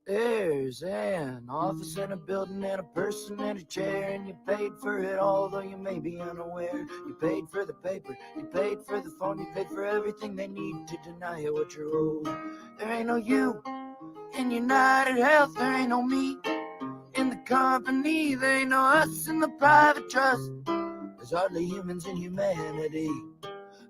There's an office and a building and a person and a chair, and you paid for it all, though you may be unaware. You paid for the paper, you paid for the phone, you paid for everything they need to deny you what you're owed. There ain't no you in United Health, there ain't no me in the company, there ain't no us in the private trust. There's hardly humans in humanity.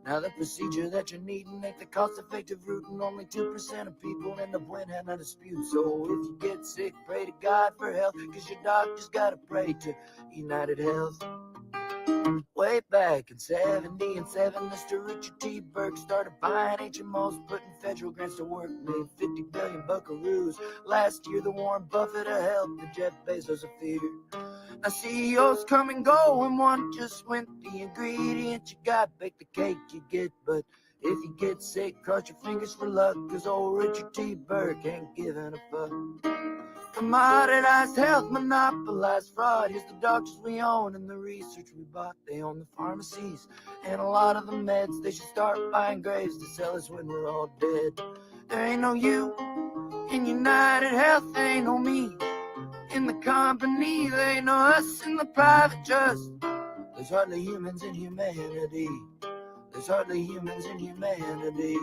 Now the procedure that you're needing ain't the cost-effective route, and only 2% of people end up winning a dispute. So if you get sick, pray to God for help, cause your doctor's gotta pray to United Health. Way back in 77, Mr. Richard T. Burke started buying HMOs, putting federal grants to work, made 50 billion buckaroos. Last year, the Warren Buffett of health, and Jeff Bezos of fear. Now CEOs come and go, and one just went. The ingredient you got, bake the cake you get. But if you get sick, cross your fingers for luck, cause old Richard T. Burke ain't giving a fuck. Commoditized health, monopolized fraud. Here's the doctors we own and the research we bought. They own the pharmacies and a lot of the meds. They should start buying graves to sell us when we're all dead. There ain't no you in United Health, there ain't no me in the company, there ain't no us in the private trust. There's hardly humans in humanity. There's hardly humans in humanity.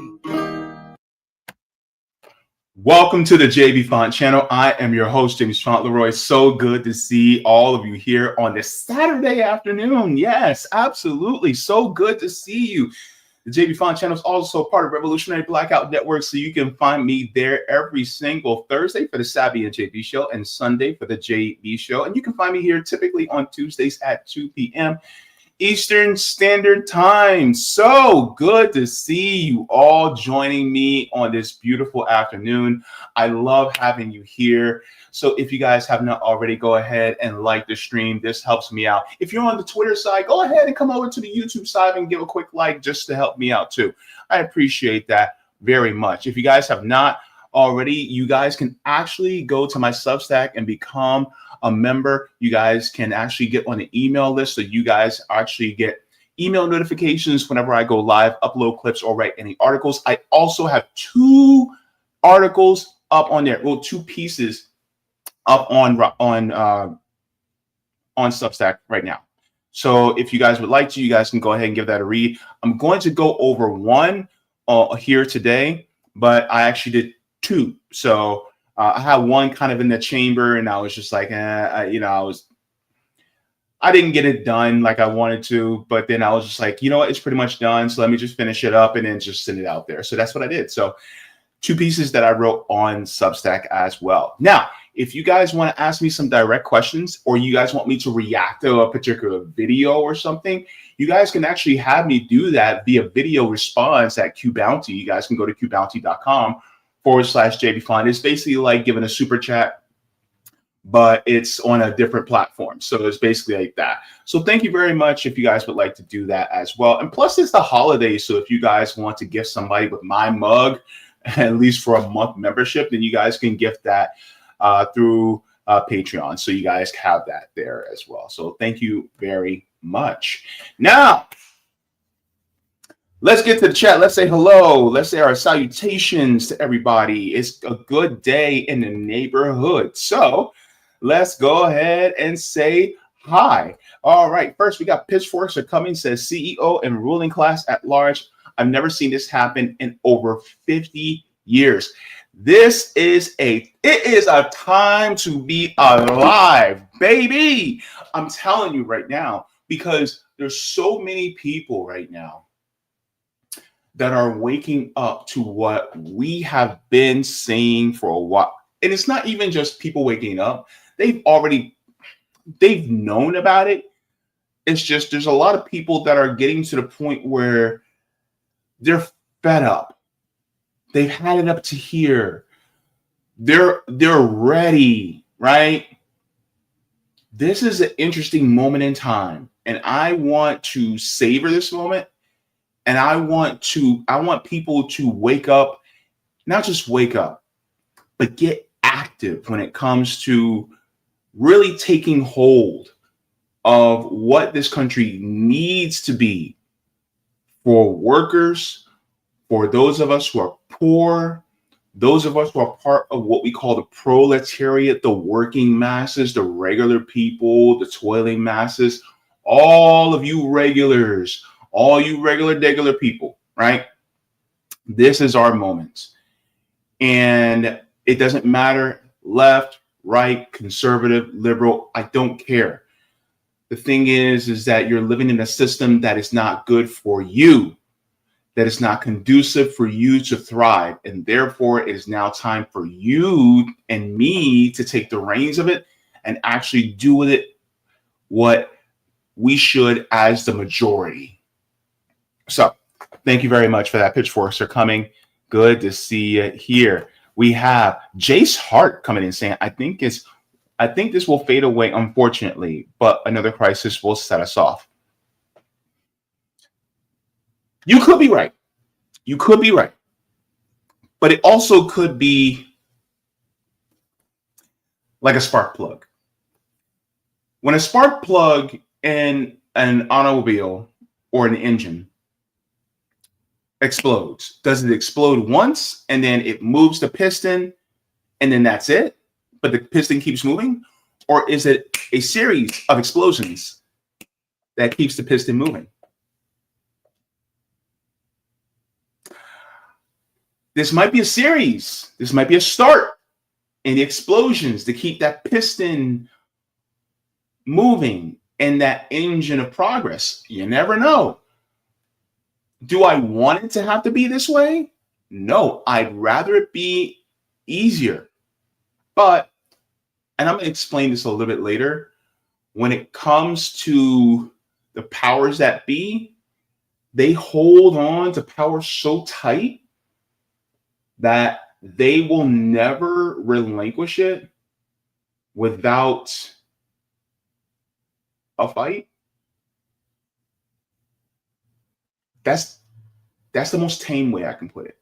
Welcome to the Jaybefaunt channel. I am your host, JamesBFauntleroy. So good to see all of you here on this Saturday afternoon. Yes, absolutely. So good to see you. The Jaybefaunt channel is also part of Revolutionary Blackout Network, so you can find me there every single Thursday for the Sabby and JB show and Sunday for the JB show. And you can find me here typically on Tuesdays at 2 p.m. Eastern Standard Time. So good to see you all joining me on this beautiful afternoon. I love having you here. So if you guys have not already, go ahead and like the stream. This helps me out. If you're on the Twitter side, go ahead and come over to the YouTube side and give a quick like just to help me out too. I appreciate that very much. If you guys have not already, you guys can actually go to my Substack and become a member. You guys can actually get on the email list, so you guys actually get email notifications whenever I go live, upload clips, or write any articles. I also have 2 articles up on there. Well, 2 pieces up on Substack right now. So if you guys would like to, you guys can go ahead and give that a read. I'm going to go over one here today, but I actually did 2. So I had one kind of in the chamber, and I was just like, I didn't get it done like I wanted to, but then I was just like, you know what, it's pretty much done. So let me just finish it up and then just send it out there. So that's what I did. So 2 pieces that I wrote on Substack as well. Now, if you guys want to ask me some direct questions, or you guys want me to react to a particular video or something, you guys can actually have me do that via video response at QBounty. You guys can go to qbounty.com/Jaybefaunt. It's basically like giving a super chat, but it's on a different platform. So it's basically like that. So thank you very much if you guys would like to do that as well. And plus it's the holidays. So if you guys want to gift somebody with my mug, at least for a month membership, then you guys can gift that through Patreon. So you guys have that there as well. So thank you very much. Now, let's get to the chat. Let's say hello. Let's say our salutations to everybody. It's a good day in the neighborhood. So let's go ahead and say hi. All right. First, we got Pitchforks Are Coming, says CEO and ruling class at large. I've never seen this happen in over 50 years. It is a time to be alive, baby. I'm telling you right now, because there's so many people right now that are waking up to what we have been saying for a while. And it's not even just people waking up. They've known about it. It's just there's a lot of people that are getting to the point where they're fed up. They've had it up to here. They're ready, right? This is an interesting moment in time, and I want to savor this moment. And I want people to wake up, not just wake up, but get active when it comes to really taking hold of what this country needs to be for workers, for those of us who are poor, those of us who are part of what we call the proletariat, the working masses, the regular people, the toiling masses, all of you regulars, all you regular people, right? This is our moment. And it doesn't matter left, right, conservative, liberal, I don't care. The thing is that you're living in a system that is not good for you, that is not conducive for you to thrive. And therefore, it is now time for you and me to take the reins of it and actually do with it what we should as the majority. So thank you very much for that. Pitchforks are coming. Good to see you here. We have Jace Hart coming in saying, I think this will fade away, unfortunately, but another crisis will set us off. You could be right. You could be right. But it also could be like a spark plug. When a spark plug in an automobile or an engine explodes, does it explode once and then it moves the piston and then that's it, but the piston keeps moving? Or is it a series of explosions that keeps the piston moving? This might be a series. This might be a start in the explosions to keep that piston moving and that engine of progress. You never know. Do I want it to have to be this way? No, I'd rather it be easier. But, and I'm going to explain this a little bit later, when it comes to the powers that be, they hold on to power so tight that they will never relinquish it without a fight. That's the most tame way I can put it.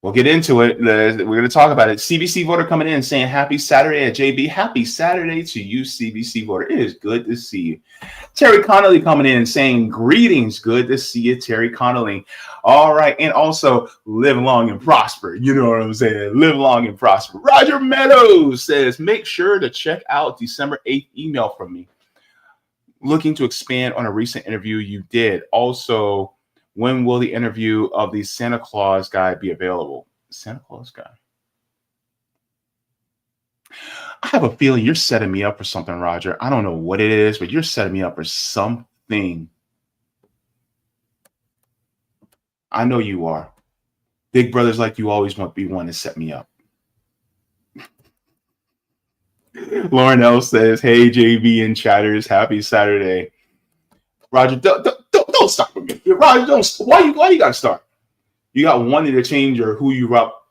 We'll get into it. We're going to talk about it. CBC voter coming in saying happy Saturday at JB. Happy Saturday to you, CBC voter. It is good to see you. Terry Connolly coming in saying greetings. Good to see you, Terry Connolly. All right. And also live long and prosper. You know what I'm saying? Live long and prosper. Roger Meadows says make sure to check out December 8th email from me. Looking to expand on a recent interview you did. Also, when will the interview of the Santa Claus guy be available? Santa Claus guy. I have a feeling you're setting me up for something, Roger. I don't know what it is, but you're setting me up for something. I know you are. Big brothers like you always want to be one to set me up. Lauren L says, hey, JB and chatters, happy Saturday. Roger, don't start with me. Roger, don't. Why you got to start? You got wanting to change or who you up.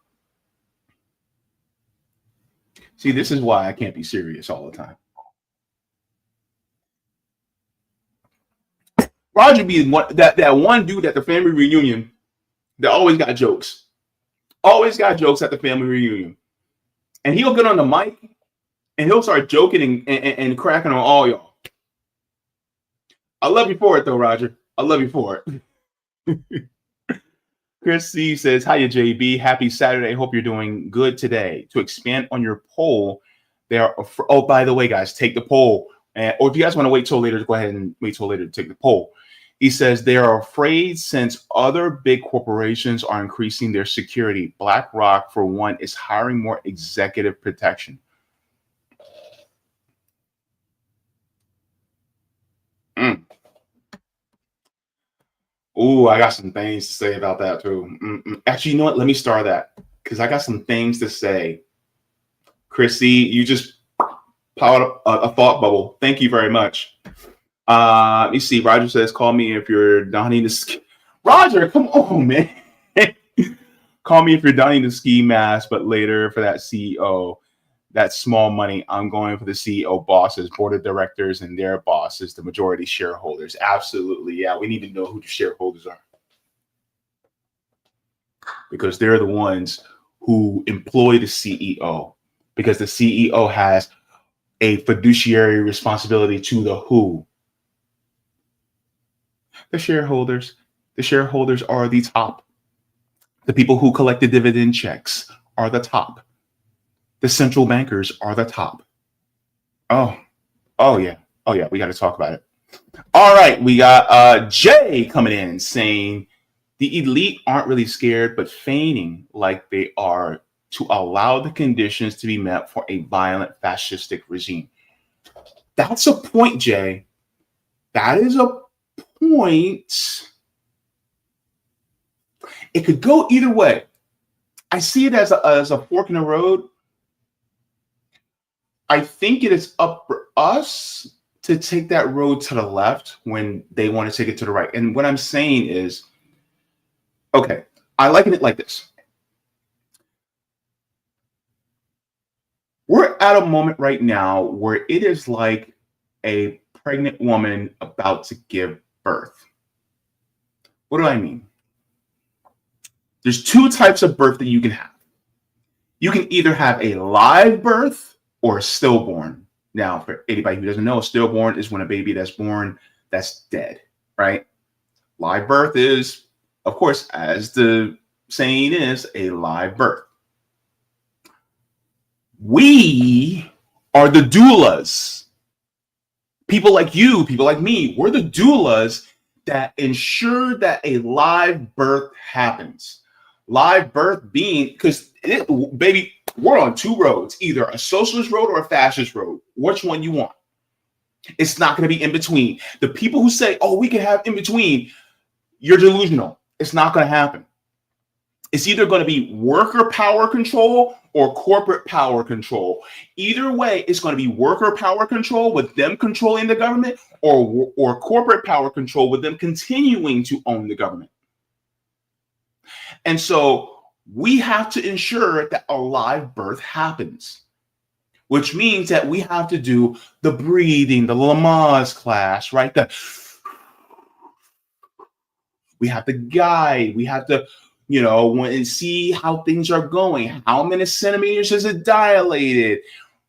See, this is why I can't be serious all the time. Roger be that one dude at the family reunion that always got jokes. Always got jokes at the family reunion. And he'll get on the mic and he'll start joking and cracking on all y'all. I love you for it, though, Roger. I love you for it. Chris C says, hiya, JB. Happy Saturday. Hope you're doing good today. To expand on your poll, oh, by the way, guys, take the poll. Or if you guys want to wait till later, go ahead and wait till later to take the poll. He says they are afraid since other big corporations are increasing their security. BlackRock, for one, is hiring more executive protection. Oh, I got some things to say about that too. Actually, you know what? Let me start that because I got some things to say. Chrissy, you just powered up a thought bubble. Thank you very much. Let me see. Roger says, call me if you're donning the ski. Roger, come on, man. Call me if you're donning the ski mask, but later for that CEO. That small money, I'm going for the CEO bosses, board of directors, and their bosses, the majority shareholders. Absolutely. Yeah, we need to know who the shareholders are. Because they're the ones who employ the CEO. Because the CEO has a fiduciary responsibility to the who. The shareholders. The shareholders are the top The people who collect the dividend checks are the top. The central bankers are the top. Oh yeah. We got to talk about it. All right. We got Jay coming in saying the elite aren't really scared, but feigning like they are to allow the conditions to be met for a violent fascistic regime. That's a point, Jay. That is a point. It could go either way. I see it as a fork in the road. I think it is up for us to take that road to the left when they want to take it to the right. And what I'm saying is, okay, I liken it like this. We're at a moment right now where it is like a pregnant woman about to give birth. What do I mean? There's two types of birth that you can have. You can either have a live birth or a stillborn. Now, for anybody who doesn't know, a stillborn is when a baby that's born that's dead, right? Live birth is, of course, as the saying is, a live birth. We are the doulas. People like you, people like me, we're the doulas that ensure that a live birth happens. Live birth being, because baby, we're on two roads, either a socialist road or a fascist road. Which one you want? It's not going to be in between. The people who say, oh, we can have in between, you're delusional. It's not going to happen. It's either going to be worker power control or corporate power control. Either way, it's going to be worker power control with them controlling the government, or corporate power control with them continuing to own the government. And so we have to ensure that a live birth happens, which means that we have to do the breathing, the Lamaze class, right? We have to guide. We have to, and see how things are going. How many centimeters is it dilated,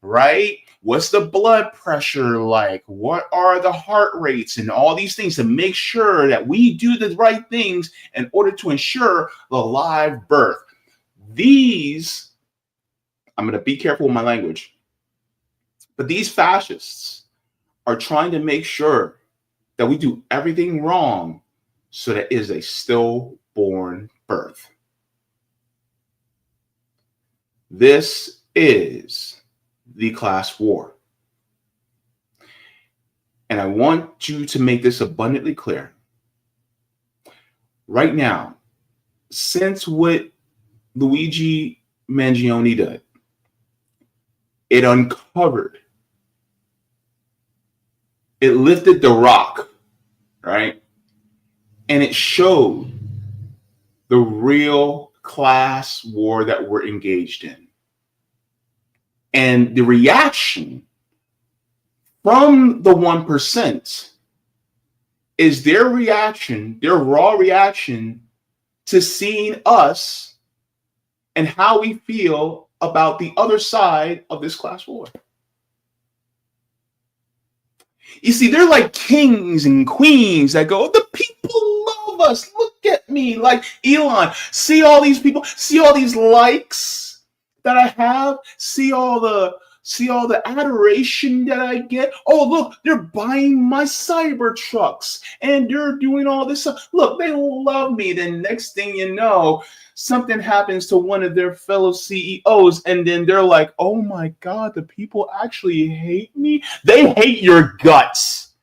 right? What's the blood pressure like? What are the heart rates and all these things to make sure that we do the right things in order to ensure the live birth. These, I'm going to be careful with my language, but these fascists are trying to make sure that we do everything wrong so that it is a stillborn birth. This is the class war. And I want you to make this abundantly clear. Right now, since what Luigi Mangione did, it uncovered, it lifted the rock, right? And it showed the real class war that we're engaged in. And the reaction from the 1% is their reaction, their raw reaction to seeing us and how we feel about the other side of this class war. You see, they're like kings and queens that go, the people love us. Look at me. Like Elon, see all these people, see all these likes that I have, see all the adoration that I get. Oh, look, they're buying my cyber trucks and they're doing all this stuff. Look, they love me. Then next thing you know, something happens to one of their fellow CEOs, and then they're like, oh my God, the people actually hate me. They hate your guts.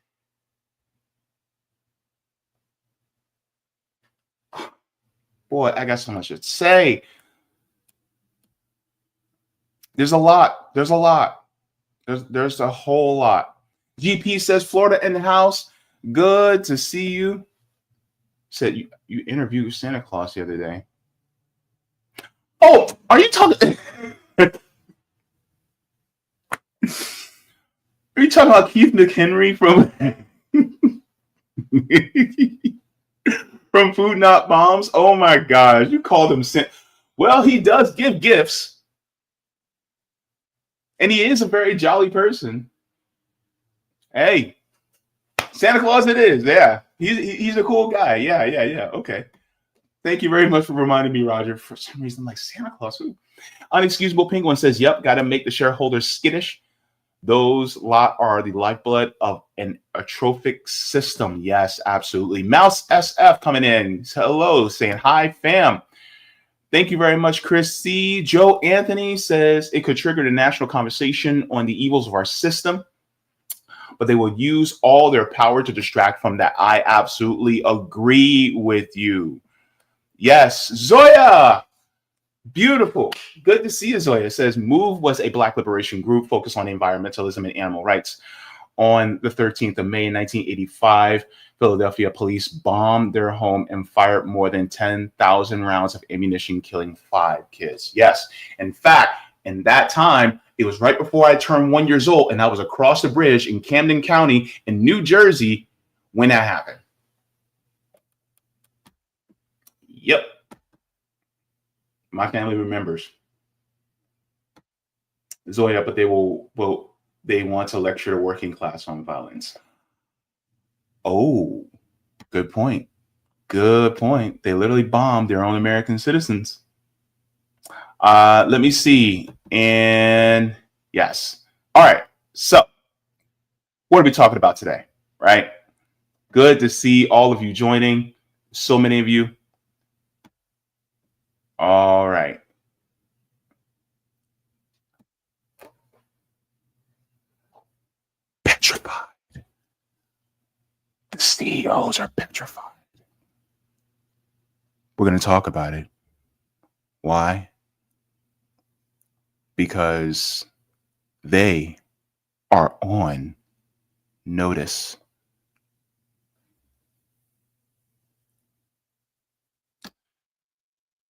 Boy, I got so much to say. There's a lot. There's a whole lot. GP says, Florida in the house. Good to see you. Said you interviewed Santa Claus the other day. Oh, are you talking? Are you talking about Keith McHenry from from Food Not Bombs? Oh my gosh, you called him Santa. Well, he does give gifts, and he is a very jolly person. Hey, Santa Claus it is. Yeah, he's a cool guy. Yeah. Okay. Thank you very much for reminding me, Roger. For some reason, I'm like Santa Claus. Ooh. Unexcusable Penguin says, yep, got to make the shareholders skittish. Those lot are the lifeblood of an atrophic system. Yes, absolutely. Mouse SF coming in. Hello, saying hi, fam. Thank you very much, Chris C. Joe Anthony says it could trigger the national conversation on the evils of our system, but they will use all their power to distract from that. I absolutely agree with you. Yes, Zoya. Beautiful. Good to see you, Zoya. It says MOVE was a Black liberation group focused on environmentalism and animal rights. On the 13th of May, 1985, Philadelphia police bombed their home and fired more than 10,000 rounds of ammunition, killing 5 kids. Yes. In fact, in that time, it was right before I turned 1 year old, and I was across the bridge in Camden County in New Jersey when that happened. Yep. My family remembers. Zoya, but they they want to lecture the working class on violence. Oh, good point. Good point. They literally bombed their own American citizens. Let me see. And yes. All right. So what are we talking about today? Right? Good to see all of you joining. So many of you. All right. Petrified. The CEOs are petrified. We're going to talk about it. Why? Because they are on notice.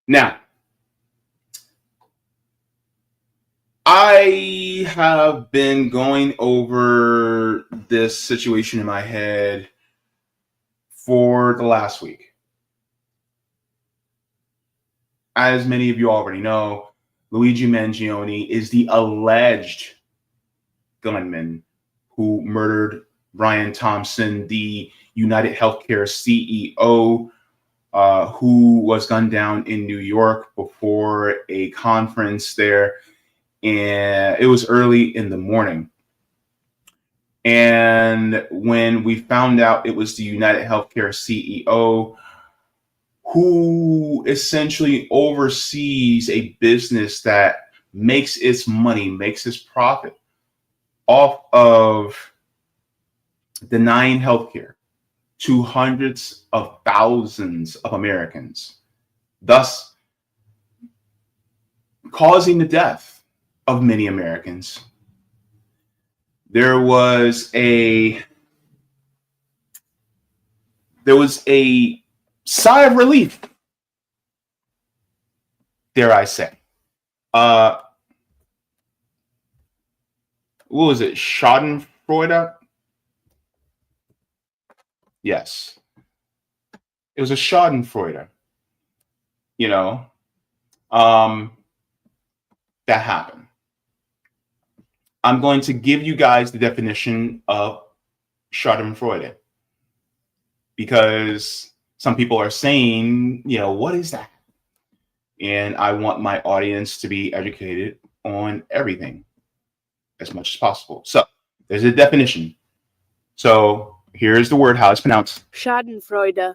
Now, I have been going over this situation in my head for the last week. As many of you already know, Luigi Mangione is the alleged gunman who murdered Brian Thompson, the United Healthcare CEO, who was gunned down in New York before a conference there. And it was early in the morning. And when we found out it was the United Healthcare CEO, who essentially oversees a business that makes its money, makes its profit off of denying healthcare to hundreds of thousands of Americans, thus causing the death of many Americans. There was a sigh of relief, dare I say. What was it? Schadenfreude? Yes. It was a Schadenfreude. You know, that happened. I'm going to give you guys the definition of Schadenfreude, because some people are saying, you know, what is that? And I want my audience to be educated on everything as much as possible. So there's a definition. So here's the word, how it's pronounced. Schadenfreude.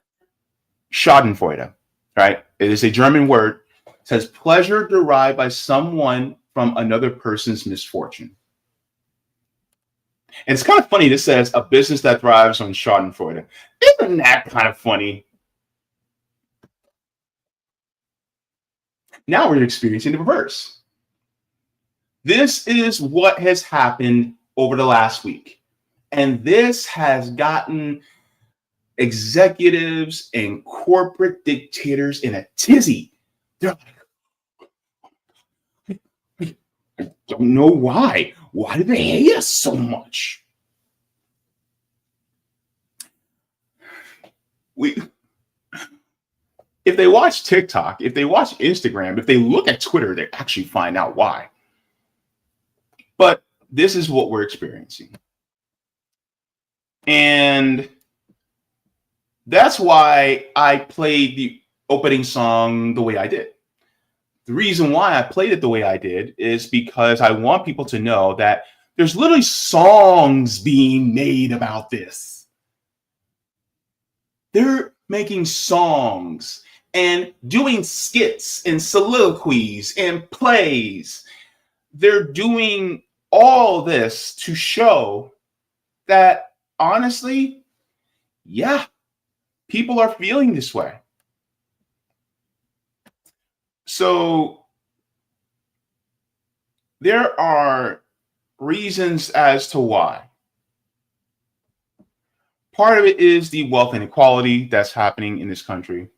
Schadenfreude, right? It is a German word. It says pleasure derived by someone from another person's misfortune. And it's kind of funny. This says a business that thrives on Schadenfreude. Isn't that kind of funny? Now we're experiencing the reverse. This is what has happened over the last week. And this has gotten executives and corporate dictators in a tizzy. They're like, I don't know why. Why do they hate us so much? If they watch TikTok, if they watch Instagram, if they look at Twitter, they actually find out why. But this is what we're experiencing. And that's why I played the opening song the way I did. The reason why I played it the way I did is because I want people to know that there's literally songs being made about this. They're making songs and doing skits and soliloquies and plays. They're doing all this to show that, honestly, yeah, people are feeling this way. So there are reasons as to why. Part of it is the wealth inequality that's happening in this country.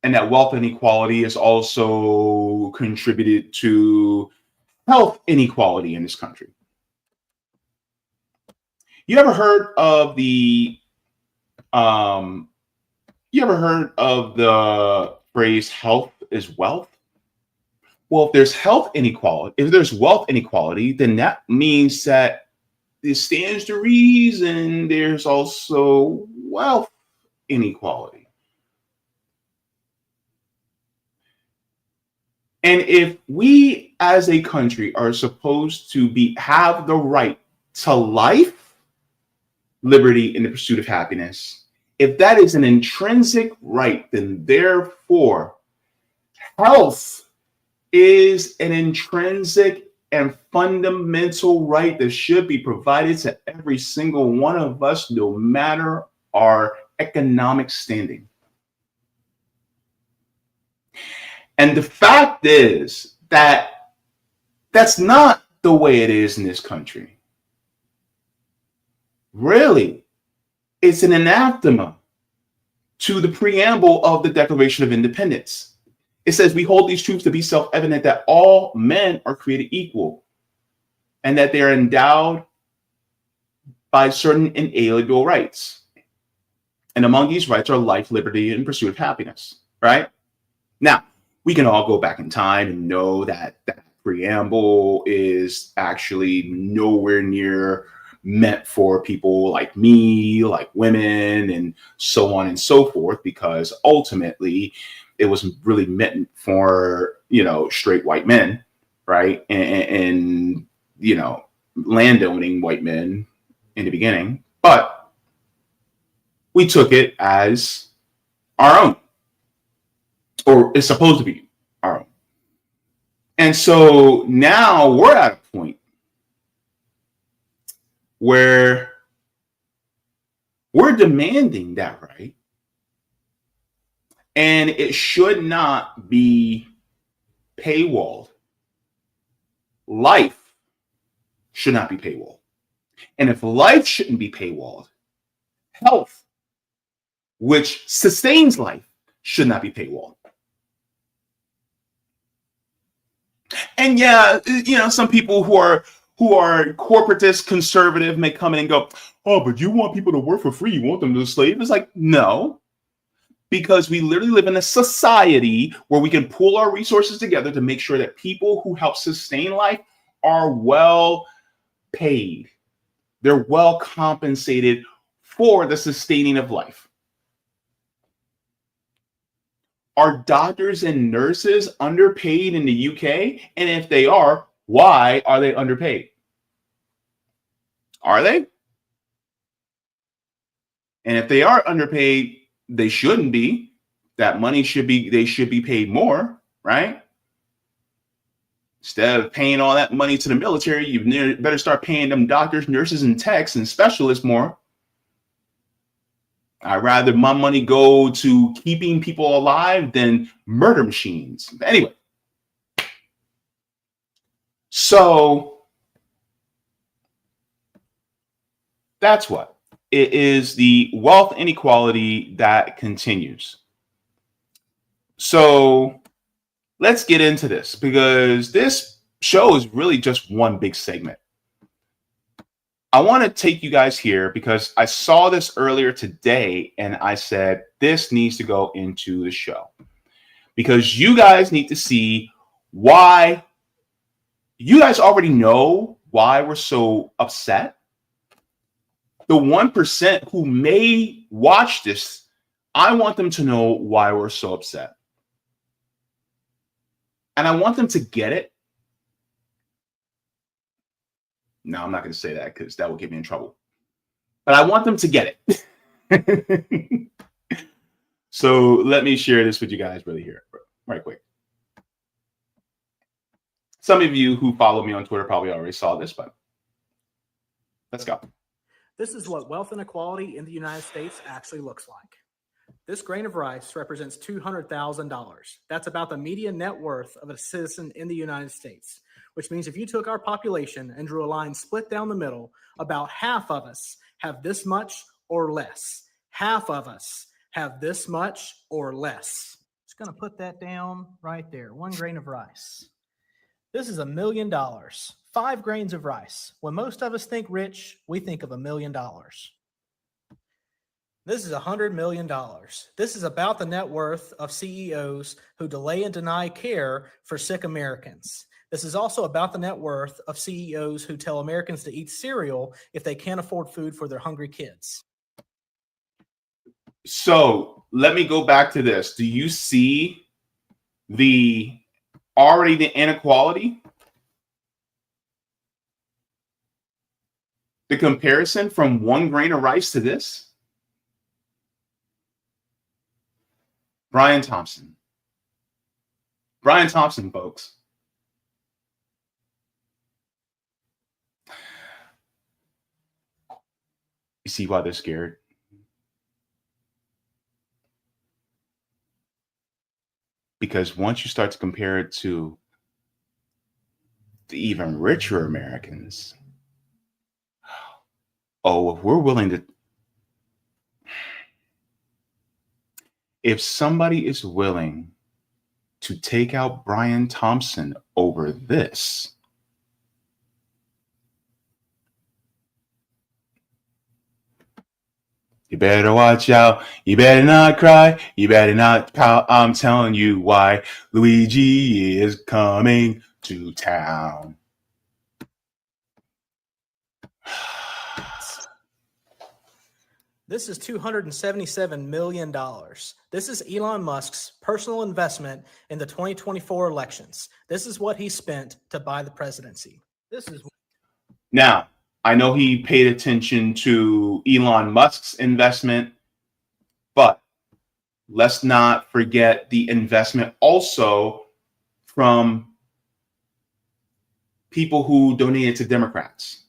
And that wealth inequality is also contributed to health inequality in this country. You ever heard of the phrase health is wealth? Well, if there's health inequality, if there's wealth inequality, then that means that it stands to reason there's also wealth inequality. And if we as a country are supposed to have the right to life, liberty, and the pursuit of happiness, if that is an intrinsic right, then therefore health is an intrinsic and fundamental right that should be provided to every single one of us, no matter our economic standing. And the fact is that that's not the way it is in this country. Really, it's an anathema to the preamble of the Declaration of Independence. It says, we hold these truths to be self-evident that all men are created equal and that they are endowed by certain inalienable rights. And among these rights are life, liberty, and pursuit of happiness, right? Now, we can all go back in time and know that that preamble is actually nowhere near meant for people like me, like women, and so on and so forth, because ultimately it was really meant for, straight white men, right? And landowning white men in the beginning. But we took it as our own, or it's supposed to be our own. And so now we're at a point where we're demanding that right. And it should not be paywalled. Life should not be paywalled. And if life shouldn't be paywalled, health, which sustains life, should not be paywalled. And yeah, some people who are corporatist conservative may come in and go, oh, but you want people to work for free. You want them to slave? It's like, no. Because we literally live in a society where we can pool our resources together to make sure that people who help sustain life are well paid. They're well compensated for the sustaining of life. Are doctors and nurses underpaid in the UK? And if they are, why are they underpaid? Are they? And if they are underpaid, they shouldn't be. That money they should be paid more, right? Instead of paying all that money to the military, you better start paying them doctors, nurses, and techs and specialists more. I'd rather my money go to keeping people alive than murder machines. Anyway, so that's what. It is the wealth inequality that continues. So let's get into this, because this show is really just one big segment. I want to take you guys here because I saw this earlier today and I said, this needs to go into the show, because you guys need to see why. You guys already know why we're so upset. The 1% who may watch this I want them to know why we're so upset. And I want them to get it. No, I'm not going to say that because that will get me in trouble. But I want them to get it. So let me share this with you guys really here, right quick. Some of you who follow me on Twitter probably already saw this, but let's go. This is what wealth inequality in the United States actually looks like. This grain of rice represents $200,000. That's about the median net worth of a citizen in the United States, which means if you took our population and drew a line split down the middle, about half of us have this much or less. Half of us have this much or less. Just going to put that down right there. 1 grain of rice. This is $1 million. 5 grains of rice. When most of us think rich, we think of $1 million. This is $100 million. This is about the net worth of CEOs who delay and deny care for sick Americans. This is also about the net worth of CEOs who tell Americans to eat cereal if they can't afford food for their hungry kids. So let me go back to this. Do you see the inequality? The comparison from 1 grain of rice to this? Brian Thompson, folks. You see why they're scared? Because once you start to compare it to the even richer Americans, if we're willing to, if somebody is willing to take out Brian Thompson over this, you better watch out. You better not cry. You better not pout. I'm telling you why. Luigi is coming to town. This is $277 million. This is Elon Musk's personal investment in the 2024 elections. This is what he spent to buy the presidency. Now, I know he paid attention to Elon Musk's investment, but let's not forget the investment also from people who donated to Democrats.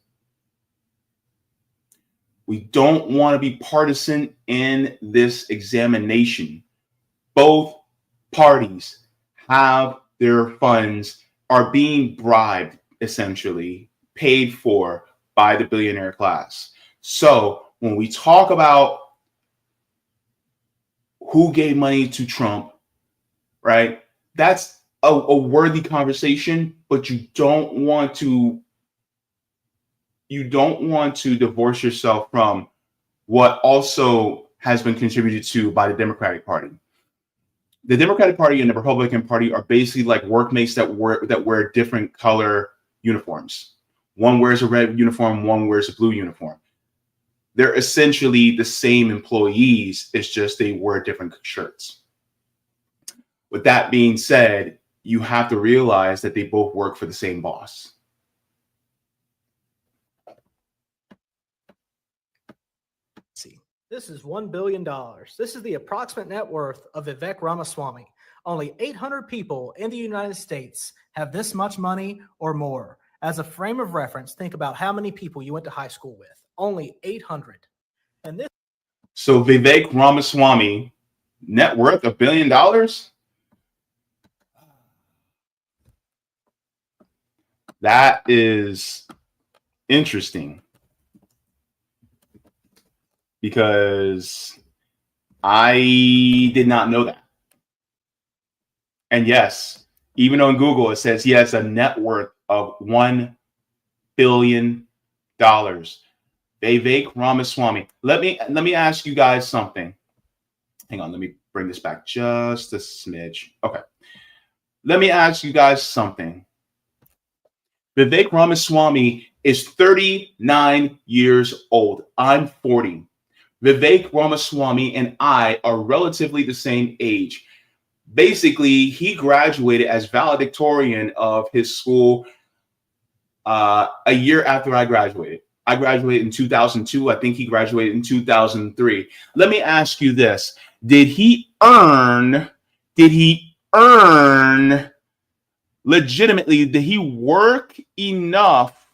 We don't want to be partisan in this examination. Both parties have their funds, are being bribed, essentially, paid for by the billionaire class. So when we talk about who gave money to Trump, right, that's a worthy conversation, but you don't want to divorce yourself from what also has been contributed to by the Democratic Party. The Democratic Party and the Republican Party are basically like workmates that wear different color uniforms. One wears a red uniform, one wears a blue uniform. They're essentially the same employees, it's just they wear different shirts. With that being said, you have to realize that they both work for the same boss. This is $1 billion. This is the approximate net worth of Vivek Ramaswamy. Only 800 people in the United States have this much money or more. As a frame of reference, think about how many people you went to high school with. Only 800. And this. So Vivek Ramaswamy, net worth $1 billion? That is interesting, because I did not know that. And yes, even on Google, it says he has a net worth of $1 billion. Vivek Ramaswamy. Let me ask you guys something. Hang on, let me bring this back just a smidge. Okay. Let me ask you guys something. Vivek Ramaswamy is 39 years old. I'm 40. Vivek Ramaswamy and I are relatively the same age. Basically, he graduated as valedictorian of his school a year after I graduated. I graduated in 2002. I think he graduated in 2003. Let me ask you this. Did he earn legitimately, did he work enough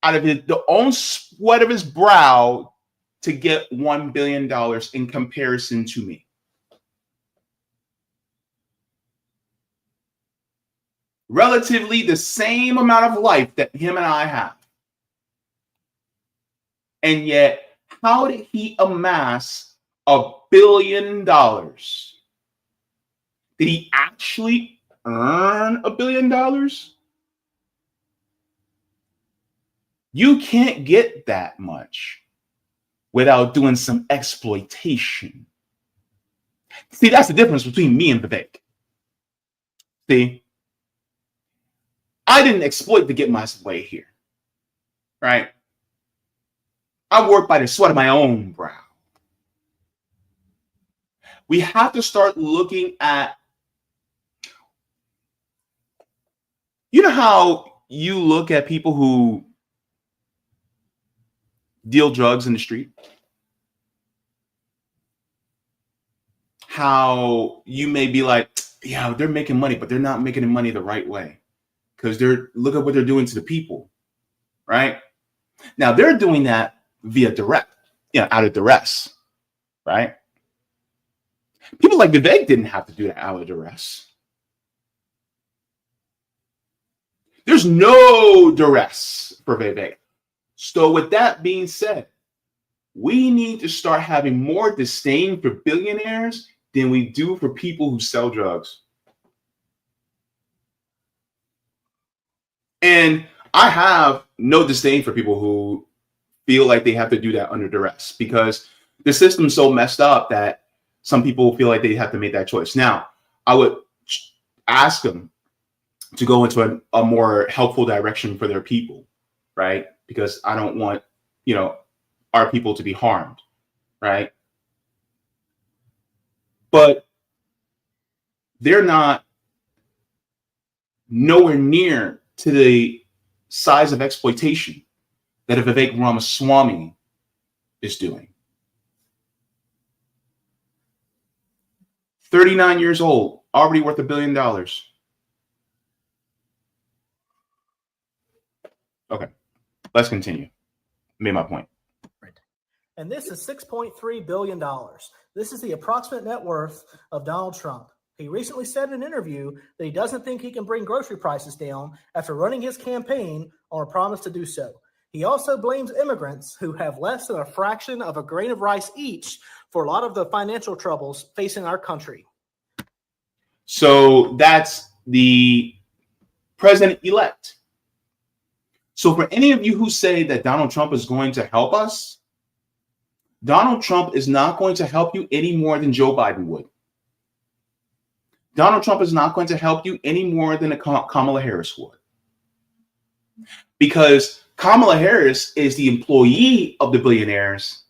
out of the own sweat of his brow to get $1 billion in comparison to me? Relatively the same amount of life that him and I have. And yet, how did he amass $1 billion? Did he actually earn $1 billion? You can't get that much without doing some exploitation. See, that's the difference between me and Vivek. See, I didn't exploit to get my way here, right? I worked by the sweat of my own brow. We have to start looking at, you know how you look at people who deal drugs in the street? How you may be like, yeah, they're making money, but they're not making the money the right way. Because look at what they're doing to the people, right? Now they're doing that via direct, out of duress, right? People like Vivek didn't have to do that out of duress. There's no duress for Vivek. So with that being said, we need to start having more disdain for billionaires than we do for people who sell drugs. And I have no disdain for people who feel like they have to do that under duress, because the system's so messed up that some people feel like they have to make that choice. Now, I would ask them to go into a more helpful direction for their people, right? Because I don't want, our people to be harmed, right? But they're not nowhere near to the size of exploitation that a Vivek Ramaswamy is doing. 39 years old, already worth $1 billion. Okay, let's continue. Made my point. Right. And this is $6.3 billion. This is the approximate net worth of Donald Trump. He recently said in an interview that he doesn't think he can bring grocery prices down after running his campaign on a promise to do so. He also blames immigrants who have less than a fraction of a grain of rice each for a lot of the financial troubles facing our country. So that's the president-elect. So for any of you who say that Donald Trump is going to help us, Donald Trump is not going to help you any more than Joe Biden would. Donald Trump is not going to help you any more than Kamala Harris would. Because Kamala Harris is the employee of the billionaires.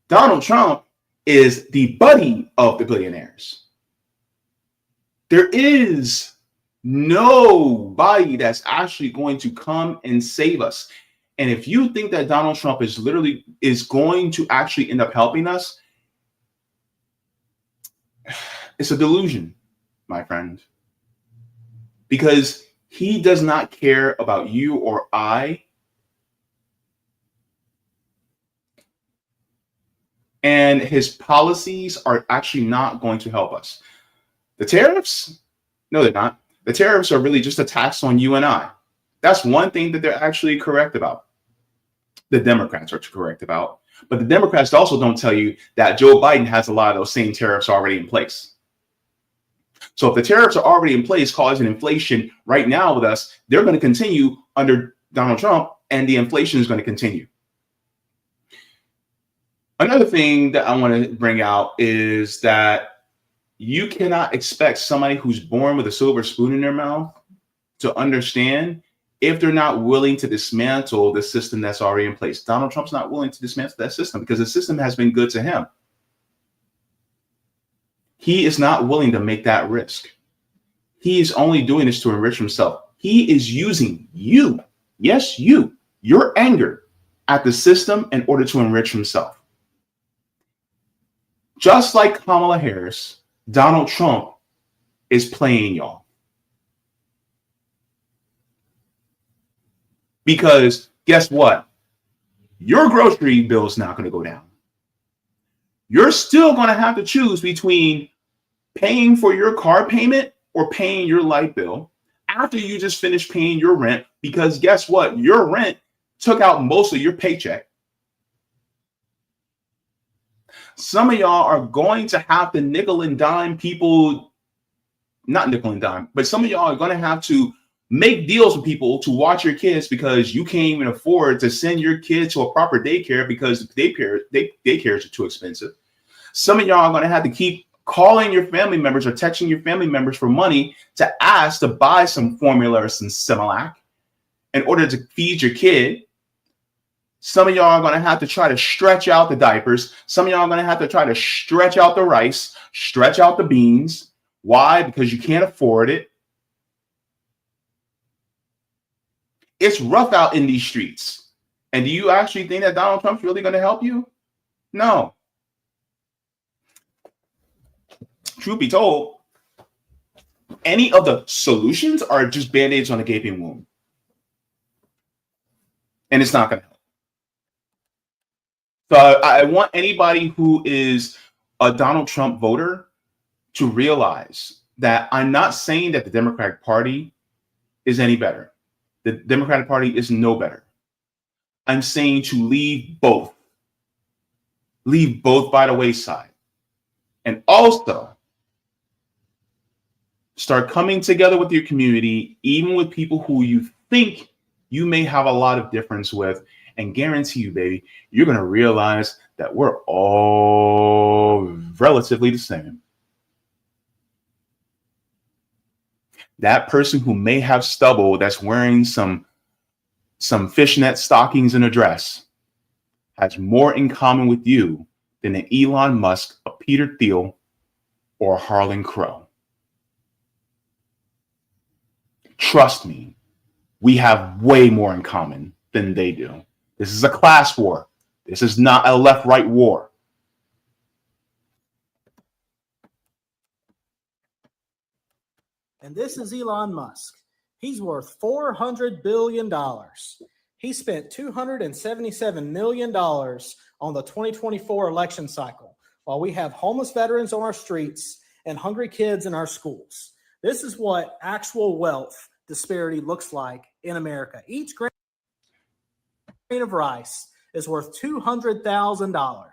Donald Trump is the buddy of the billionaires. There is nobody that's actually going to come and save us. And if you think that Donald Trump is going to actually end up helping us, it's a delusion, my friend. Because he does not care about you or I. And his policies are actually not going to help us. The tariffs? No, they're not. The tariffs are really just a tax on you and I. That's one thing that they're actually correct about. The Democrats are correct about. But the Democrats also don't tell you that Joe Biden has a lot of those same tariffs already in place. So if the tariffs are already in place causing inflation right now with us, they're going to continue under Donald Trump, and the inflation is going to continue. Another thing that I want to bring out is that you cannot expect somebody who's born with a silver spoon in their mouth to understand if they're not willing to dismantle the system that's already in place. Donald Trump's not willing to dismantle that system because the system has been good to him. He is not willing to make that risk. He is only doing this to enrich himself. He is using you, yes, your anger at the system in order to enrich himself. Just like Kamala Harris, Donald Trump is playing y'all. Because guess what? Your grocery bill is not going to go down. You're still going to have to choose between paying for your car payment or paying your light bill after you just finished paying your rent, because guess what? Your rent took out most of your paycheck. Some of y'all are going to have to nickel and dime people, not nickel and dime, but some of y'all are going to have to make deals with people to watch your kids because you can't even afford to send your kid to a proper daycare because daycares are too expensive. Some of y'all are going to have to keep calling your family members or texting your family members for money to ask to buy some formula or some Similac in order to feed your kid. Some of y'all are going to have to try to stretch out the diapers. Some of y'all are going to have to try to stretch out the rice, stretch out the beans. Why? Because you can't afford it. It's rough out in these streets. And do you actually think that Donald Trump's really going to help you? No. Truth be told, any of the solutions are just band-aids on a gaping wound. And it's not going to help. So I want anybody who is a Donald Trump voter to realize that I'm not saying that the Democratic Party is any better. The Democratic Party is no better. I'm saying to leave both. Leave both by the wayside. And also start coming together with your community, even with people who you think you may have a lot of difference with, and guarantee you, baby, you're going to realize that we're all relatively the same. That person who may have stubble that's wearing some fishnet stockings and a dress has more in common with you than an Elon Musk, a Peter Thiel, or a Harlan Crow. Trust me, we have way more in common than they do. This is a class war. This is not a left-right war. And this is Elon Musk. He's worth $400 billion. He spent $277 million on the 2024 election cycle, while we have homeless veterans on our streets and hungry kids in our schools. This is what actual wealth disparity looks like in America. Each grain of rice is worth $200,000.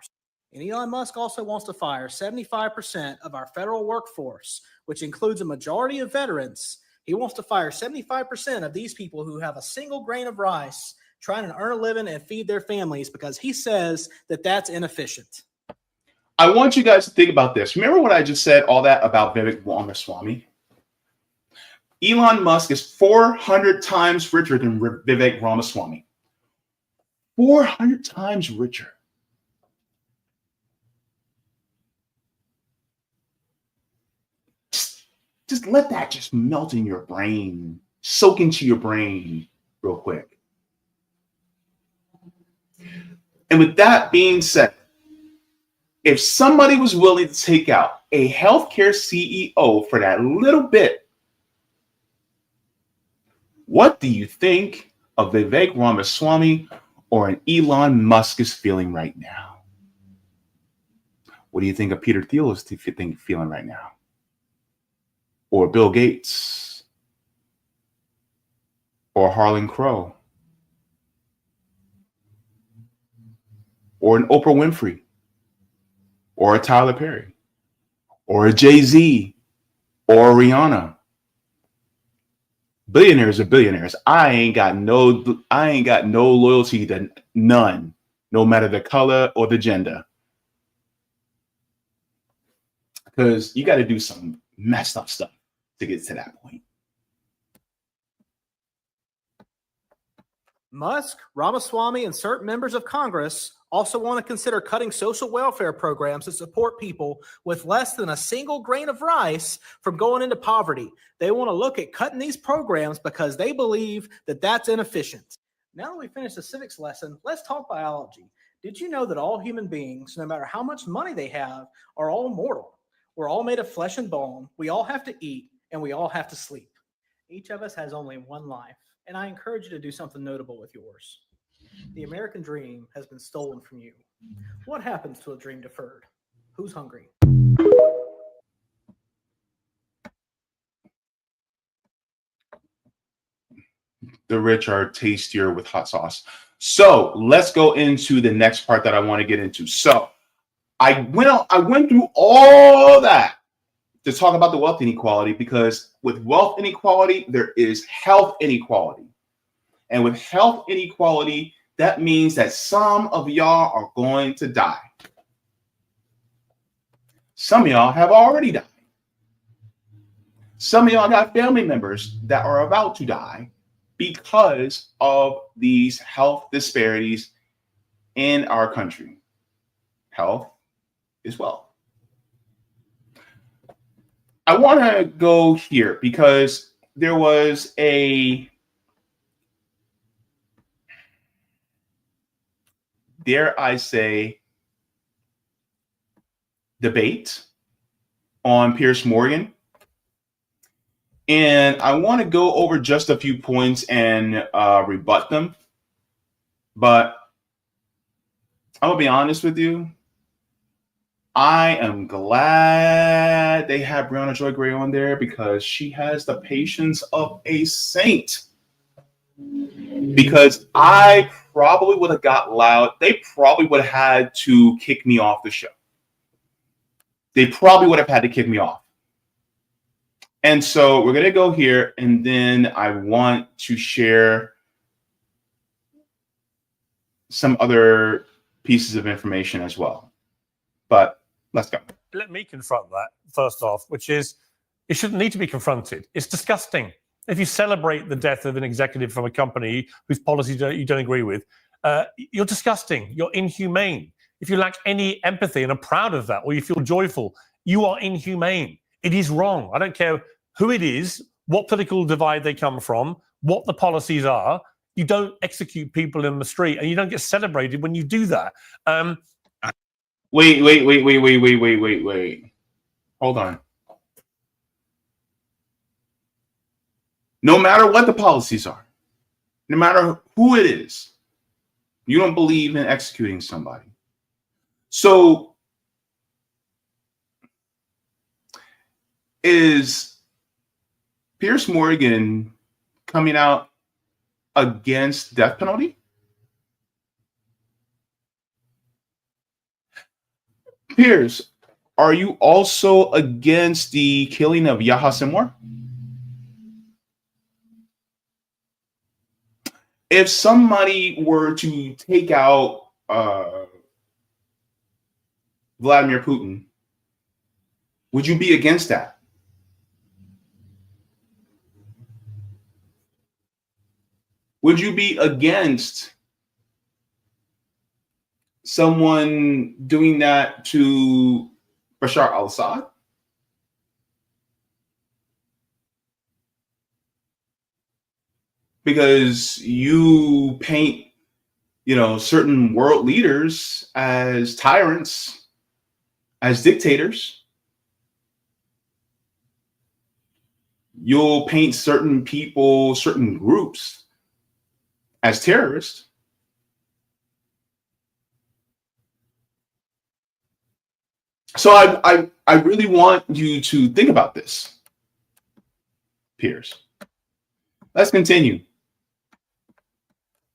And Elon Musk also wants to fire 75% of our federal workforce, which includes a majority of veterans. He wants to fire 75% of these people who have a single grain of rice trying to earn a living and feed their families because he says that that's inefficient. I want you guys to think about this. Remember what I just said, all that about Vivek Ramaswamy? Elon Musk is 400 times richer than Vivek Ramaswamy. 400 times richer. Just let that just melt in your brain, soak into your brain real quick. And with that being said, if somebody was willing to take out a healthcare CEO for that little bit, what do you think of Vivek Ramaswamy or an Elon Musk is feeling right now? What do you think of Peter Thiel is feeling right now? Or Bill Gates? Or Harlan Crow? Or an Oprah Winfrey? Or a Tyler Perry? Or a Jay-Z? Or a Rihanna? Billionaires are billionaires. I ain't got no loyalty to none, no matter the color or the gender. Because you got to do some messed up stuff to get to that point. Musk, Ramaswamy, and certain members of Congress also want to consider cutting social welfare programs that support people with less than a single grain of rice from going into poverty. They want to look at cutting these programs because they believe that that's inefficient. Now that we finished the civics lesson, let's talk biology. Did you know that all human beings, no matter how much money they have, are all mortal? We're all made of flesh and bone. We all have to eat, and we all have to sleep. Each of us has only one life, and I encourage you to do something notable with yours. The American dream has been stolen from you. What happens to a dream deferred? Who's hungry? The rich are tastier with hot sauce. So let's go into the next part that I want to get into. So I went through all that to talk about the wealth inequality, because with wealth inequality, there is health inequality. And with health inequality, that means that some of y'all are going to die. Some of y'all have already died. Some of y'all got family members that are about to die because of these health disparities in our country. Health is wealth. I want to go here because there was a, dare I say, debate on Piers Morgan. And I want to go over just a few points and rebut them. But I'm going to be honest with you. I am glad they have Brianna Joy Gray on there, because she has the patience of a saint. Because I probably would have got loud. They probably would have had to kick me off the show. They probably would have had to kick me off. And so we're going to go here, and then I want to share some other pieces of information as well. But let's go. Let me confront that first off, which is it shouldn't need to be confronted. It's disgusting. If you celebrate the death of an executive from a company whose policies you don't agree with, you're disgusting. You're inhumane. If you lack any empathy and are proud of that, or you feel joyful, you are inhumane. It is wrong. I don't care who it is, what political divide they come from, what the policies are. You don't execute people in the street, and you don't get celebrated when you do that. Wait. Hold on. No matter what the policies are, no matter who it is, you don't believe in executing somebody. So is Piers Morgan coming out against death penalty? Piers, are you also against the killing of Yahya Sinwar? If somebody were to take out Vladimir Putin, would you be against that? Would you be against someone doing that to Bashar al-Assad? Because you paint, certain world leaders as tyrants, as dictators. You'll paint certain people, certain groups as terrorists. So I really want you to think about this, Piers. Let's continue.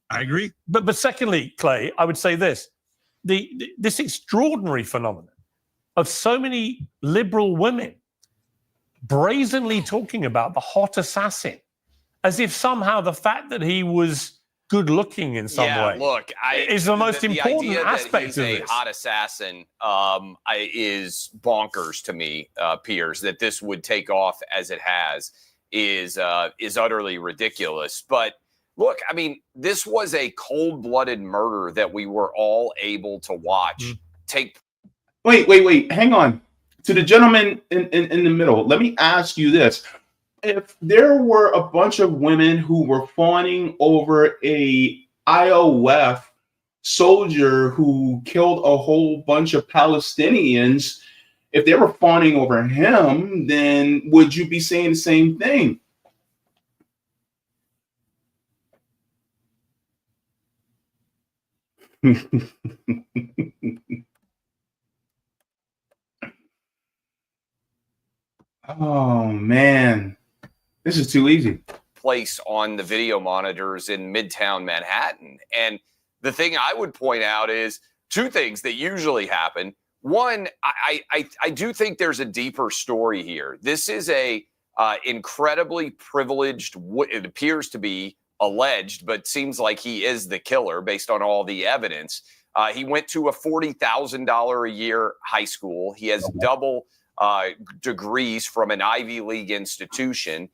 I agree. But secondly, Clay, I would say this. This extraordinary phenomenon of so many liberal women brazenly talking about the hot assassin, as if somehow the fact that he was good looking in some way is the most important aspect of this. A hot assassin is bonkers to me, Piers. That this would take off as it has is utterly ridiculous. But look, I mean, this was a cold-blooded murder that we were all able to watch take. Wait. Hang on. To the gentleman in the middle, let me ask you this. If there were a bunch of women who were fawning over a IOF soldier who killed a whole bunch of Palestinians, if they were fawning over him, then would you be saying the same thing? Oh, man. This is too easy. Place on the video monitors in Midtown Manhattan. And the thing I would point out is two things that usually happen. One, I do think there's a deeper story here. This is a incredibly privileged, it appears to be alleged, but seems like he is the killer based on all the evidence. He went to a $40,000 a year high school. He has double degrees from an Ivy League institution.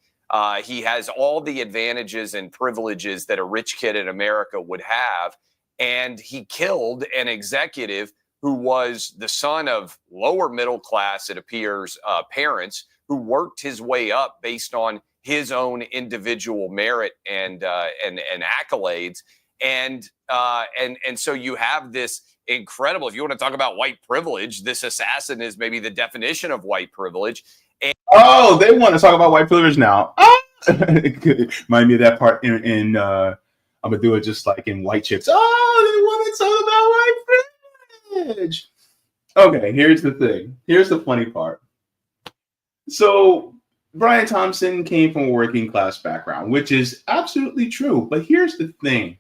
He has all the advantages and privileges that a rich kid in America would have. And he killed an executive who was the son of lower middle class, it appears, parents, who worked his way up based on his own individual merit and accolades. And so you have this incredible, if you want to talk about white privilege, this assassin is maybe the definition of white privilege. And oh, they want to talk about white privilege now. Remind me of that part in I'm gonna do it just like in White Chicks. Oh, they want to talk about white privilege. Okay, here's the thing. Here's the funny part. So Brian Thompson came from a working class background, which is absolutely true. But here's the thing.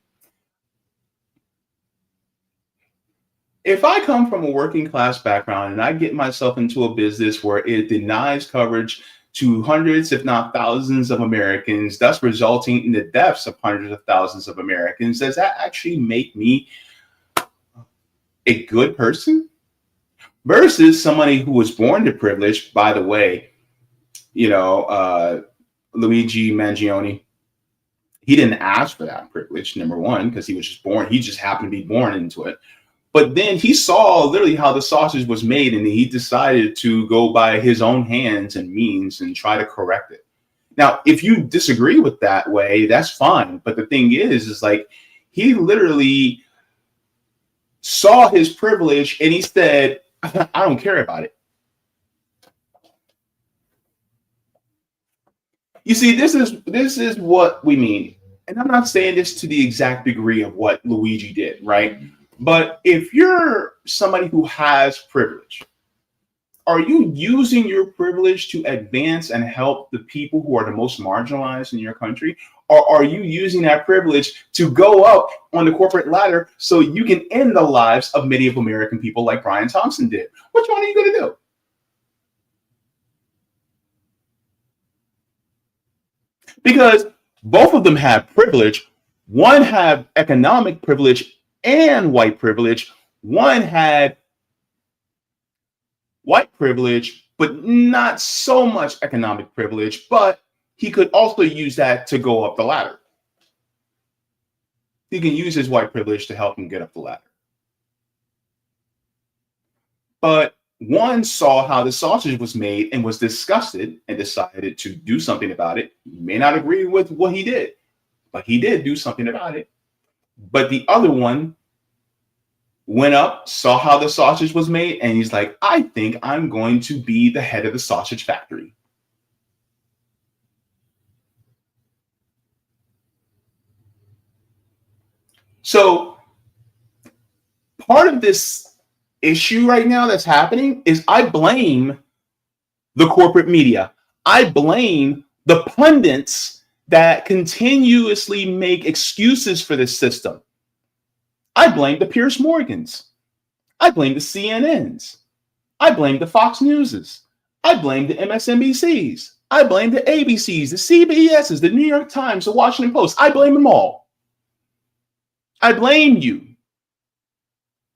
If I come from a working class background and I get myself into a business where it denies coverage to hundreds, if not thousands of Americans, thus resulting in the deaths of hundreds of thousands of Americans, does that actually make me a good person? Versus somebody who was born to privilege, by the way, Luigi Mangione, he didn't ask for that privilege, number one, because he was just born. He just happened to be born into it. But then he saw literally how the sausage was made, and he decided to go by his own hands and means and try to correct it. Now, if you disagree with that way, that's fine. But the thing is like he literally saw his privilege and he said, I don't care about it. You see, this is what we mean. And I'm not saying this to the exact degree of what Luigi did, right? But if you're somebody who has privilege, are you using your privilege to advance and help the people who are the most marginalized in your country? Or are you using that privilege to go up on the corporate ladder so you can end the lives of many of American people like Brian Thompson did? Which one are you going to do? Because both of them have privilege. One had economic privilege and white privilege. One had white privilege, but not so much economic privilege, but he could also use that to go up the ladder. He can use his white privilege to help him get up the ladder. But one saw how the sausage was made and was disgusted and decided to do something about it. You may not agree with what he did, but he did do something about it. But the other one went up, saw how the sausage was made, and he's like, I think I'm going to be the head of the sausage factory. So part of this issue right now that's happening is I blame the corporate media. I blame the pundits that continuously make excuses for this system. I blame the Piers Morgans. I blame the CNNs. I blame the Fox Newses. I blame the MSNBCs. I blame the ABCs, the CBSs, the New York Times, the Washington Post. I blame them all. I blame you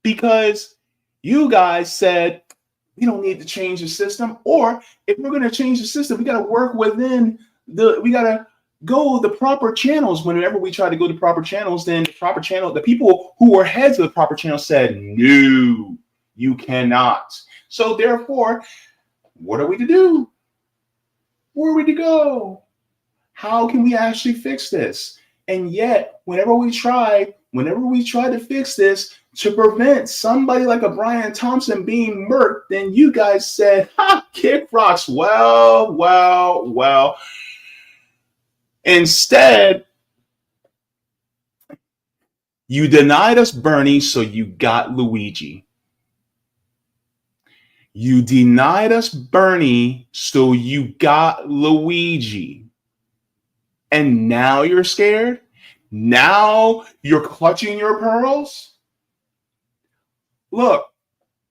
because you guys said we don't need to change the system, or if we're going to change the system, we got to work within we got to go the proper channels. Whenever we tried to go the proper channels, then the people who were heads of the proper channel said, no, you cannot. So therefore, what are we to do? Where are we to go? How can we actually fix this? And yet, whenever we try to fix this to prevent somebody like a Brian Thompson being murked, then you guys said, ha, kick rocks. Well. Instead, you denied us Bernie, so you got Luigi. You denied us Bernie, so you got Luigi. And now you're scared? Now you're clutching your pearls? Look,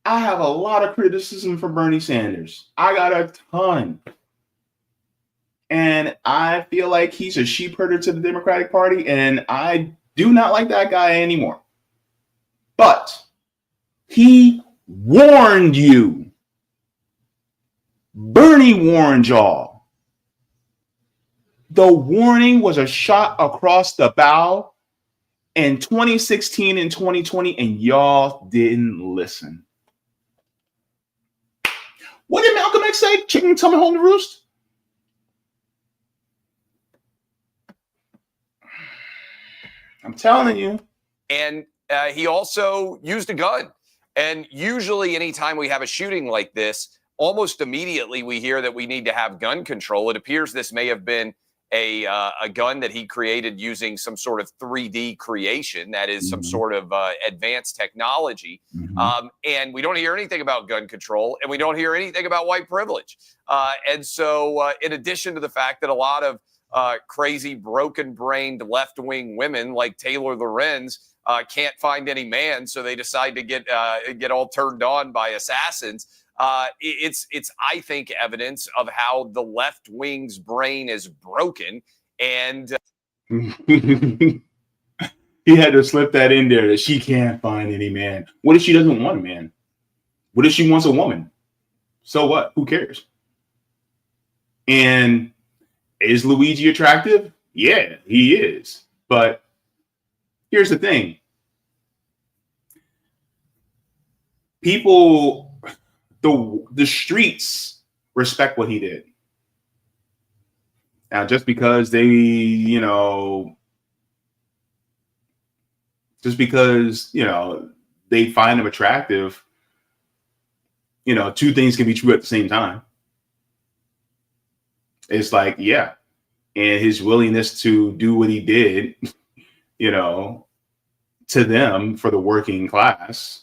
I have a lot of criticism for Bernie Sanders. I got a ton. And I feel like he's a sheep herder to the Democratic Party, and I do not like that guy anymore. But he warned you. Bernie warned y'all. The warning was a shot across the bow in 2016 and 2020, and y'all didn't listen. What did Malcolm X say? Chicken coming home to roost? I'm telling you. And he also used a gun. And usually anytime we have a shooting like this, almost immediately we hear that we need to have gun control. It appears this may have been a gun that he created using some sort of 3D creation. That is some sort of advanced technology. And we don't hear anything about gun control, and we don't hear anything about white privilege. And so in addition to the fact that a lot of crazy, broken-brained left-wing women like Taylor Lorenz can't find any man, so they decide to get all turned on by assassins. It's I think evidence of how the left wing's brain is broken, and he had to slip that in there that she can't find any man. What if she doesn't want a man? What if she wants a woman? So what? Who cares? And is Luigi attractive? Yeah, he is. But here's the thing. People, the streets respect what he did. Now, just because they, they find him attractive, two things can be true at the same time. It's like, yeah. And his willingness to do what he did, to them for the working class,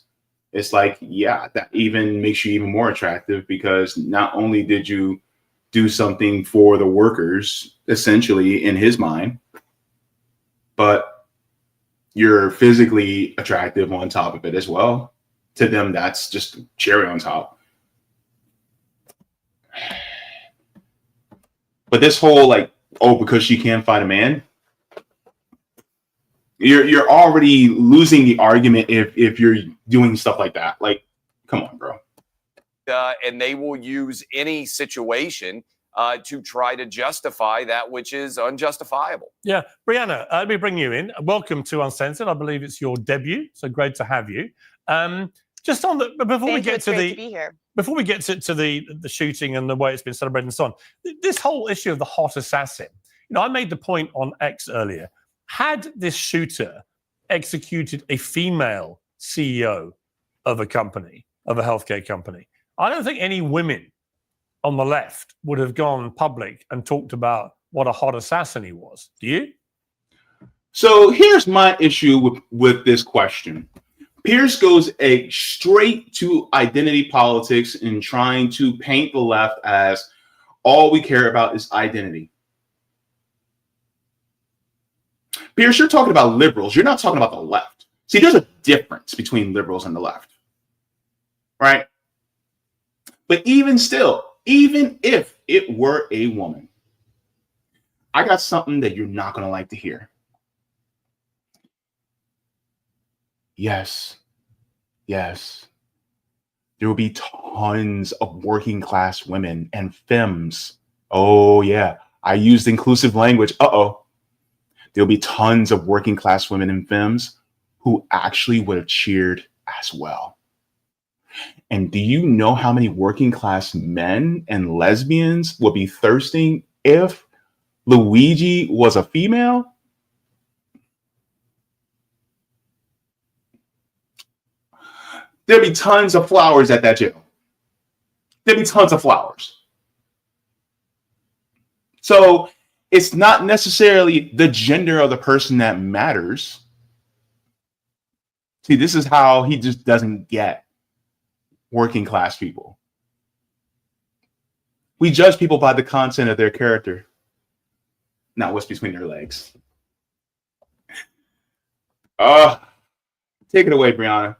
it's like, yeah, that even makes you even more attractive, because not only did you do something for the workers, essentially, in his mind, but you're physically attractive on top of it as well. To them, that's just cherry on top. But this whole because she can't find a man, you're already losing the argument if you're doing stuff like that. Like, come on, bro. And they will use any situation to try to justify that which is unjustifiable. Yeah, Brianna, let me bring you in. Welcome to Uncensored. I believe it's your debut, so great to have you. Just on the before we get to the shooting and the way it's been celebrated and so on, this whole issue of the hot assassin. I made the point on X earlier. Had this shooter executed a female CEO of a company, of a healthcare company, I don't think any women on the left would have gone public and talked about what a hot assassin he was. Do you? So here's my issue with this question. Piers goes straight to identity politics and trying to paint the left as all we care about is identity. Piers, you're talking about liberals. You're not talking about the left. See, there's a difference between liberals and the left, right? But even still, even if it were a woman, I got something that you're not going to like to hear. Yes, there will be tons of working class women and femmes. Oh, yeah, I used inclusive language. There'll be tons of working class women in femmes who actually would have cheered as well. And do you know how many working class men and lesbians would be thirsting if Luigi was a female? There'd be tons of flowers at that jail. There'd be tons of flowers. So it's not necessarily the gender of the person that matters. See, this is how he just doesn't get working class people. We judge people by the content of their character, not what's between their legs. Take it away, Brianna.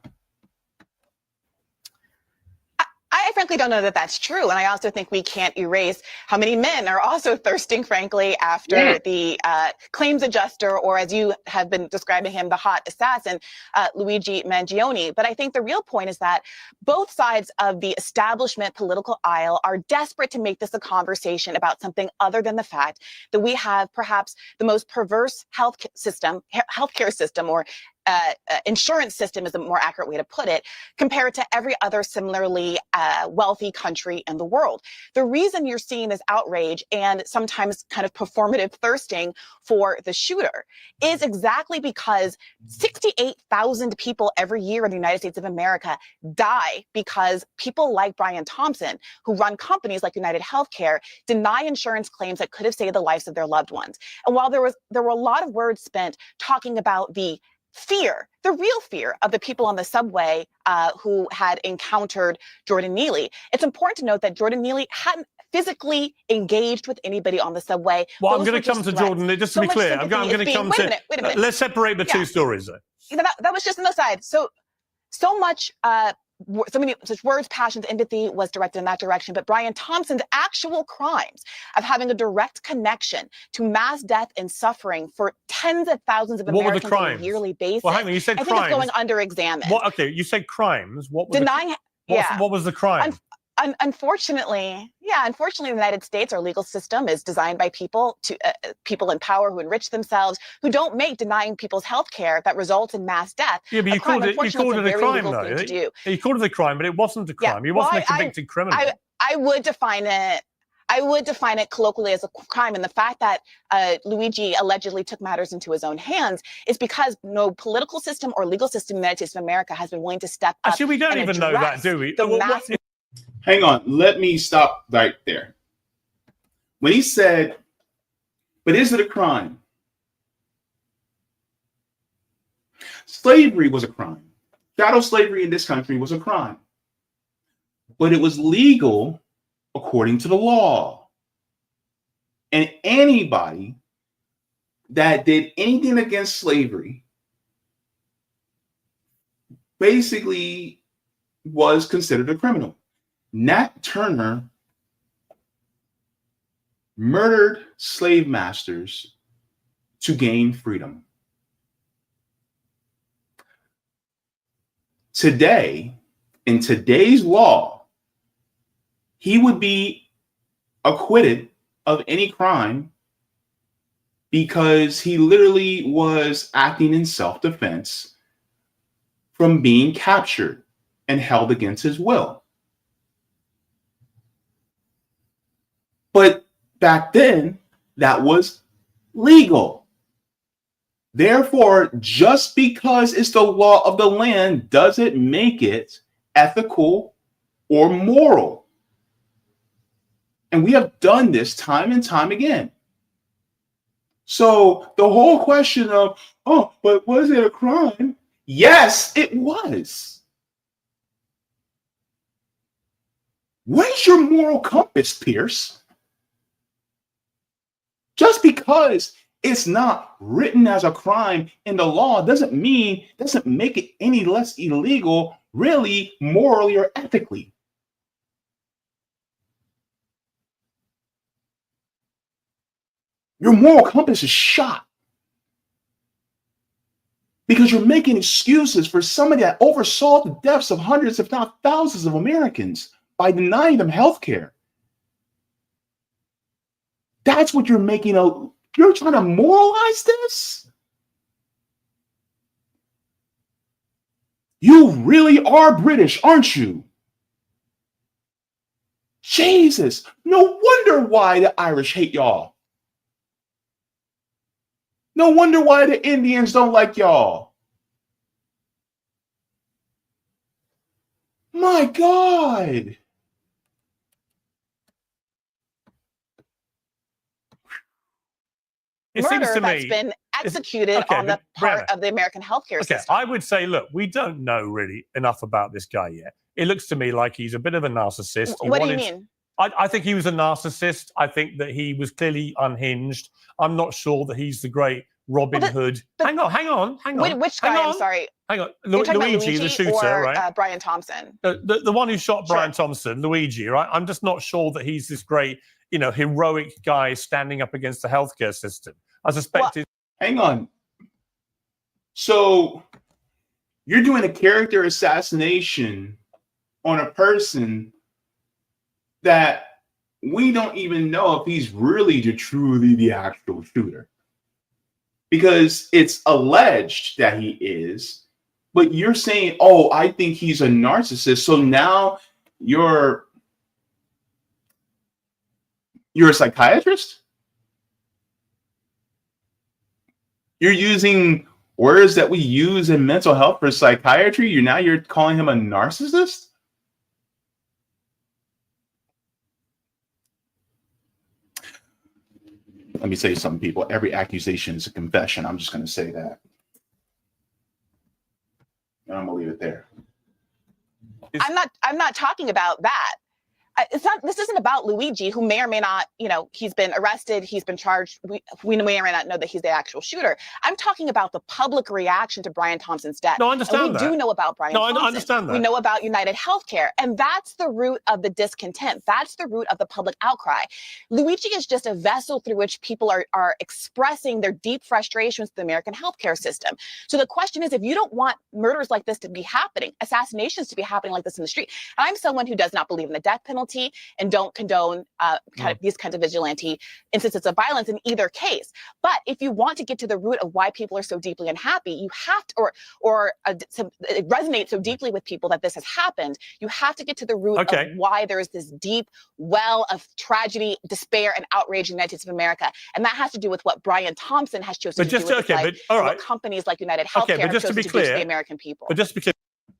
I frankly don't know that that's true. And I also think we can't erase how many men are also thirsting, frankly, after the claims adjuster, or as you have been describing him, the hot assassin, Luigi Mangione. But I think the real point is that both sides of the establishment political aisle are desperate to make this a conversation about something other than the fact that we have perhaps the most perverse healthcare system, or insurance system is a more accurate way to put it, compared to every other similarly wealthy country in the world. The reason you're seeing this outrage and sometimes kind of performative thirsting for the shooter is exactly because 68,000 people every year in the United States of America die because people like Brian Thompson, who run companies like United Healthcare, deny insurance claims that could have saved the lives of their loved ones. And while there were a lot of words spent talking about the real fear of the people on the subway who had encountered Jordan Neely, it's important to note that Jordan Neely hadn't physically engaged with anybody on the subway. Well, I'm going to come to Jordan, just to be clear. I'm going to come to... Wait a minute. Let's separate the two stories, though. That was just an aside. So much... so many such words, passions, empathy was directed in that direction. But Brian Thompson's actual crimes of having a direct connection to mass death and suffering for tens of thousands of Americans on a yearly basis. Well, hang on, you said I crimes. think it's going under-examined. Okay, you said crimes. What was denying? What was the crime? Unfortunately, the United States, our legal system is designed by people in power who enrich themselves, who don't make denying people's health care that results in mass death. Yeah, but you called it a crime, though. You called it a crime, but it wasn't a crime. He wasn't a convicted criminal. I would define it colloquially as a crime, and the fact that Luigi allegedly took matters into his own hands is because no political system or legal system in the United States of America has been willing to step up. Actually, we don't even know that, do we? Hang on, let me stop right there. When he said, but is it a crime? Slavery was a crime. Chattel slavery in this country was a crime. But it was legal according to the law. And anybody that did anything against slavery basically was considered a criminal. Nat Turner murdered slave masters to gain freedom. Today, in today's law, he would be acquitted of any crime because he literally was acting in self-defense from being captured and held against his will. But back then, that was legal. Therefore, just because it's the law of the land doesn't make it ethical or moral. And we have done this time and time again. So the whole question of, but was it a crime? Yes, it was. Where's your moral compass, Pierce? Just because it's not written as a crime in the law doesn't make it any less illegal, really, morally or ethically. Your moral compass is shot because you're making excuses for somebody that oversaw the deaths of hundreds, if not thousands, of Americans by denying them health care. That's what you're making you're trying to moralize this? You really are British, aren't you? Jesus, no wonder why the Irish hate y'all. No wonder why the Indians don't like y'all. My God. It seems Murder to that's me been executed okay, on the but part Brianna, of the American healthcare okay, system. I would say, look, we don't know really enough about this guy yet. It looks to me like he's a bit of a narcissist. What do you mean? I think he was a narcissist. I think that he was clearly unhinged. I'm not sure that he's the great Robin Hood. Hang on. Which guy? I'm sorry. Hang on. You're talking about Luigi, the shooter, or, right? Brian Thompson. The one who shot Sure. Brian Thompson, Luigi, right? I'm just not sure that he's this great, heroic guy standing up against the healthcare system. I suspect Hang on. So you're doing a character assassination on a person that we don't even know if he's really truly the actual shooter. Because it's alleged that he is, but you're saying, oh, I think he's a narcissist. So now you're a psychiatrist? You're using words that we use in mental health for psychiatry. You're calling him a narcissist? Let me say something, people. Every accusation is a confession. I'm just going to say that. And I'm going to leave it there. I'm not talking about that. This isn't about Luigi, who may or may not, he's been arrested, he's been charged. We may or may not know that he's the actual shooter. I'm talking about the public reaction to Brian Thompson's death. No, I understand and we do know about Brian Thompson. I understand that. We know about United Healthcare. And that's the root of the discontent. That's the root of the public outcry. Luigi is just a vessel through which people are expressing their deep frustrations with the American healthcare system. So the question is, if you don't want murders like this to be happening, assassinations to be happening like this in the street, I'm someone who does not believe in the death penalty and don't condone these kinds of vigilante instances of violence in either case. But if you want to get to the root of why people are so deeply unhappy, you have to, it resonates so deeply with people that this has happened, you have to get to the root of why there is this deep well of tragedy, despair, and outrage in the United States of America. And that has to do with what Brian Thompson has chosen to do with his life, what companies like United Healthcare have chosen to do to the American people. But just to be clear.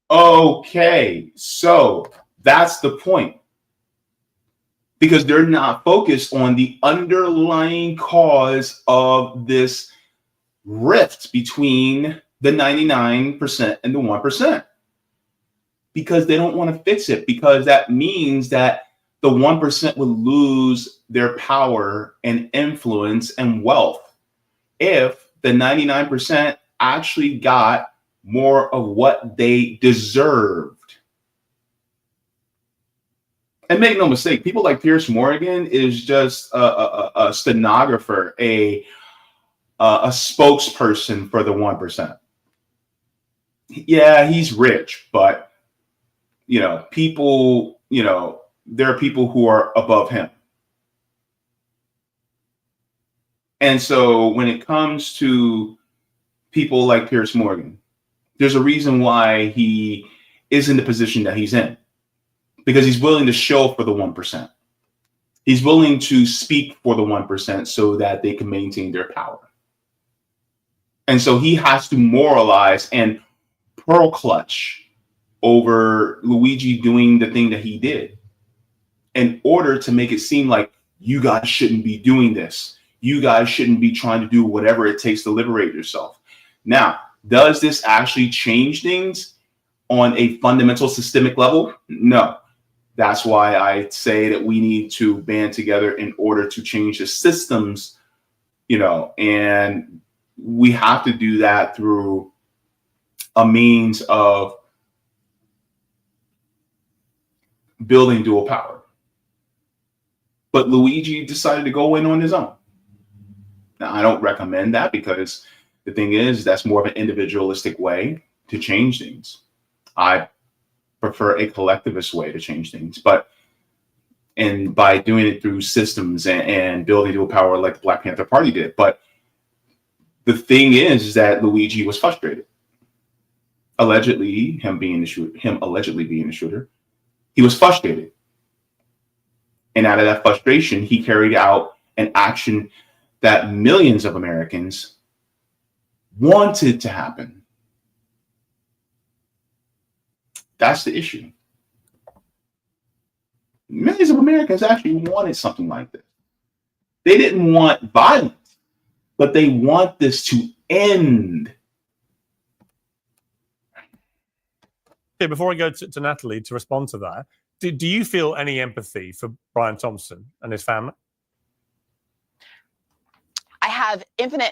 Okay, so that's the point. Because they're not focused on the underlying cause of this rift between the 99% and the 1%. Because they don't want to fix it, because that means that the 1% would lose their power and influence and wealth if the 99% actually got more of what they deserved. And make no mistake, people like Piers Morgan is just a stenographer, a spokesperson for the 1%. Yeah, he's rich, but people, there are people who are above him. And so when it comes to people like Piers Morgan, there's a reason why he is in the position that he's in. Because he's willing to show for the 1%. He's willing to speak for the 1% so that they can maintain their power. And so he has to moralize and pearl clutch over Luigi doing the thing that he did in order to make it seem like you guys shouldn't be doing this. You guys shouldn't be trying to do whatever it takes to liberate yourself. Now, does this actually change things on a fundamental systemic level? No. That's why I say that we need to band together in order to change the systems, and we have to do that through a means of building dual power. But Luigi decided to go in on his own. Now, I don't recommend that, because the thing is, that's more of an individualistic way to change things. I prefer a collectivist way to change things. But and by doing it through systems and building to a power like the Black Panther Party did. But the thing is that Luigi was frustrated. Allegedly, him allegedly being the shooter, he was frustrated. And out of that frustration, he carried out an action that millions of Americans wanted to happen. That's the issue. Millions of Americans actually wanted something like this. They didn't want violence, but they want this to end. Okay, before I go to Natalie to respond to that, do you feel any empathy for Brian Thompson and his family? I have infinite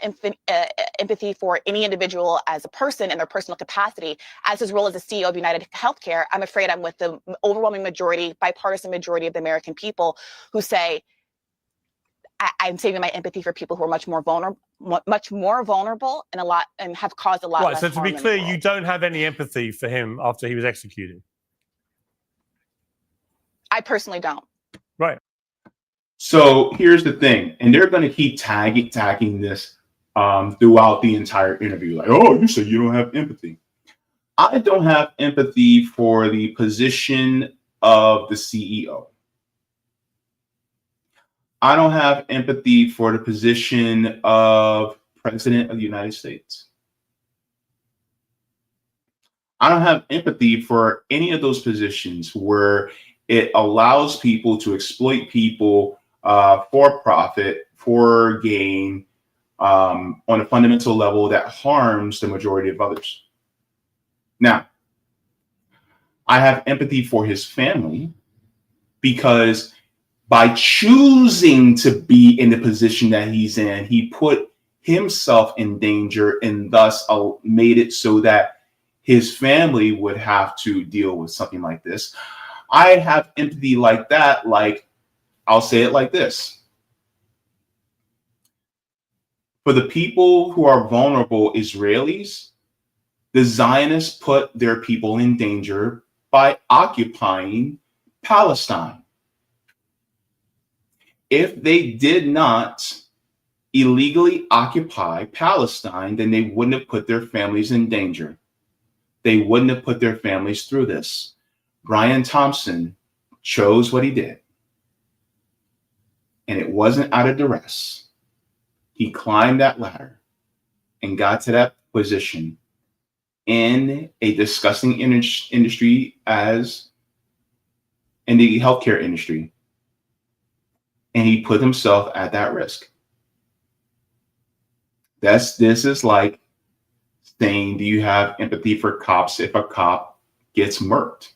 empathy for any individual as a person in their personal capacity. As his role as the CEO of United Healthcare, I'm afraid I'm with the overwhelming majority, bipartisan majority of the American people who say, I'm saving my empathy for people who are much more vulnerable, and have caused a lot. Right. So to be clear, you don't have any empathy for him after he was executed. I personally don't. Right. So here's the thing, and they're going to keep tagging this throughout the entire interview. Like, oh, you say you don't have empathy. I don't have empathy for the position of the CEO. I don't have empathy for the position of President of the United States. I don't have empathy for any of those positions where it allows people to exploit people for profit, for gain, on a fundamental level that harms the majority of others. Now, I have empathy for his family because by choosing to be in the position that he's in, he put himself in danger and thus made it so that his family would have to deal with something like this. I have empathy like that. Like, I'll say it like this. For the people who are vulnerable Israelis, the Zionists put their people in danger by occupying Palestine. If they did not illegally occupy Palestine, then they wouldn't have put their families in danger. They wouldn't have put their families through this. Brian Thompson chose what he did. And it wasn't out of duress. He climbed that ladder and got to that position in a disgusting industry as in the healthcare industry. And he put himself at that risk. This is like saying, do you have empathy for cops if a cop gets murked?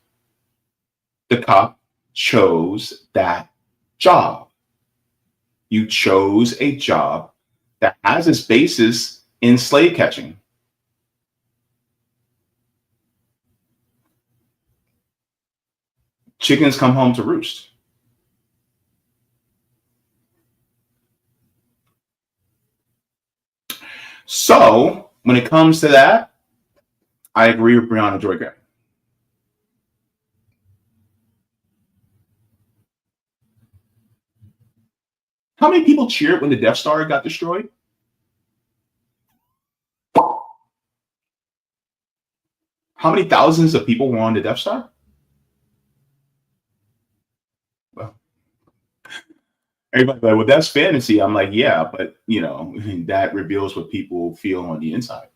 The cop chose that job. You chose a job that has its basis in slave catching. Chickens come home to roost. So when it comes to that, I agree with Brianna Joy. How many people cheered when the Death Star got destroyed? How many thousands of people were on the Death Star? Well, everybody's like, well, that's fantasy. I'm like, yeah, but you know, that reveals what people feel on the inside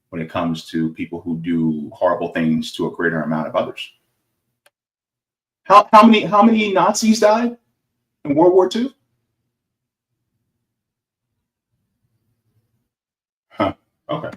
when it comes to people who do horrible things to a greater amount of others. How many Nazis died in World War II? Huh. Okay.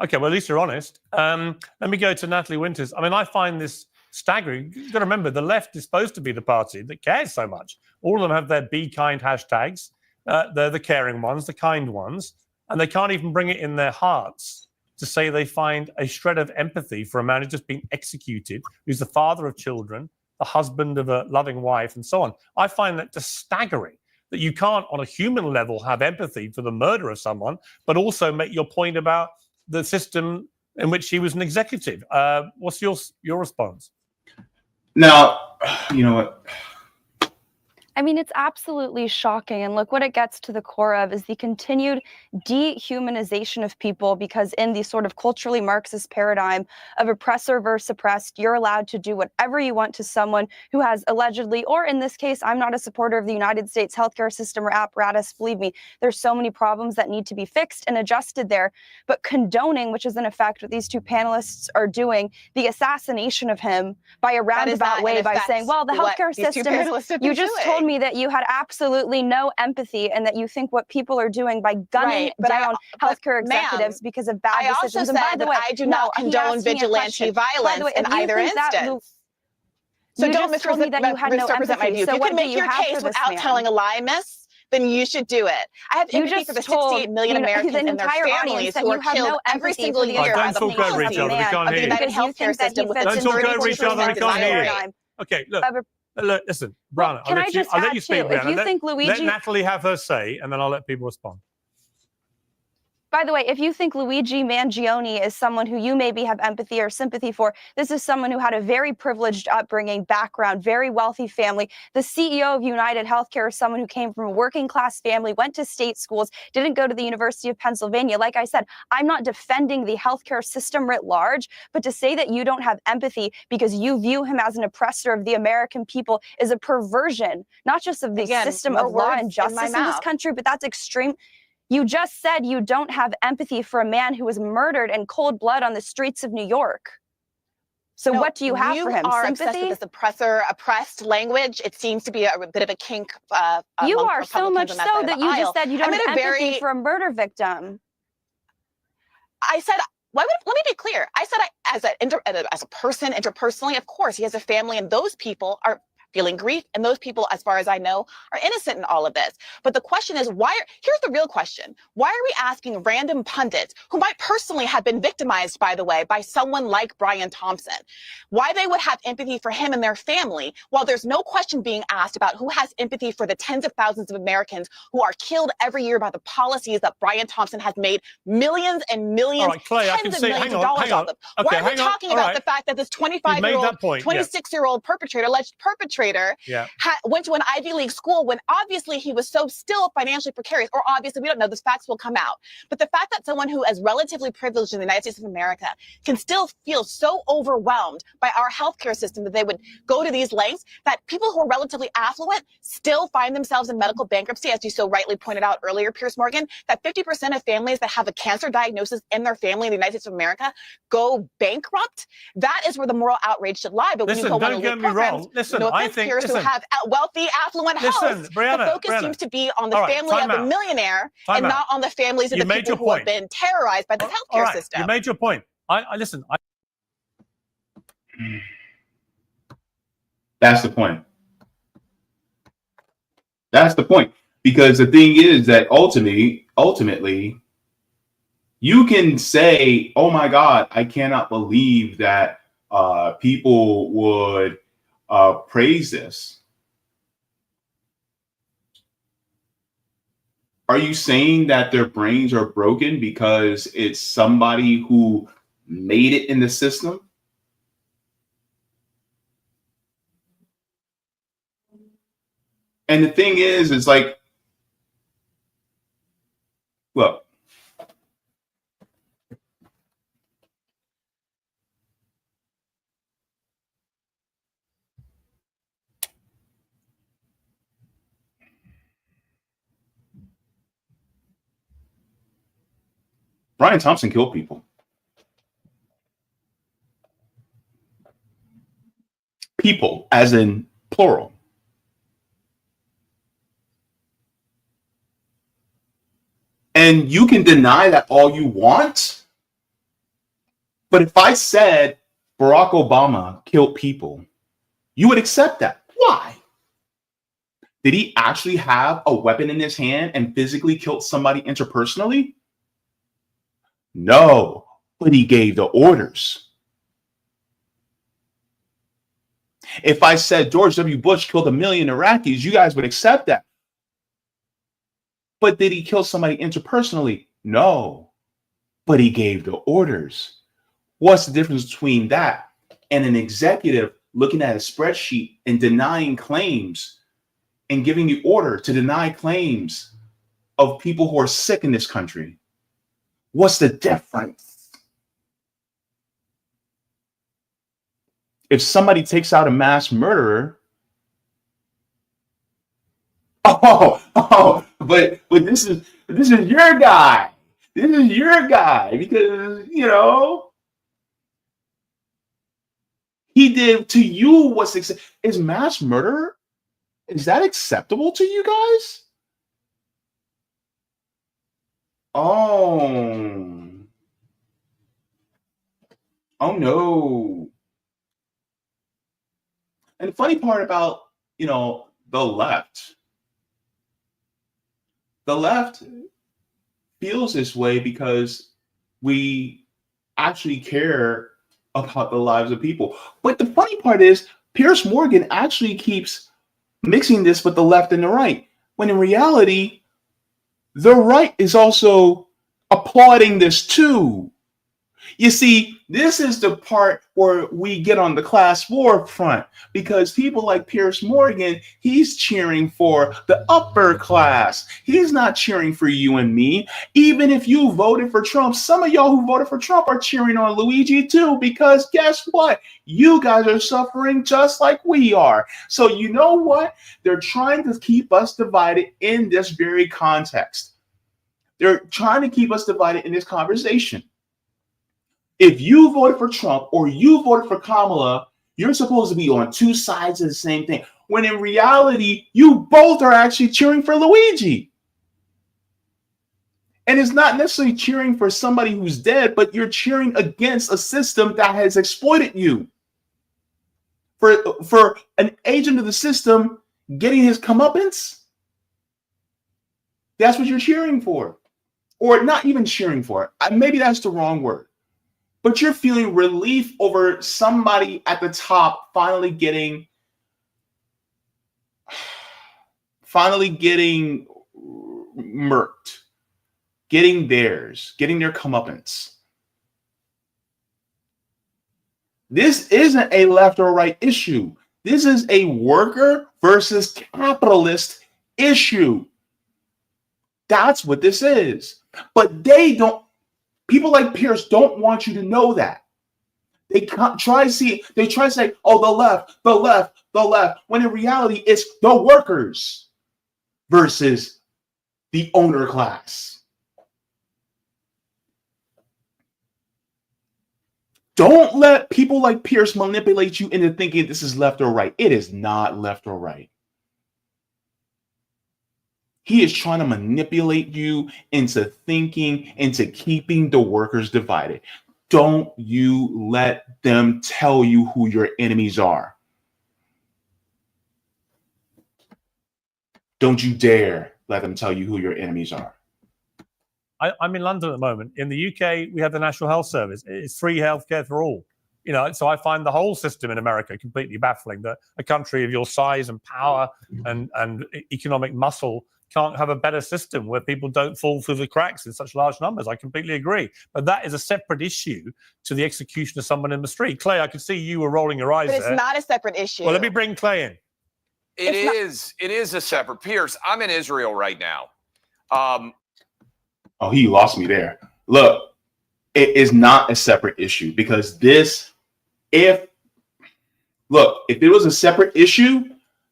Okay, well, at least you're honest. Let me go to Natalie Winters. I mean, I find this staggering. You've got to remember, the left is supposed to be the party that cares so much. All of them have their Be Kind hashtags. They're the caring ones, the kind ones. And they can't even bring it in their hearts to say they find a shred of empathy for a man who's just been executed, who's the father of children, the husband of a loving wife, and so on. I find that just staggering, that you can't, on a human level, have empathy for the murder of someone, but also make your point about the system in which he was an executive. What's your response? Now, you know what? I mean, it's absolutely shocking. And look, what it gets to the core of is the continued dehumanization of people, because in the sort of culturally Marxist paradigm of oppressor versus oppressed, you're allowed to do whatever you want to someone who has allegedly, or in this case, I'm not a supporter of the United States healthcare system or apparatus. Believe me, there's so many problems that need to be fixed and adjusted there. But condoning, which is in effect what these two panelists are doing, the assassination of him by a roundabout way by saying, well, the healthcare system is, you just told me that you had absolutely no empathy and that you think what people are doing by gunning down healthcare executives because of bad decisions. And by the way, I do not condone vigilante violence in either instance. So don't misrepresent my view. If you can make your case without telling a lie, miss, then you should do it. I have empathy for the 68 million Americans and their families who are killed every single year by the policies of the United Healthcare system with its 32% desire. Okay, look, listen, Brianna, I'll let you speak, Brianna. Let Natalie have her say, and then I'll let people respond. By the way, if you think Luigi Mangione is someone who you maybe have empathy or sympathy for, this is someone who had a very privileged upbringing, background, very wealthy family. The CEO of United Healthcare is someone who came from a working class family, went to state schools, didn't go to the University of Pennsylvania. Like I said, I'm not defending the healthcare system writ large, but to say that you don't have empathy because you view him as an oppressor of the American people is a perversion, not just of the system of law and justice in this country, but that's extreme. You just said you don't have empathy for a man who was murdered in cold blood on the streets of New York. So what do you have for him? You are Sympathy? obsessed with this oppressed language. It seems to be a bit of a kink. You are so much so that you just said you don't have empathy for a murder victim. I said, let me be clear. I said as a person, interpersonally, of course, he has a family, and those people are feeling grief, and those people, as far as I know, are innocent in all of this. But the question is, here's the real question. Why are we asking random pundits, who might personally have been victimized, by the way, by someone like Brian Thompson, why they would have empathy for him and their family, while there's no question being asked about who has empathy for the tens of thousands of Americans who are killed every year by the policies that Brian Thompson has made millions and millions, tens of millions of dollars off of. Why are we talking about the fact that this 25-year-old, 26-year-old alleged perpetrator, went to an Ivy League school when obviously he was so still financially precarious, or obviously we don't know, the facts will come out. But the fact that someone who is relatively privileged in the United States of America can still feel so overwhelmed by our healthcare system that they would go to these lengths, that people who are relatively affluent still find themselves in medical bankruptcy, as you so rightly pointed out earlier, Piers Morgan, that 50% of families that have a cancer diagnosis in their family in the United States of America go bankrupt. That is where the moral outrage should lie. But when you go on elite programs, Peers who have wealthy, affluent hosts, the focus seems to be on the family of the millionaire and not on the families of the people who have been terrorized by the healthcare system. You made your point. Listen. That's the point. That's the point. Because the thing is that ultimately, you can say, oh my God, I cannot believe that people would praise this. Are you saying that their brains are broken because it's somebody who made it in the system? And the thing is like, look, Brian Thompson killed people. People, as in plural. And you can deny that all you want. But if I said Barack Obama killed people, you would accept that. Why? Did he actually have a weapon in his hand and physically killed somebody interpersonally? No, but he gave the orders. If I said George W. Bush killed 1 million Iraqis, you guys would accept that. But did he kill somebody interpersonally? No, but he gave the orders. What's the difference between that and an executive looking at a spreadsheet and denying claims and giving the order to deny claims of people who are sick in this country? What's the difference? If somebody takes out a mass murderer, but this is your guy. This is your guy because, you know, he did to you what's is mass murder. Is that acceptable to you guys? Oh no. And the funny part about, you know, the left feels this way because we actually care about the lives of people. But the funny part is Piers Morgan actually keeps mixing this with the left and the right, when in reality, the right is also applauding this too. You see, this is the part where we get on the class war front, because people like Piers Morgan, he's cheering for the upper class. He's not cheering for you and me. Even if you voted for Trump, some of y'all who voted for Trump are cheering on Luigi too, because guess what? You guys are suffering just like we are. So you know what? They're trying to keep us divided in this very context. They're trying to keep us divided in this conversation. If you voted for Trump or you voted for Kamala, you're supposed to be on two sides of the same thing, when in reality, you both are actually cheering for Luigi. And it's not necessarily cheering for somebody who's dead, but you're cheering against a system that has exploited you. For an agent of the system getting his comeuppance, that's what you're cheering for. Or not even cheering for. Maybe that's the wrong word. But you're feeling relief over somebody at the top finally getting murked, getting their comeuppance. This isn't a left or right issue. This is a worker versus capitalist issue. That's what this is. But people like Piers don't want you to know that. They try to say, oh, the left, when in reality, it's the workers versus the owner class. Don't let people like Piers manipulate you into thinking this is left or right. It is not left or right. He is trying to manipulate you into thinking, into keeping the workers divided. Don't you let them tell you who your enemies are. Don't you dare let them tell you who your enemies are. I'm in London at the moment. In the UK, we have the National Health Service. It's free healthcare for all. You know, so I find the whole system in America completely baffling, that a country of your size and power and economic muscle can't have a better system where people don't fall through the cracks in such large numbers. I completely agree. But that is a separate issue to the execution of someone in the street. Clay, I could see you were rolling your eyes there. But it's not a separate issue. Well, let me bring Clay in. It is a separate. Piers, I'm in Israel right now. Oh, he lost me there. Look, it is not a separate issue, because if it was a separate issue,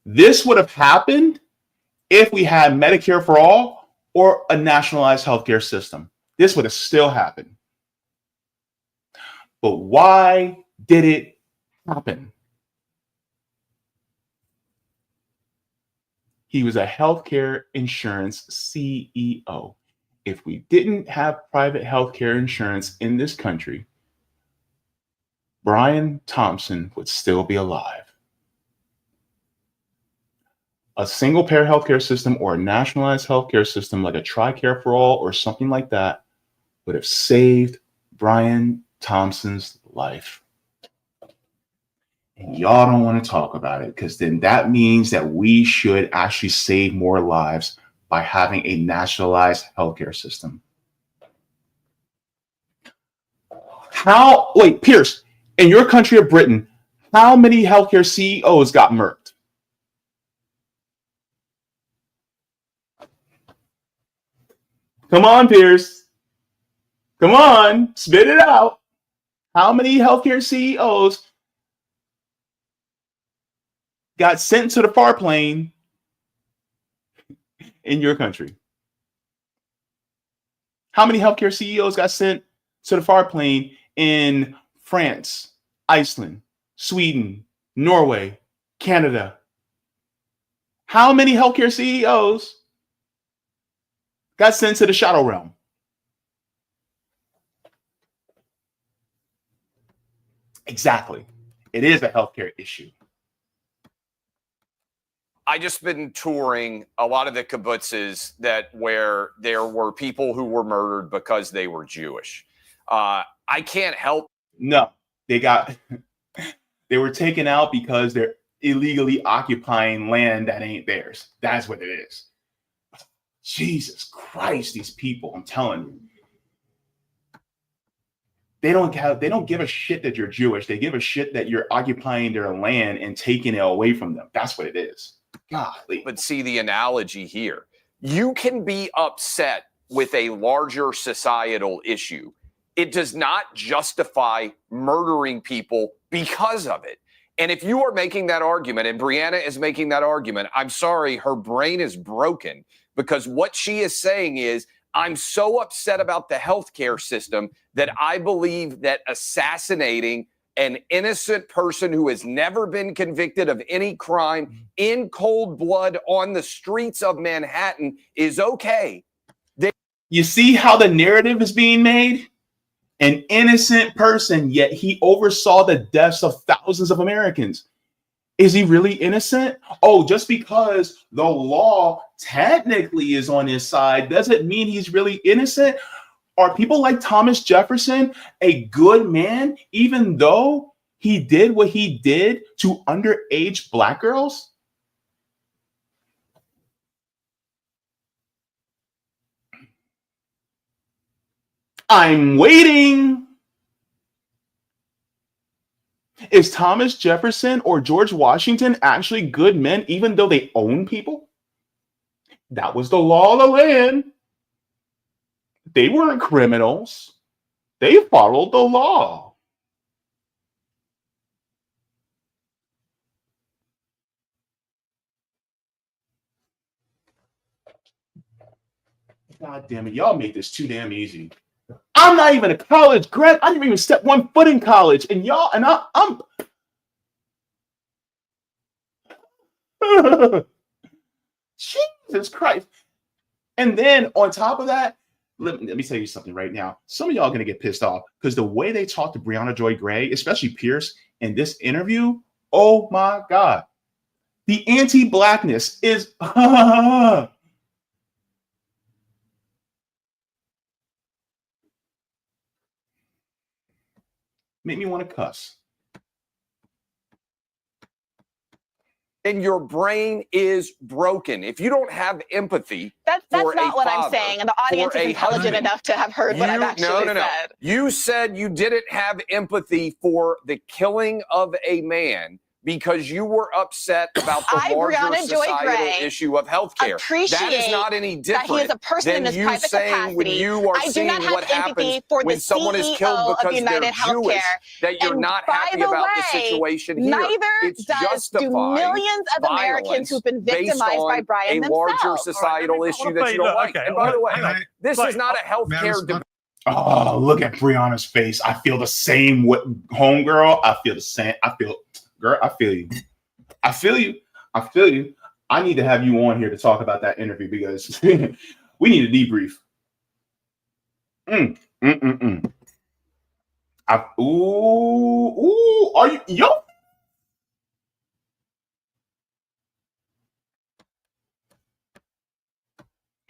this would have happened if we had Medicare for all or a nationalized healthcare system. This would have still happened. But why did it happen? He was a healthcare insurance CEO. If we didn't have private healthcare insurance in this country, Brian Thompson would still be alive. A single payer healthcare system or a nationalized healthcare system like a TRICARE for all or something like that would have saved Brian Thompson's life. And y'all don't want to talk about it, because then that means that we should actually save more lives by having a nationalized healthcare system. Wait, Piers, in your country of Britain, how many healthcare CEOs got murked? Come on, Piers. Come on, spit it out. How many healthcare CEOs got sent to the far plane in your country? How many healthcare CEOs got sent to the far plane in France, Iceland, Sweden, Norway, Canada? How many healthcare CEOs got sent to the shadow realm? Exactly. It is a healthcare issue. I just been touring a lot of the kibbutzes where there were people who were murdered because they were Jewish. I can't help. No, they were taken out because they're illegally occupying land that ain't theirs. That's what it is. Jesus Christ, these people, I'm telling you. They don't give a shit that you're Jewish. They give a shit that you're occupying their land and taking it away from them. That's what it is. Golly. But see the analogy here. You can be upset with a larger societal issue. It does not justify murdering people because of it. And if you are making that argument, and Brianna is making that argument, I'm sorry, her brain is broken, because what she is saying is, I'm so upset about the healthcare system that I believe that assassinating an innocent person who has never been convicted of any crime in cold blood on the streets of Manhattan is okay. You see how the narrative is being made? An innocent person, yet he oversaw the deaths of thousands of Americans. Is he really innocent? Oh, just because the law technically is on his side doesn't mean he's really innocent. Are people like Thomas Jefferson a good man, even though he did what he did to underage Black girls? I'm waiting. Is Thomas Jefferson or George Washington actually good men, even though they own people? That was the law of the land. They weren't criminals. They followed the law. God damn it. Y'all made this too damn easy. I'm not even a college grad. I didn't even step one foot in college. And y'all, and I'm Jesus Christ. And then on top of that, let me tell you something right now. Some of y'all are going to get pissed off because the way they talked to Brianna Joy Gray, especially Pierce, in this interview, oh my God. The anti-Blackness is... Make me want to cuss. And your brain is broken. If you don't have empathy, that's not what I'm saying. And the audience is intelligent enough to have heard what I've actually said. You said you didn't have empathy for the killing of a man because you were upset about the larger societal issue of healthcare. That is not any different that he is a person in his private capacity. When you are seeing what happens when someone is killed because they're Jewish, that you're not happy about the situation here. It's justifying millions of Americans who've been victimized by Brian themselves. A larger societal issue that you don't like. And by the way, this is not a healthcare debate. Oh, look at Brianna's face. I feel the same with homegirl. I feel the same. Girl, I feel you. I feel you. I feel you. I need to have you on here to talk about that interview because we need a debrief. Are you, yo?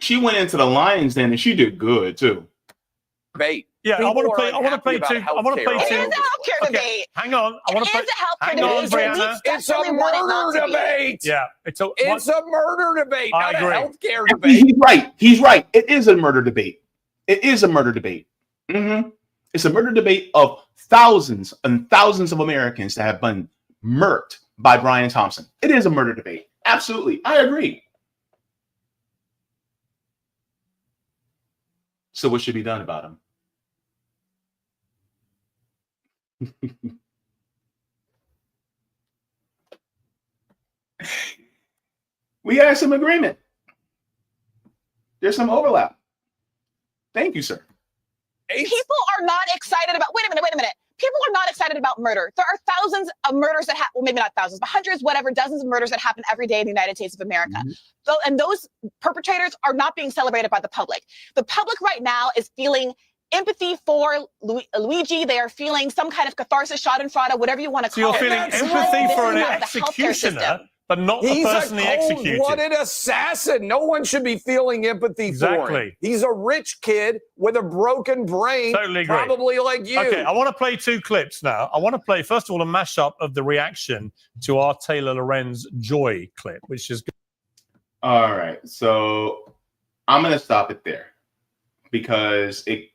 She went into the Lions then and she did good too. Debate. Yeah, I want to play two. It is a healthcare debate. Hang on. I want to play. It is a healthcare debate. It's a murder debate. Yeah, it's a murder debate, not a healthcare debate. He's right. He's right. It is a murder debate. It is a murder debate. It's a murder debate of thousands and thousands of Americans that have been murked by Brian Thompson. It is a murder debate. Absolutely. I agree. So what should be done about him? We have some agreement. There's some overlap. Thank you, sir. People are not excited about, wait a minute. People are not excited about murder. There are thousands of murders that happen, well, maybe not thousands, but hundreds, whatever, dozens of murders that happen every day in the United States of America. So, and those perpetrators are not being celebrated by the public. The public right now is feeling empathy for Luigi. They are feeling some kind of catharsis, schadenfreude, whatever you want to call it. So you're feeling empathy for an executioner, but not the person he executed. What an assassin. No one should be feeling empathy for him. He's a rich kid with a broken brain. Totally agree. Probably like you. Okay, I want to play 2 clips now. I want to play, first of all, a mashup of the reaction to our Taylor Lorenz Joy clip, which is good. All right. So I'm going to stop it there because it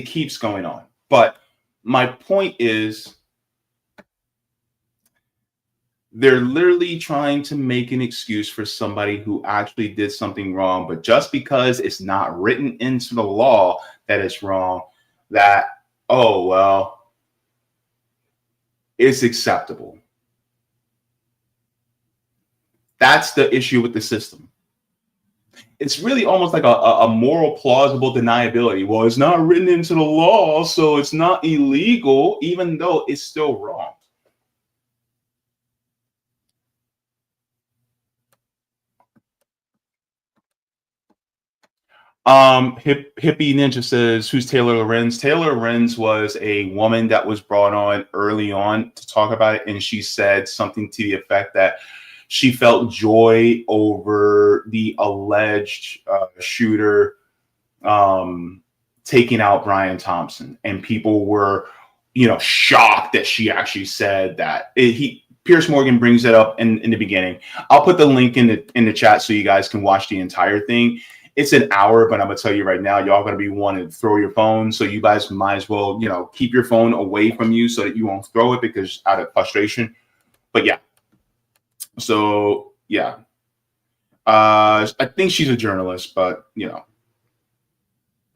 keeps going on. But my point is, they're literally trying to make an excuse for somebody who actually did something wrong, but just because it's not written into the law that it's wrong, that, oh, well, it's acceptable. That's the issue with the system. It's really almost like a moral plausible deniability. Well, it's not written into the law, so it's not illegal, even though it's still wrong. Hippie Ninja says, who's Taylor Lorenz? Taylor Lorenz was a woman that was brought on early on to talk about it, and she said something to the effect that she felt joy over the alleged shooter taking out Brian Thompson, and people were, shocked that she actually said that. Piers Morgan brings it up in the beginning. I'll put the link in the chat so you guys can watch the entire thing. It's an hour, but I'm gonna tell you right now, y'all gonna be wanting to throw your phone. So you guys might as well, keep your phone away from you so that you won't throw it because out of frustration. But yeah. So yeah. I think she's a journalist, but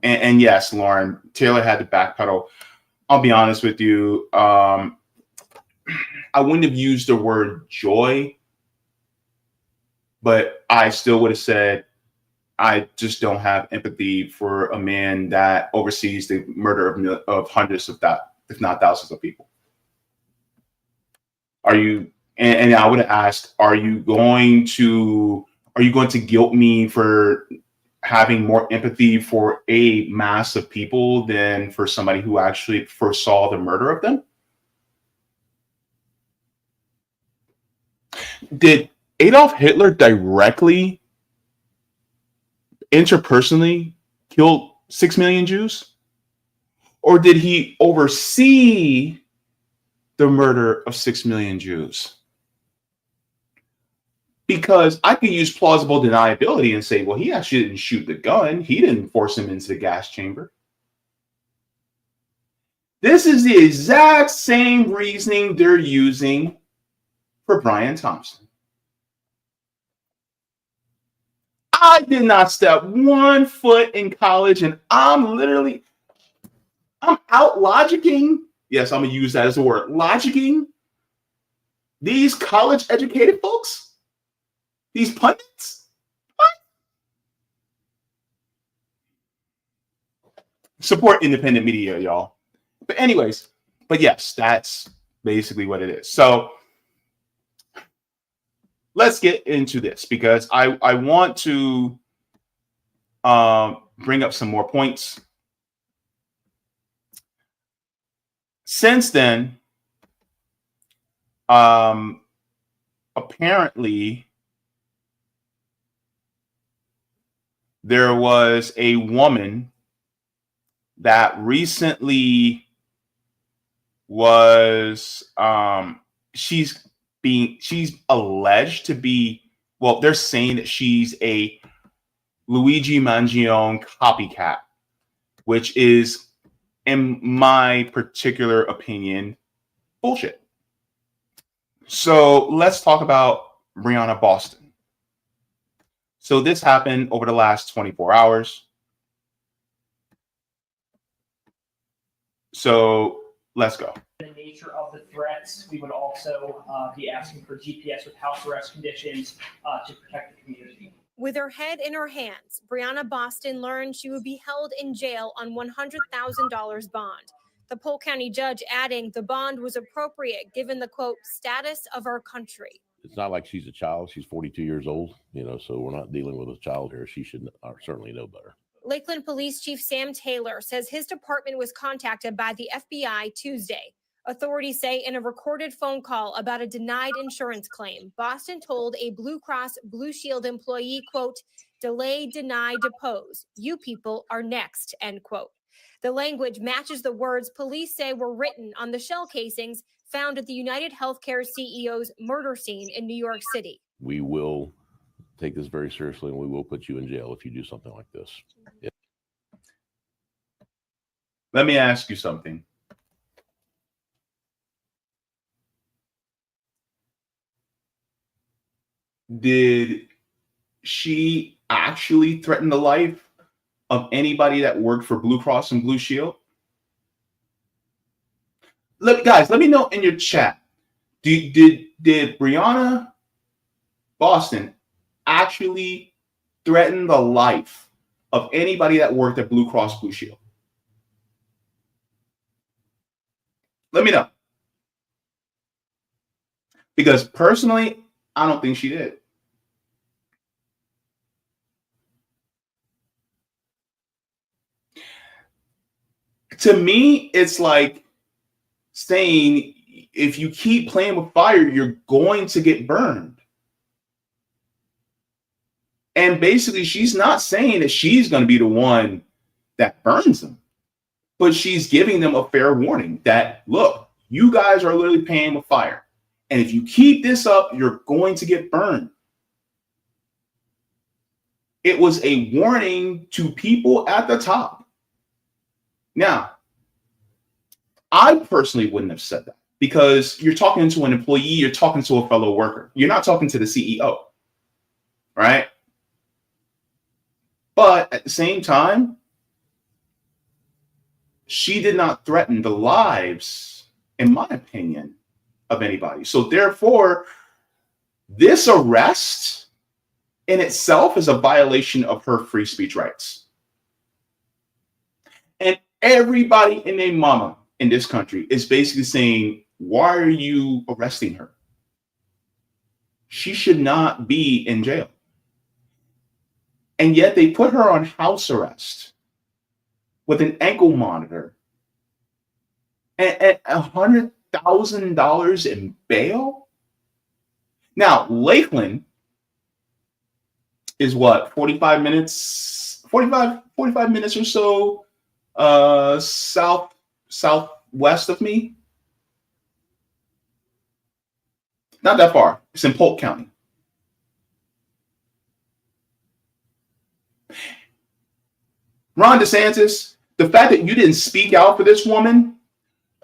and yes, Lauren, Taylor had to backpedal. I'll be honest with you. I wouldn't have used the word joy, but I still would have said, I just don't have empathy for a man that oversees the murder of hundreds of if not thousands of people. Are you? And I would have asked, are you going to guilt me for having more empathy for a mass of people than for somebody who actually foresaw the murder of them? Did Adolf Hitler directly, interpersonally killed 6 million Jews? Or did he oversee the murder of 6 million Jews? Because I could use plausible deniability and say, well, he actually didn't shoot the gun. He didn't force him into the gas chamber. This is the exact same reasoning they're using for Brian Thompson. I did not step 1 foot in college, and I'm out logicking. Yes, I'm going to use that as a word. Logicking these college-educated folks. These pundits? What? Support independent media, y'all. But anyways, yes, that's basically what it is. So let's get into this because I want to bring up some more points. Since then, apparently, there was a woman that recently was she's alleged to be, well, they're saying that she's a Luigi Mangione copycat, which is in my particular opinion, bullshit. So let's talk about Brianna Boston. So this happened over the last 24 hours. So let's go. The nature of the threats, we would also be asking for GPS with house arrest conditions to protect the community. With her head in her hands, Brianna Boston learned she would be held in jail on $100,000 bond. The Polk County judge adding the bond was appropriate given the, quote, status of our country. It's not like she's a child. She's 42 years old, so we're not dealing with a child here. She should certainly know better. Lakeland Police Chief Sam Taylor says his department was contacted by the FBI Tuesday. Authorities say in a recorded phone call about a denied insurance claim, Boston told a Blue Cross Blue Shield employee, quote, delay, deny, depose. You people are next, end quote. The language matches the words police say were written on the shell casings found at the United Healthcare CEO's murder scene in New York City. We will take this very seriously, and we will put you in jail if you do something like this. Yeah. Let me ask you something. Did she actually threaten the life of anybody that worked for Blue Cross and Blue Shield? Look, guys, let me know in your chat. Did Brianna Boston actually threaten the life of anybody that worked at Blue Cross Blue Shield? Let me know. Because personally, I don't think she did. To me, it's like saying if you keep playing with fire, you're going to get burned. And basically, she's not saying that she's going to be the one that burns them, but she's giving them a fair warning that, look, you guys are literally playing with fire. And if you keep this up, you're going to get burned. It was a warning to people at the top. Now, I personally wouldn't have said that because you're talking to an employee, you're talking to a fellow worker. You're not talking to the CEO, right? But at the same time, she did not threaten the lives, in my opinion, of anybody. So therefore, this arrest in itself is a violation of her free speech rights. And everybody in their mama in this country is basically saying, why are you arresting her? She should not be in jail. And yet they put her on house arrest with an ankle monitor and $100,000 in bail. Now, Lakeland is what, 45 minutes or so southwest of me. Not that far. It's in Polk County. Ron DeSantis, the fact that you didn't speak out for this woman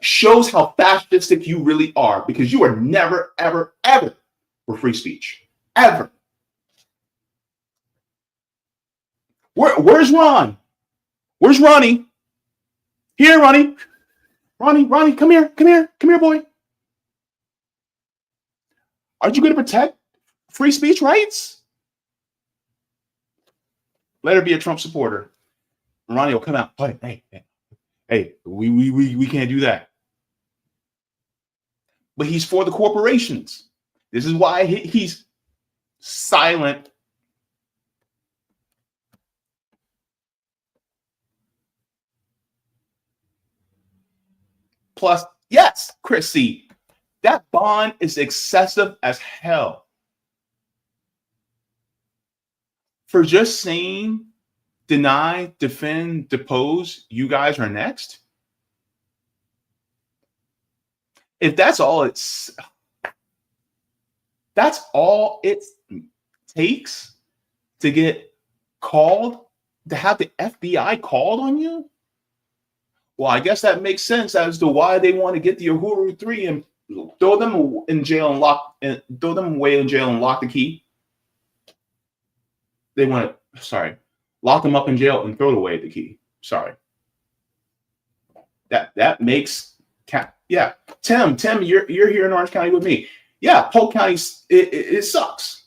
shows how fascistic you really are, because you are never, ever, ever for free speech. Ever. Where's Ron? Where's Ronnie? Here, Ronnie. Ronnie, come here, boy. Aren't you going to protect free speech rights? Let her be a Trump supporter. Ronnie will come out. Hey, we can't do that. But he's for the corporations. This is why he's silent. Plus, yes, Chrissy, that bond is excessive as hell. For just saying, deny, defend, depose, you guys are next. If that's all it takes to get called, to have the FBI called on you, Well, I guess that makes sense as to why they want to get the Uhuru 3 and throw them in jail and throw them away in jail and lock the key. They want to, lock them up in jail and throw away the key. Sorry. That makes, yeah. Tim, you're here in Orange County with me. Yeah, Polk County, it sucks.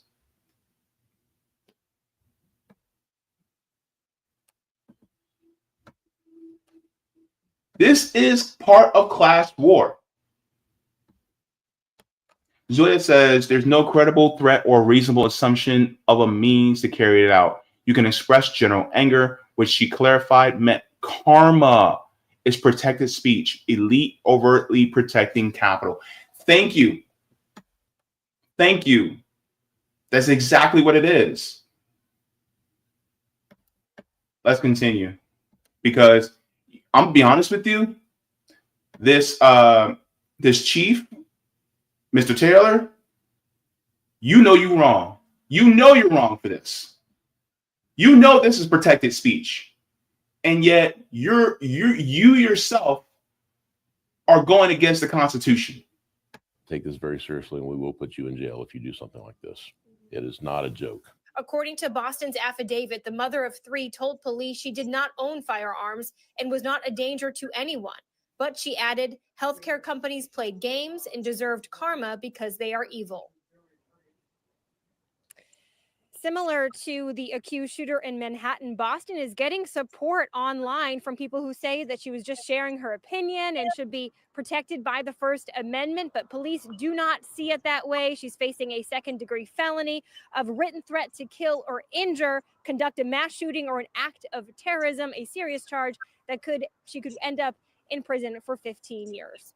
This is part of class war. Zoya says there's no credible threat or reasonable assumption of a means to carry it out. You can express general anger, which she clarified meant karma is protected speech, elite overtly protecting capital. Thank you. Thank you. That's exactly what it is. Let's continue, because I'm gonna be honest with you. This chief, Mr. Taylor, you know you're wrong. You know you're wrong for this. You know this is protected speech, and yet you yourself are going against the Constitution. Take this very seriously, and we will put you in jail if you do something like this. It is not a joke. According to Boston's affidavit, the mother of 3 told police she did not own firearms and was not a danger to anyone. But she added, healthcare companies played games and deserved karma because they are evil. Similar to the accused shooter in Manhattan, Boston is getting support online from people who say that she was just sharing her opinion and should be protected by the First Amendment, but police do not see it that way. She's facing a second-degree felony of written threat to kill or injure, conduct a mass shooting, or an act of terrorism, a serious charge that she could end up in prison for 15 years.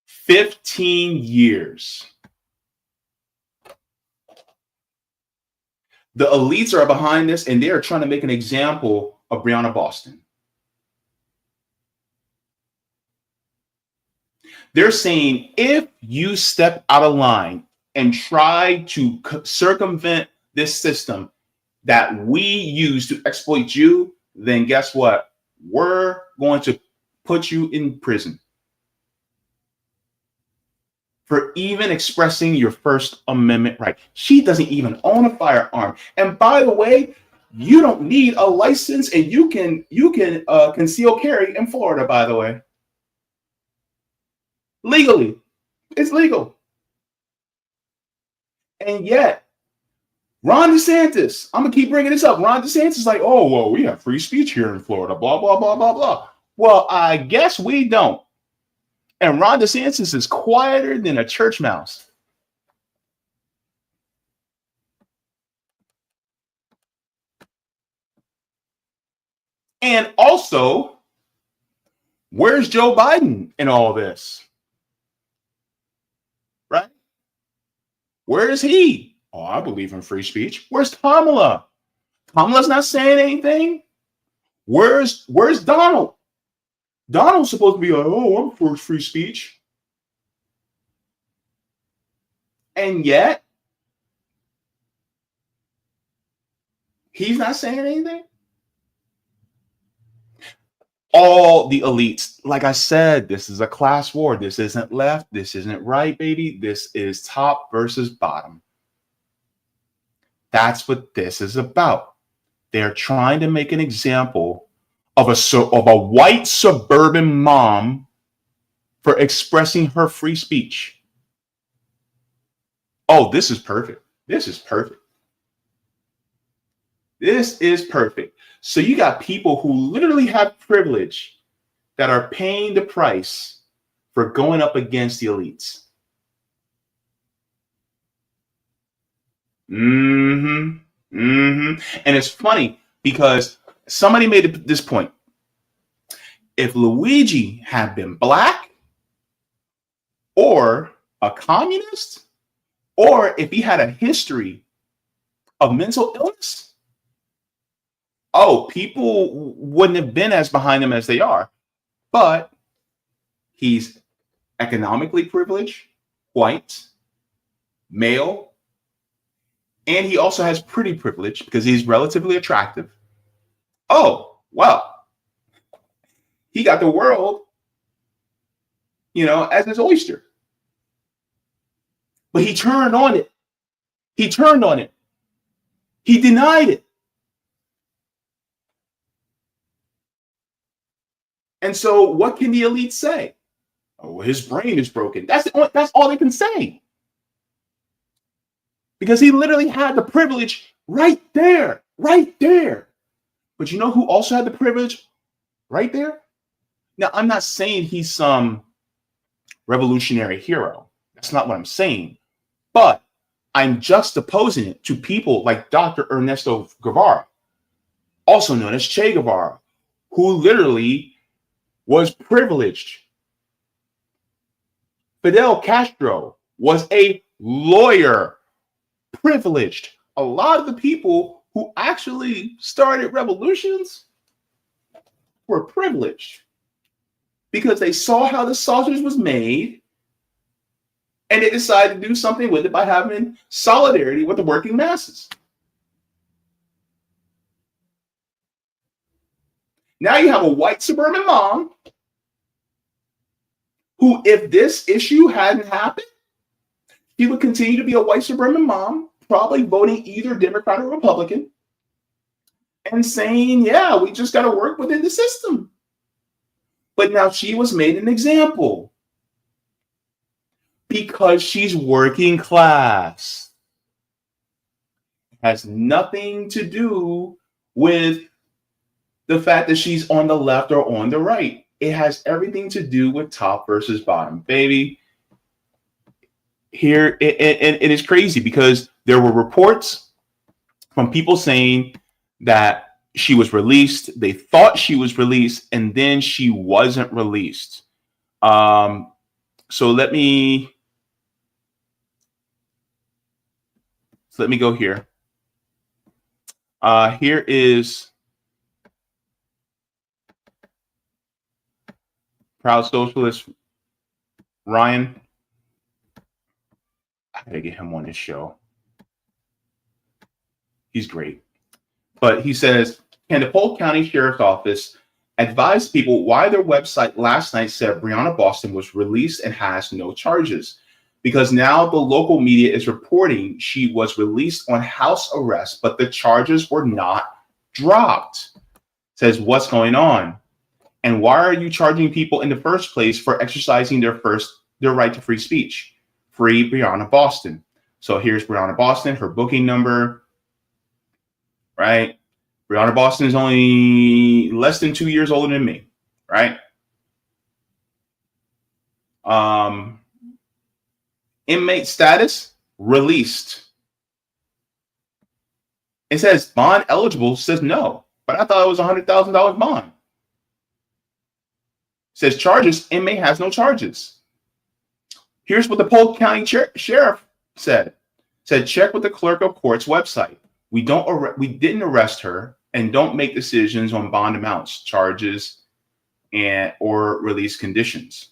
15 years. The elites are behind this, and they are trying to make an example of Brianna Boston. They're saying if you step out of line and try to circumvent this system that we use to exploit you, then guess what? We're going to put you in prison for even expressing your First Amendment right. She doesn't even own a firearm. And by the way, you don't need a license, and you can conceal carry in Florida, by the way. Legally. It's legal. And yet, Ron DeSantis, I'm going to keep bringing this up. Ron DeSantis is like, oh, well, we have free speech here in Florida, blah, blah, blah, blah, blah. Well, I guess we don't. And Ron DeSantis is quieter than a church mouse. And also, where's Joe Biden in all this? Right? Where is he? Oh, I believe in free speech. Where's Kamala? Kamala's not saying anything. Where's Donald? Donald's supposed to be like, oh, I'm for free speech. And yet, he's not saying anything. All the elites, like I said, this is a class war. This isn't left. This isn't right, baby. This is top versus bottom. That's what this is about. They're trying to make an example of a white suburban mom for expressing her free speech. Oh, this is perfect. This is perfect. This is perfect. So you got people who literally have privilege that are paying the price for going up against the elites. And it's funny because somebody made this point. If Luigi had been black or a communist, or if he had a history of mental illness, oh, people wouldn't have been as behind him as they are. But he's economically privileged, white, male, and he also has pretty privilege because he's relatively attractive. Oh, well, he got the world, as his oyster. But he turned on it. He turned on it. He denied it. And so what can the elite say? Oh, his brain is broken. That's all they can say. Because he literally had the privilege right there. But you know who also had the privilege right there? Now, I'm not saying he's some revolutionary hero. That's not what I'm saying. But I'm juxtaposing it to people like Dr. Ernesto Guevara, also known as Che Guevara, who literally was privileged. Fidel Castro was a lawyer, privileged. A lot of the people who actually started revolutions were privileged because they saw how the sausage was made and they decided to do something with it by having solidarity with the working masses. Now you have a white suburban mom who, if this issue hadn't happened, she would continue to be a white suburban mom, probably voting either Democrat or Republican, and saying, yeah, we just got to work within the system. But now she was made an example because she's working class. It has nothing to do with the fact that she's on the left or on the right. It has everything to do with top versus bottom, baby. Here, and it is crazy because there were reports from people saying that she was released. They thought she was released, and then she wasn't released. So let me go here. Here is Proud Socialist Ryan. I gotta get him on this show. He's great. But he says, can the Polk County Sheriff's Office advise people why their website last night said Brianna Boston was released and has no charges? Because now the local media is reporting she was released on house arrest, but the charges were not dropped. Says, what's going on? And why are you charging people in the first place for exercising their right to free speech? Free Brianna Boston. So here's Brianna Boston, her booking number, right? Brianna Boston is only less than 2 years older than me, right? Inmate status, released. It says bond eligible, says no, but I thought it was $100,000 bond. It says charges, inmate has no charges. Here's what the Polk County Sheriff said. Said, check with the clerk of court's website. We didn't arrest her and don't make decisions on bond amounts, charges, or release conditions.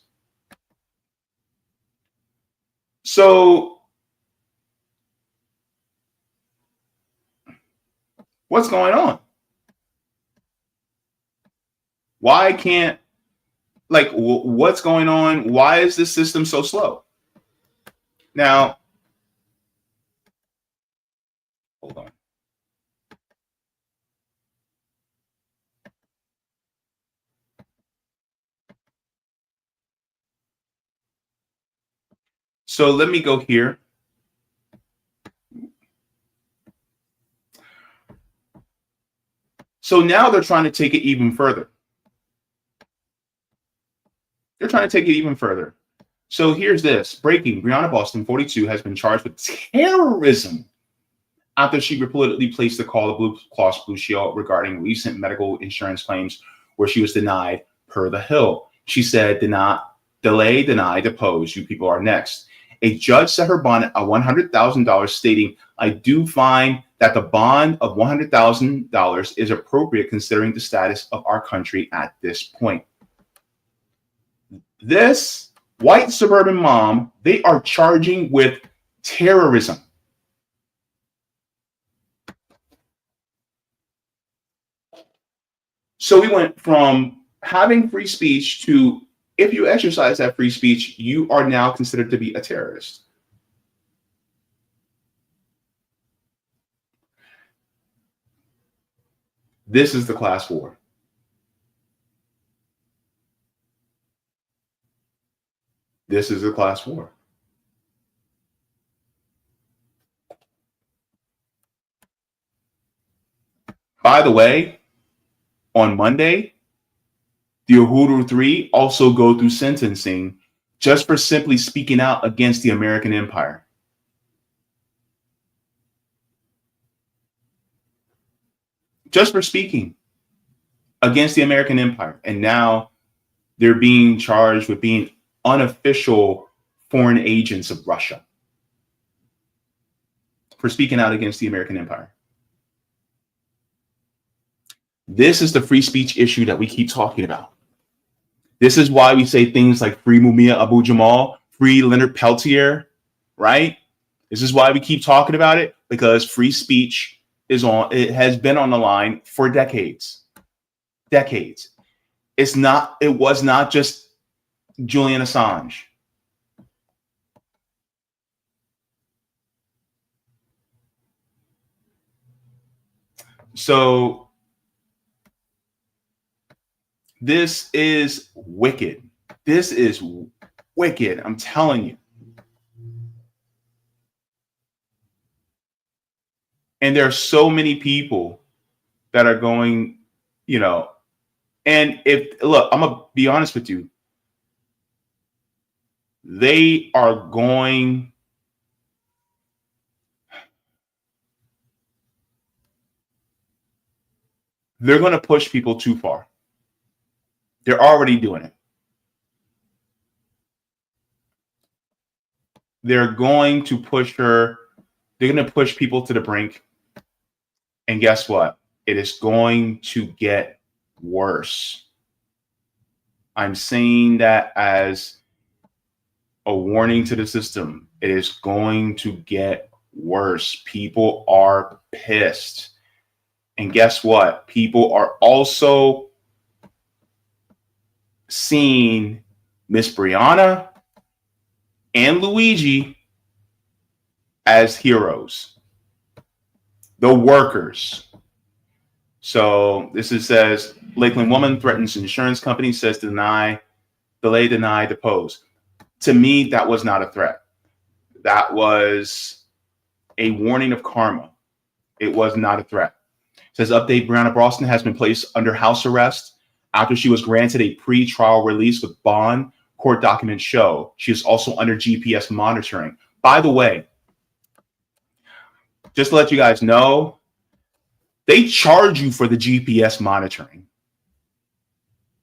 So what's going on? Why can't, what's going on? Why is this system so slow? Now, hold on. So let me go here. So now they're trying to take it even further. So here's this. Breaking. Brianna Boston, 42, has been charged with terrorism after she reportedly placed a call to Blue Cross Blue Shield regarding recent medical insurance claims where she was denied per The Hill. She said, delay, deny, depose. You people are next. A judge set her bond at $100,000, stating, I do find that the bond of $100,000 is appropriate considering the status of our country at this point. This white suburban mom, they are charging with terrorism. So we went from having free speech to, if you exercise that free speech, you are now considered to be a terrorist. This is the class war. This is the class war. By the way, on Monday, the Uhuru 3 also go through sentencing just for simply speaking out against the American empire. Just for speaking against the American empire. And now they're being charged with being unofficial foreign agents of Russia for speaking out against the American empire. This is the free speech issue that we keep talking about. This is why we say things like free Mumia Abu-Jamal, free Leonard Peltier, right? This is why we keep talking about it, because free speech is on, it has been on the line for decades. Decades. It was not just Julian Assange. So this is wicked. This is wicked. I'm telling you. And there are so many people that are going, you know, and look, I'm going to be honest with you. They are going, they're going to push people too far. They're already doing it. They're going to push her. They're going to push people to the brink. And guess what? It is going to get worse. I'm saying that as a warning to the system. It is going to get worse. People are pissed. And guess what? People are also seeing Miss Brianna and Luigi as heroes. The workers. So this says Lakeland woman threatens insurance company, says delay, deny, depose. To me, that was not a threat. That was a warning of karma. It was not a threat. It says update, Brianna Boston has been placed under house arrest after she was granted a pre-trial release with bond. Court documents show she is also under GPS monitoring. By the way, just to let you guys know, they charge you for the GPS monitoring.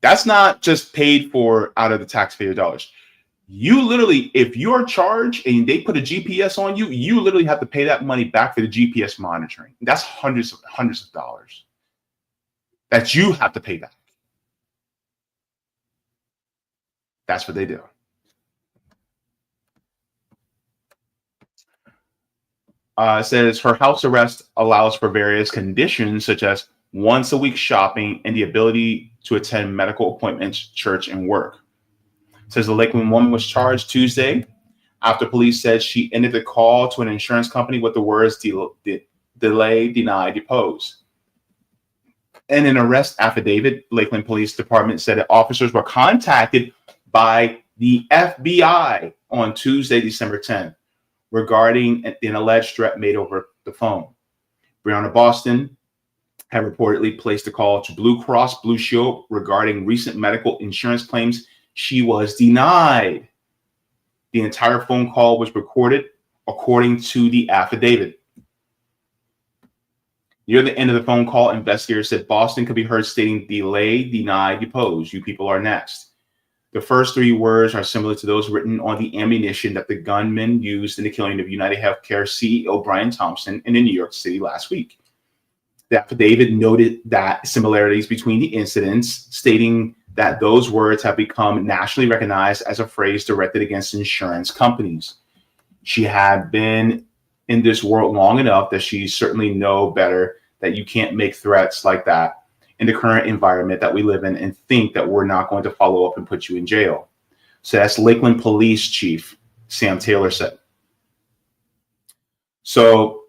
That's not just paid for out of the taxpayer dollars. You literally, if you're charged and they put a GPS on you, you literally have to pay that money back for the GPS monitoring. That's hundreds of dollars that you have to pay back. That's what they do. It says her house arrest allows for various conditions such as once a week shopping and the ability to attend medical appointments, church, and work. It says the Lakeland woman was charged Tuesday after police said she ended the call to an insurance company with the words delay, deny, depose. In an arrest affidavit, Lakeland Police Department said that officers were contacted by the FBI on Tuesday, December 10th, regarding an alleged threat made over the phone. Brianna Boston had reportedly placed a call to Blue Cross Blue Shield regarding recent medical insurance claims. She was denied. The entire phone call was recorded, according to the affidavit. Near the end of the phone call, investigators said Boston could be heard stating delay, deny, depose. You people are next. The first three words are similar to those written on the ammunition that the gunman used in the killing of United Healthcare CEO Brian Thompson in New York City last week. The affidavit noted that similarities between the incidents, stating that those words have become nationally recognized as a phrase directed against insurance companies. She had been in this world long enough that she certainly know better that you can't make threats like that in the current environment that we live in and think that we're not going to follow up and put you in jail. So that's Lakeland Police Chief Sam Taylor said. So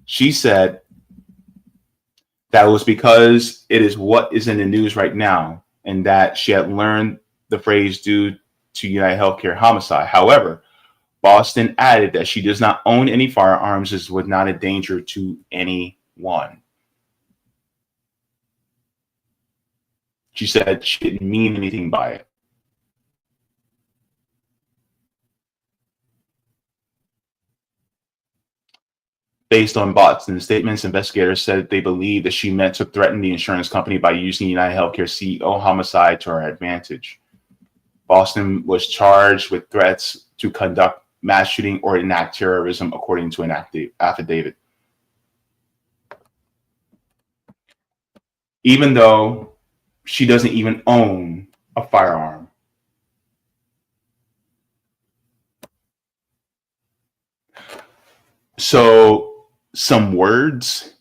she said that was because it is what is in the news right now, and that she had learned the phrase due to United Healthcare homicide. However, Boston added that she does not own any firearms, is was not a danger to anyone. She said she didn't mean anything by it. Based on Boston's statements, investigators said they believe that she meant to threaten the insurance company by using United Healthcare CEO homicide to her advantage. Boston was charged with threats to conduct mass shooting or enact terrorism, according to an affidavit. Even though she doesn't even own a firearm. So some words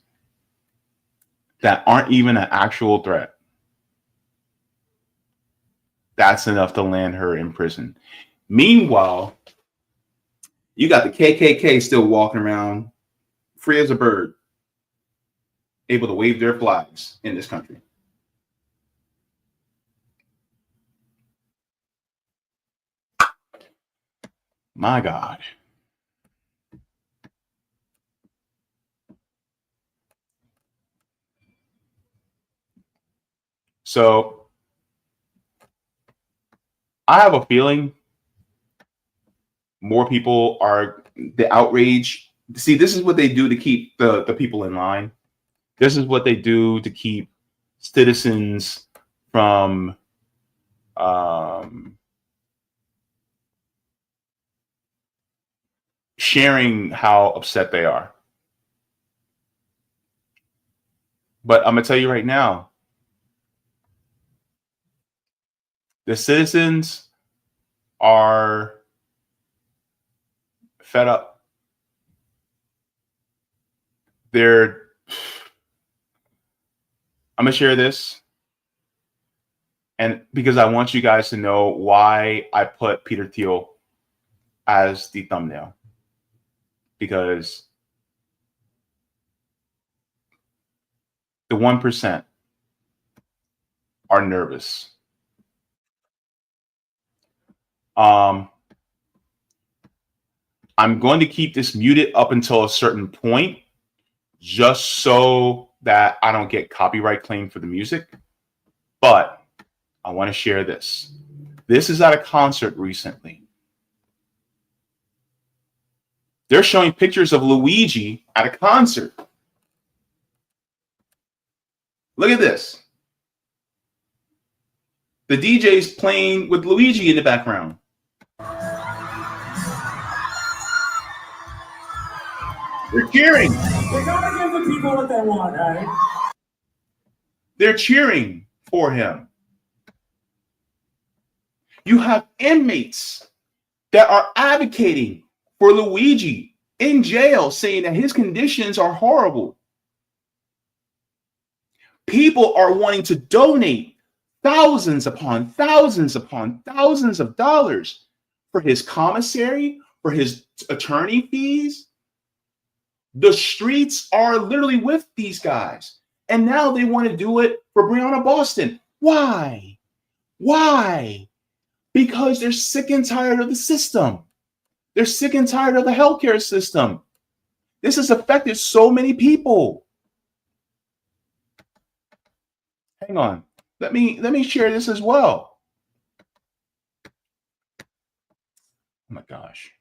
that aren't even an actual threat, that's enough to land her in prison. Meanwhile, you got the KKK still walking around free as a bird, able to wave their flags in this country. My God. So I have a feeling more people are the outrage. See, this is what they do to keep the people in line. This is what they do to keep citizens from sharing how upset they are. But I'm going to tell you right now, the citizens are fed up. I'm going to share this, and because I want you guys to know why I put Peter Thiel as the thumbnail, because the 1% are nervous. I'm going to keep this muted up until a certain point, just so that I don't get copyright claim for the music. But I want to share this. This is at a concert recently. They're showing pictures of Luigi at a concert. Look at this. The DJ's playing with Luigi in the background. They're cheering. They gotta give the people what they want, right? They're cheering for him. You have inmates that are advocating for Luigi in jail, saying that his conditions are horrible. People are wanting to donate thousands upon thousands upon thousands of dollars for his commissary, for his attorney fees. The streets are literally with these guys. And now they want to do it for Brianna Boston. Why? Why? Because they're sick and tired of the system. They're sick and tired of the healthcare system. This has affected so many people. Hang on. Let me share this as well. Oh my gosh.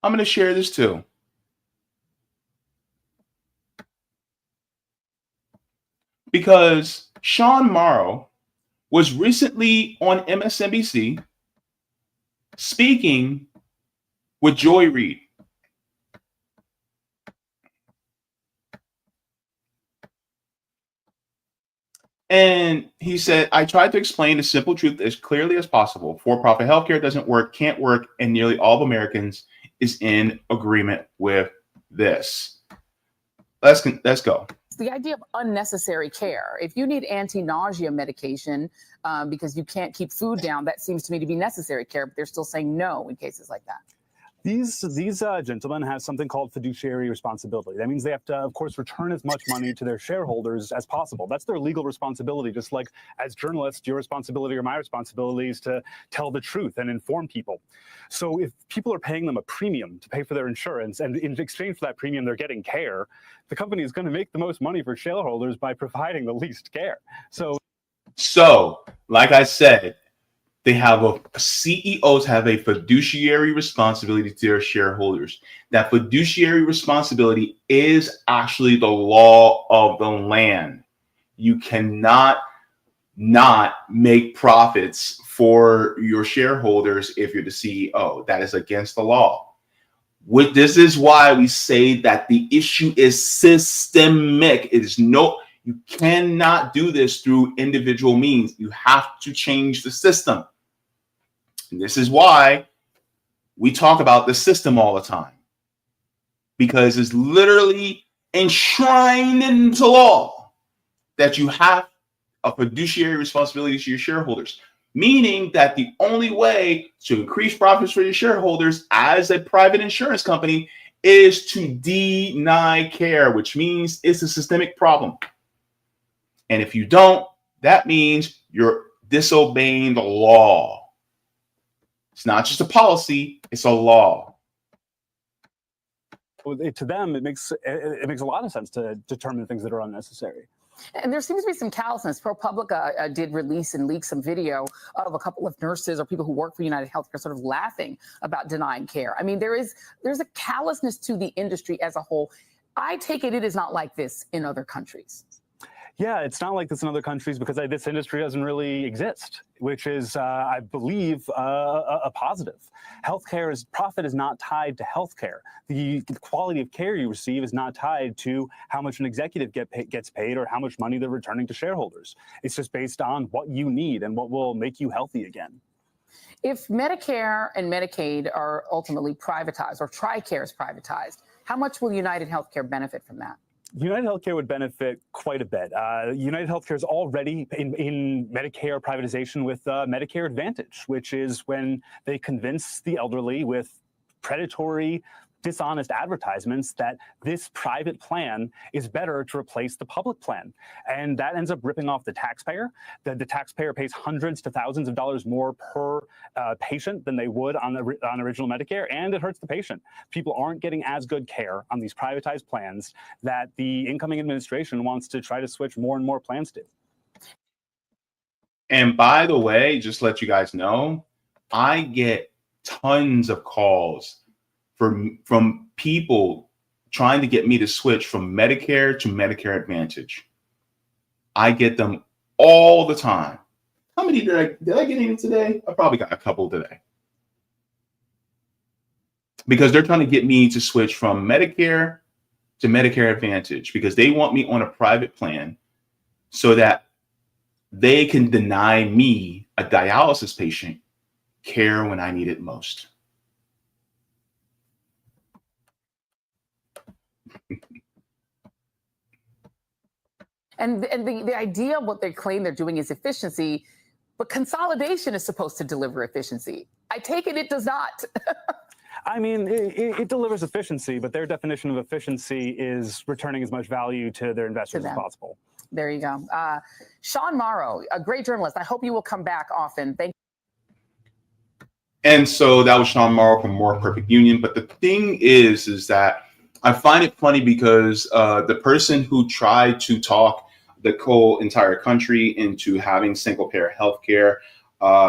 I'm going to share this too. Because Sean Morrow was recently on MSNBC speaking with Joy Reid. And he said, I tried to explain the simple truth as clearly as possible. For-profit healthcare doesn't work, can't work, and nearly all of Americans is in agreement with this. Let's go. The idea of unnecessary care. If you need anti-nausea medication because you can't keep food down, that seems to me to be necessary care, but they're still saying no in cases like that. These gentlemen have something called fiduciary responsibility. That means they have to, of course, return as much money to their shareholders as possible. That's their legal responsibility, just like as journalists, your responsibility or my responsibility is to tell the truth and inform people. So if people are paying them a premium to pay for their insurance, and in exchange for that premium, they're getting care, the company is going to make the most money for shareholders by providing the least care. So like I said, CEOs have a fiduciary responsibility to their shareholders. That fiduciary responsibility is actually the law of the land. You cannot not make profits for your shareholders if you're the CEO. That is against the law. This is why we say that the issue is systemic. You cannot do this through individual means. You have to change the system. And this is why we talk about the system all the time, because it's literally enshrined into law that you have a fiduciary responsibility to your shareholders, meaning that the only way to increase profits for your shareholders as a private insurance company is to deny care, which means it's a systemic problem. And if you don't, that means you're disobeying the law. It's not just a policy, it's a law. To them, it makes a lot of sense to determine things that are unnecessary. And there seems to be some callousness. ProPublica did release and leak some video of a couple of nurses or people who work for United Healthcare sort of laughing about denying care. I mean, there's a callousness to the industry as a whole. I take it is not like this in other countries. Yeah, it's not like this in other countries because this industry doesn't really exist, which is, I believe, a positive. Profit is not tied to healthcare. The quality of care you receive is not tied to how much an executive gets paid or how much money they're returning to shareholders. It's just based on what you need and what will make you healthy again. If Medicare and Medicaid are ultimately privatized or TRICARE is privatized, how much will United Healthcare benefit from that? United Healthcare would benefit quite a bit. United Healthcare is already in Medicare privatization with Medicare Advantage, which is when they convince the elderly with predatory, dishonest advertisements that this private plan is better to replace the public plan. And that ends up ripping off the taxpayer. The taxpayer pays hundreds to thousands of dollars more per patient than they would on original Medicare, and it hurts the patient. People aren't getting as good care on these privatized plans that the incoming administration wants to try to switch more and more plans to. And by the way, just to let you guys know, I get tons of calls from people trying to get me to switch from Medicare to Medicare Advantage. I get them all the time. How many did I get any today? I probably got a couple today. Because they're trying to get me to switch from Medicare to Medicare Advantage because they want me on a private plan so that they can deny me, a dialysis patient, care when I need it most. And the idea of what they claim they're doing is efficiency, but consolidation is supposed to deliver efficiency. I take it does not. I mean, it delivers efficiency, but their definition of efficiency is returning as much value to their investors as possible. There you go. Sean Morrow, a great journalist. I hope you will come back often. Thank you. And so that was Sean Morrow from More Perfect Union. But the thing is that I find it funny because the person who tried to talk the whole entire country into having single payer healthcare,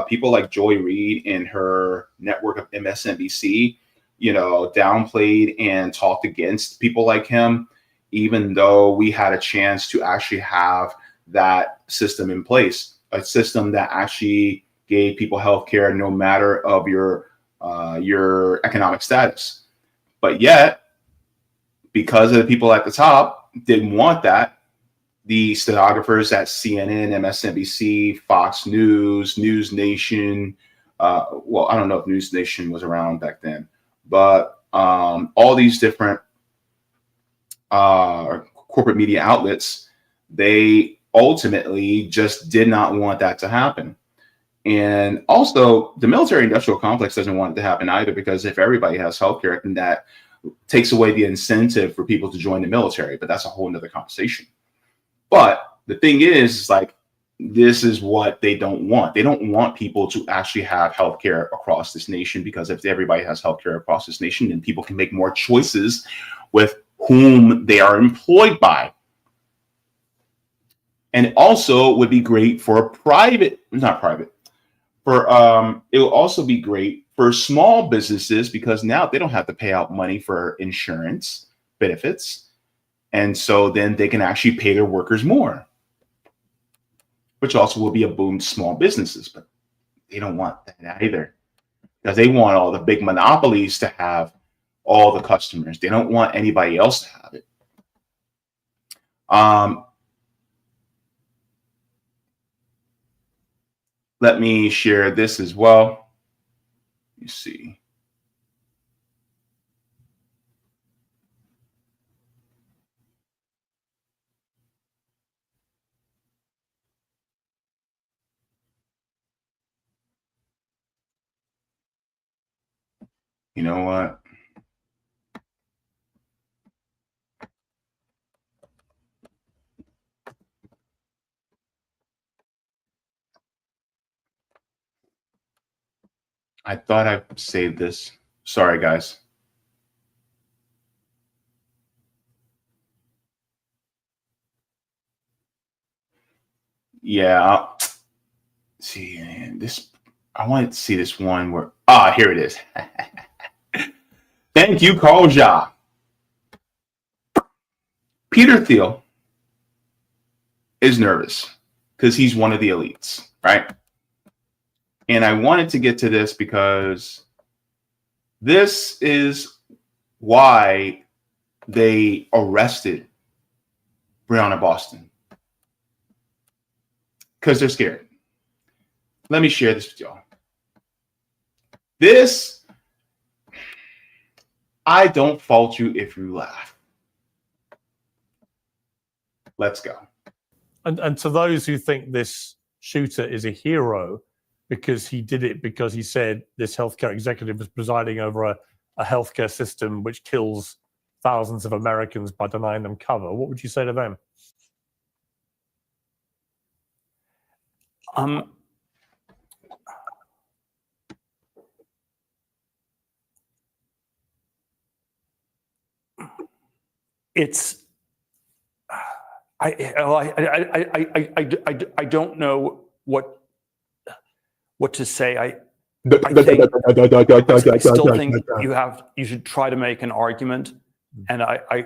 people like Joy Reid and her network of MSNBC, downplayed and talked against people like him, even though we had a chance to actually have that system in place, a system that actually gave people healthcare no matter of your economic status. But yet, because of the people at the top didn't want that, the stenographers at CNN, MSNBC, Fox News, News Nation, well, I don't know if News Nation was around back then, but all these different corporate media outlets, they ultimately just did not want that to happen. And also, the military industrial complex doesn't want it to happen either, because if everybody has healthcare, then that takes away the incentive for people to join the military. But that's a whole nother conversation. But the thing is like, this is what they don't want. They don't want people to actually have healthcare across this nation, because if everybody has healthcare across this nation, then people can make more choices with whom they are employed by. And also would be great for it will also be great for small businesses, because now they don't have to pay out money for insurance benefits. And so then they can actually pay their workers more, which also will be a boom to small businesses. But they don't want that either, because they want all the big monopolies to have all the customers. They don't want anybody else to have it. Let me share this as well. You see. You know what? I thought I saved this. Sorry, guys. Yeah. See, this, I wanted to see this one where, here it is. Thank you, Carl Ja. Peter Thiel is nervous because he's one of the elites, right? And I wanted to get to this because this is why they arrested Brianna Boston, because they're scared. Let me share this with y'all. This, I don't fault you if you laugh. Let's go. And to those who think this shooter is a hero because he did it because he said this healthcare executive was presiding over a healthcare system which kills thousands of Americans by denying them cover, what would you say to them? It's I don't know what to say. I still think you should try to make an argument, and I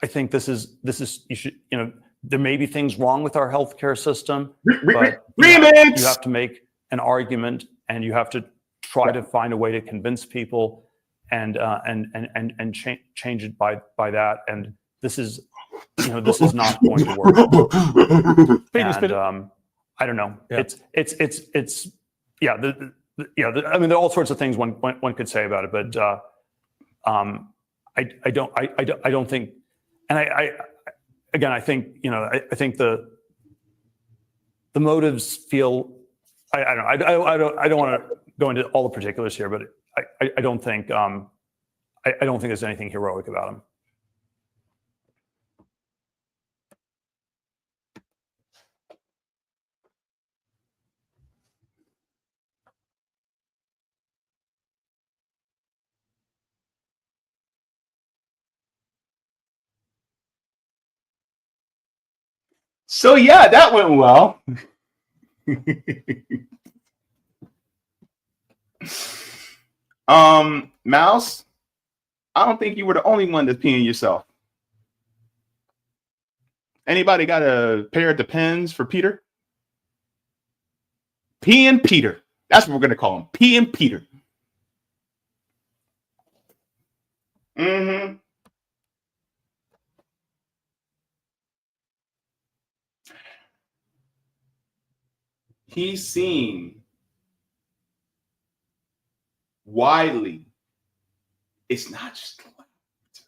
think this is you should, you know, there may be things wrong with our healthcare system, but you have to make an argument, and you have to try to find a way to convince people and change it by that. And this is, you know, this is not going to work. And, I don't know. Yeah. It's yeah. I mean, there are all sorts of things one could say about it, but I don't think, and I think, you know, I think the motives feel, I don't want to go into all the particulars here, but I don't think there's anything heroic about him. So yeah, that went well. Mouse, I don't think you were the only one that's peeing yourself. Anybody got a pair of Depends for Peter? Peeing Peter. That's what we're gonna call him. Peeing Peter. Mm-hmm. He's seen widely it's not just the left.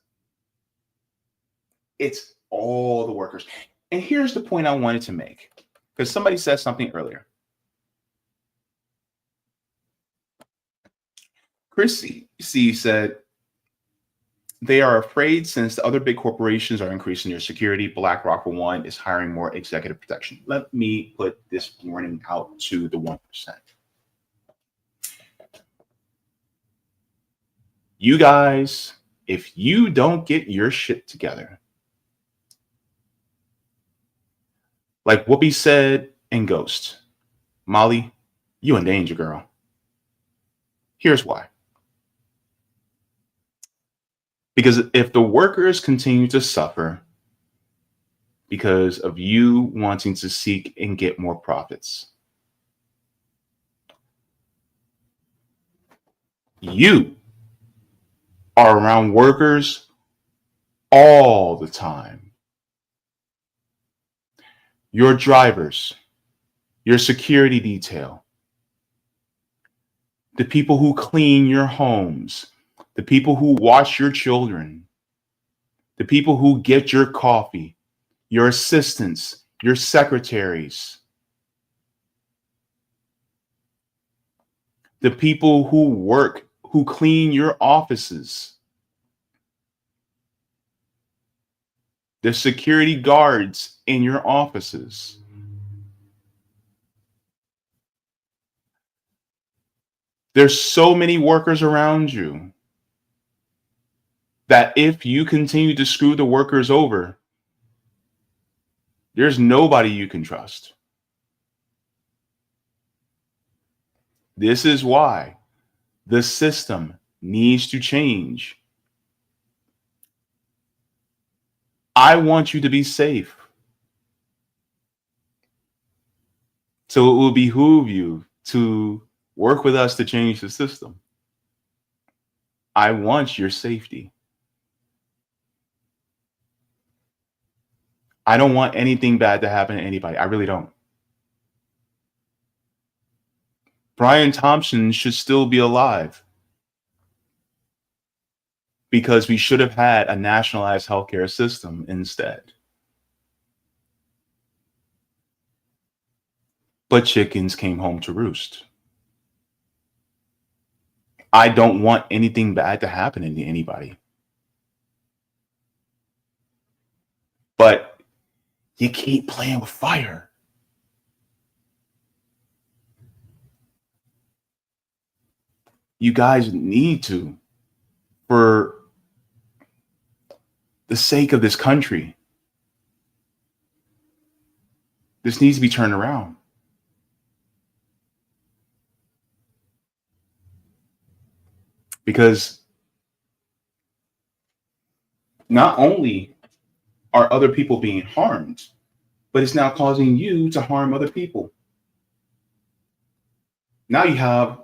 It's all the workers. And here's the point I wanted to make, because somebody said something earlier. Chris C said, they are afraid since the other big corporations are increasing their security. BlackRock, for one, is hiring more executive protection. Let me put this warning out to the 1%. You guys, if you don't get your shit together, like Whoopi said in Ghost, Molly, you in danger, girl. Here's why. Because if the workers continue to suffer because of you wanting to seek and get more profits, you are around workers all the time. Your drivers, your security detail, the people who clean your homes, the people who watch your children, the people who get your coffee, your assistants, your secretaries, the people who work, who clean your offices, the security guards in your offices. There's so many workers around you that if you continue to screw the workers over, there's nobody you can trust. This is why the system needs to change. I want you to be safe. So it will behoove you to work with us to change the system. I want your safety. I don't want anything bad to happen to anybody. I really don't. Brian Thompson should still be alive because we should have had a nationalized healthcare system instead. But chickens came home to roost. I don't want anything bad to happen to anybody. But you keep playing with fire. You guys need to, for the sake of this country. This needs to be turned around. Because not only are other people being harmed, but it's now causing you to harm other people. Now you have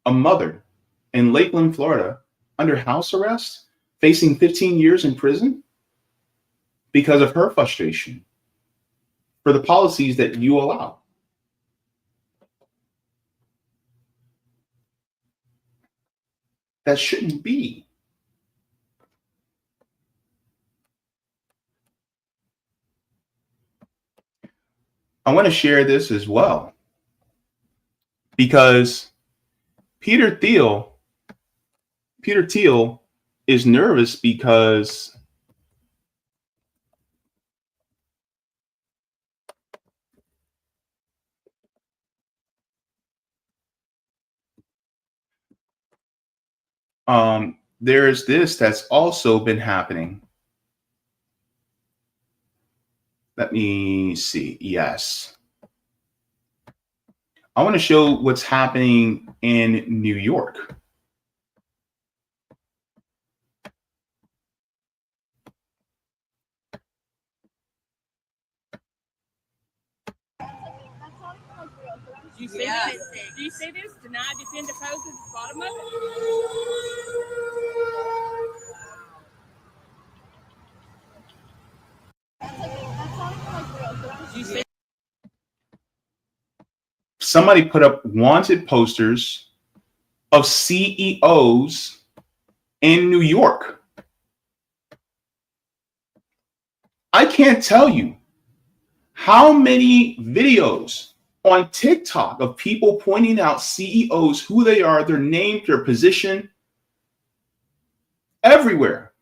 a mother in Lakeland, Florida, under house arrest, facing 15 years in prison because of her frustration for the policies that you allow. That shouldn't be. I want to share this as well because Peter Thiel is nervous because there's this that's also been happening. Let me see. Yes. I want to show what's happening in New York. Do you see this? Do you see this? Deny, defend, oppose at the bottom of it? Do you see? Somebody put up wanted posters of CEOs in New York. I can't tell you how many videos on TikTok of people pointing out CEOs, who they are, their name, their position, everywhere.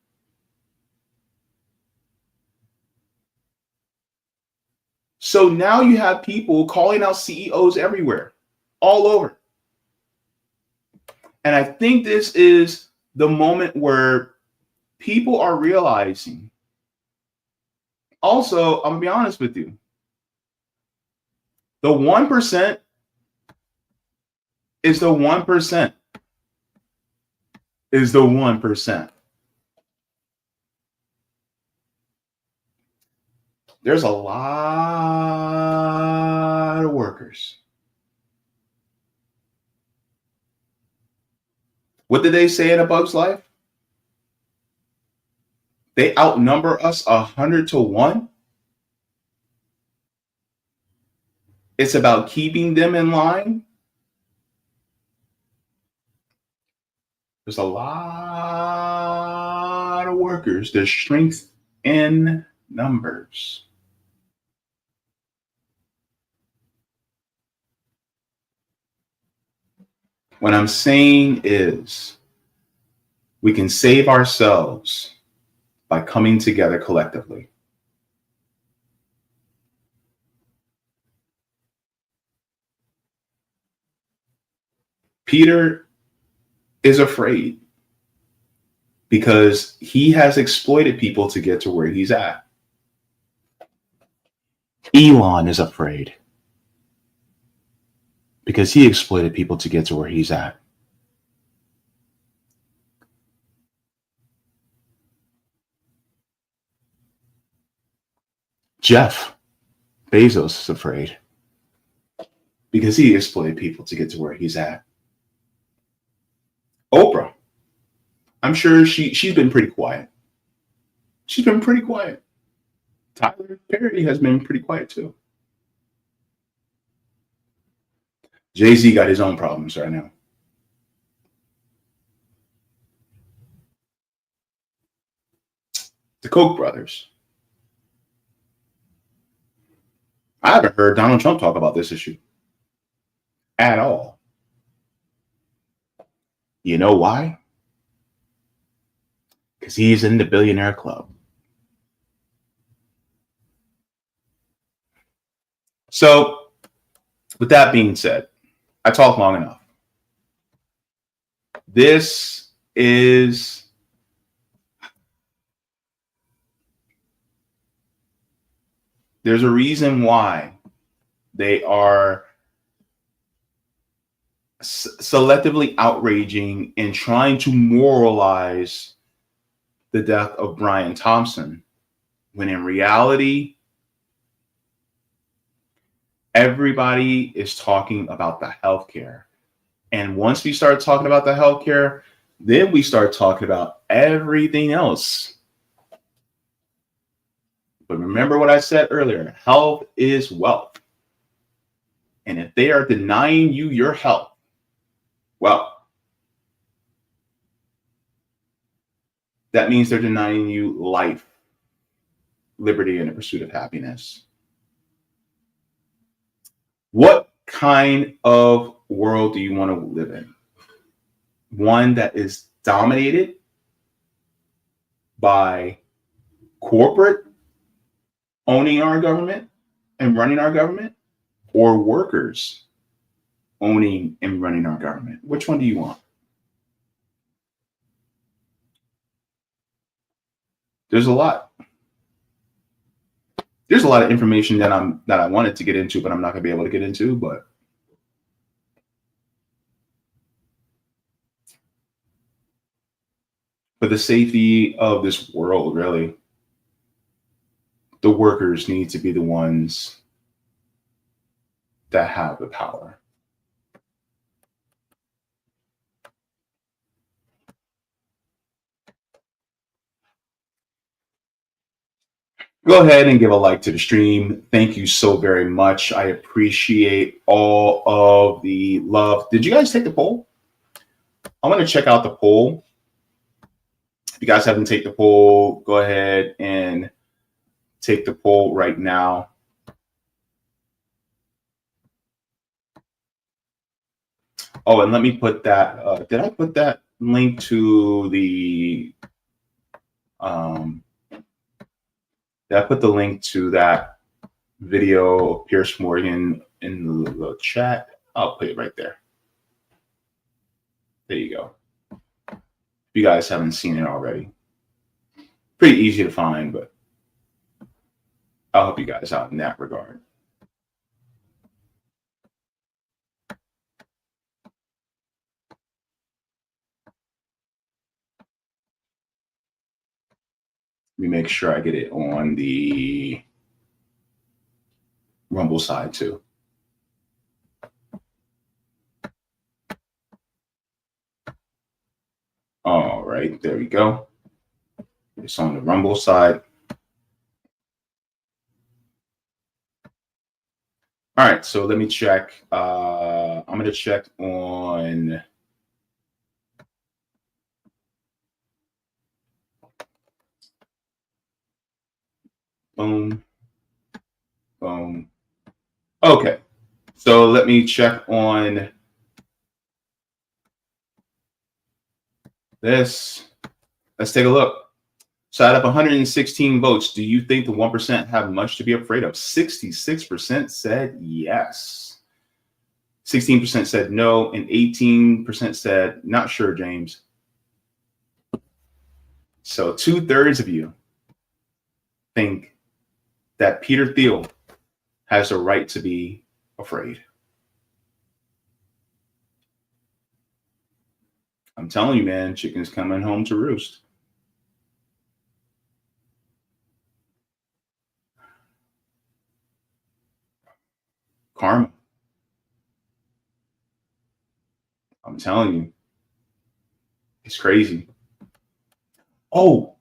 So now you have people calling out CEOs everywhere, all over. And I think this is the moment where people are realizing. Also, I'm gonna be honest with you. The 1% is the 1%. Is the 1%. There's a lot of workers. What did they say in A Bug's Life? They outnumber us 100 to 1. It's about keeping them in line. There's a lot of workers. There's strength in numbers. What I'm saying is we can save ourselves by coming together collectively. Peter is afraid because he has exploited people to get to where he's at. Elon is afraid because he exploited people to get to where he's at. Jeff Bezos is afraid because he exploited people to get to where he's at. Oprah, I'm sure she's been pretty quiet. She's been pretty quiet. Tyler Perry has been pretty quiet too. Jay-Z got his own problems right now. The Koch brothers. I haven't heard Donald Trump talk about this issue at all. You know why? Because he's in the billionaire club. So, with that being said, I talked long enough. There's a reason why they are selectively outraging and trying to moralize the death of Brian Thompson, when in reality, everybody is talking about the healthcare. And once we start talking about the healthcare, then we start talking about everything else. But remember what I said earlier, health is wealth. And if they are denying you your health, well, that means they're denying you life, liberty, and the pursuit of happiness. What kind of world do you want to live in? One that is dominated by corporate owning our government and running our government, or workers owning and running our government? Which one do you want? There's a lot. There's a lot of information that I wanted to get into, but I'm not going to be able to get into. But for the safety of this world, really, the workers need to be the ones that have the power. Go ahead and give a like to the stream. Thank you so very much. I appreciate all of the love. Did you guys take the poll? I'm going to check out the poll. If you guys haven't taken the poll, go ahead and take the poll right now. Oh, and let me put that. Did I put that link to the? Did I put the link to that video of Piers Morgan in the chat? I'll put it right there. There you go. If you guys haven't seen it already, pretty easy to find, but I'll help you guys out in that regard. Let me make sure I get it on the Rumble side too. All right, there we go. It's on the Rumble side. All right, so let me check. I'm going to check on boom, boom. Okay, so let me check on this. Let's take a look. So out of 116 votes, do you think the 1% have much to be afraid of? 66% said yes. 16% said no, and 18% said not sure, James. So 2/3 of you think that Peter Thiel has a right to be afraid. I'm telling you, man, chicken's coming home to roost. Karma. I'm telling you, it's crazy. Oh,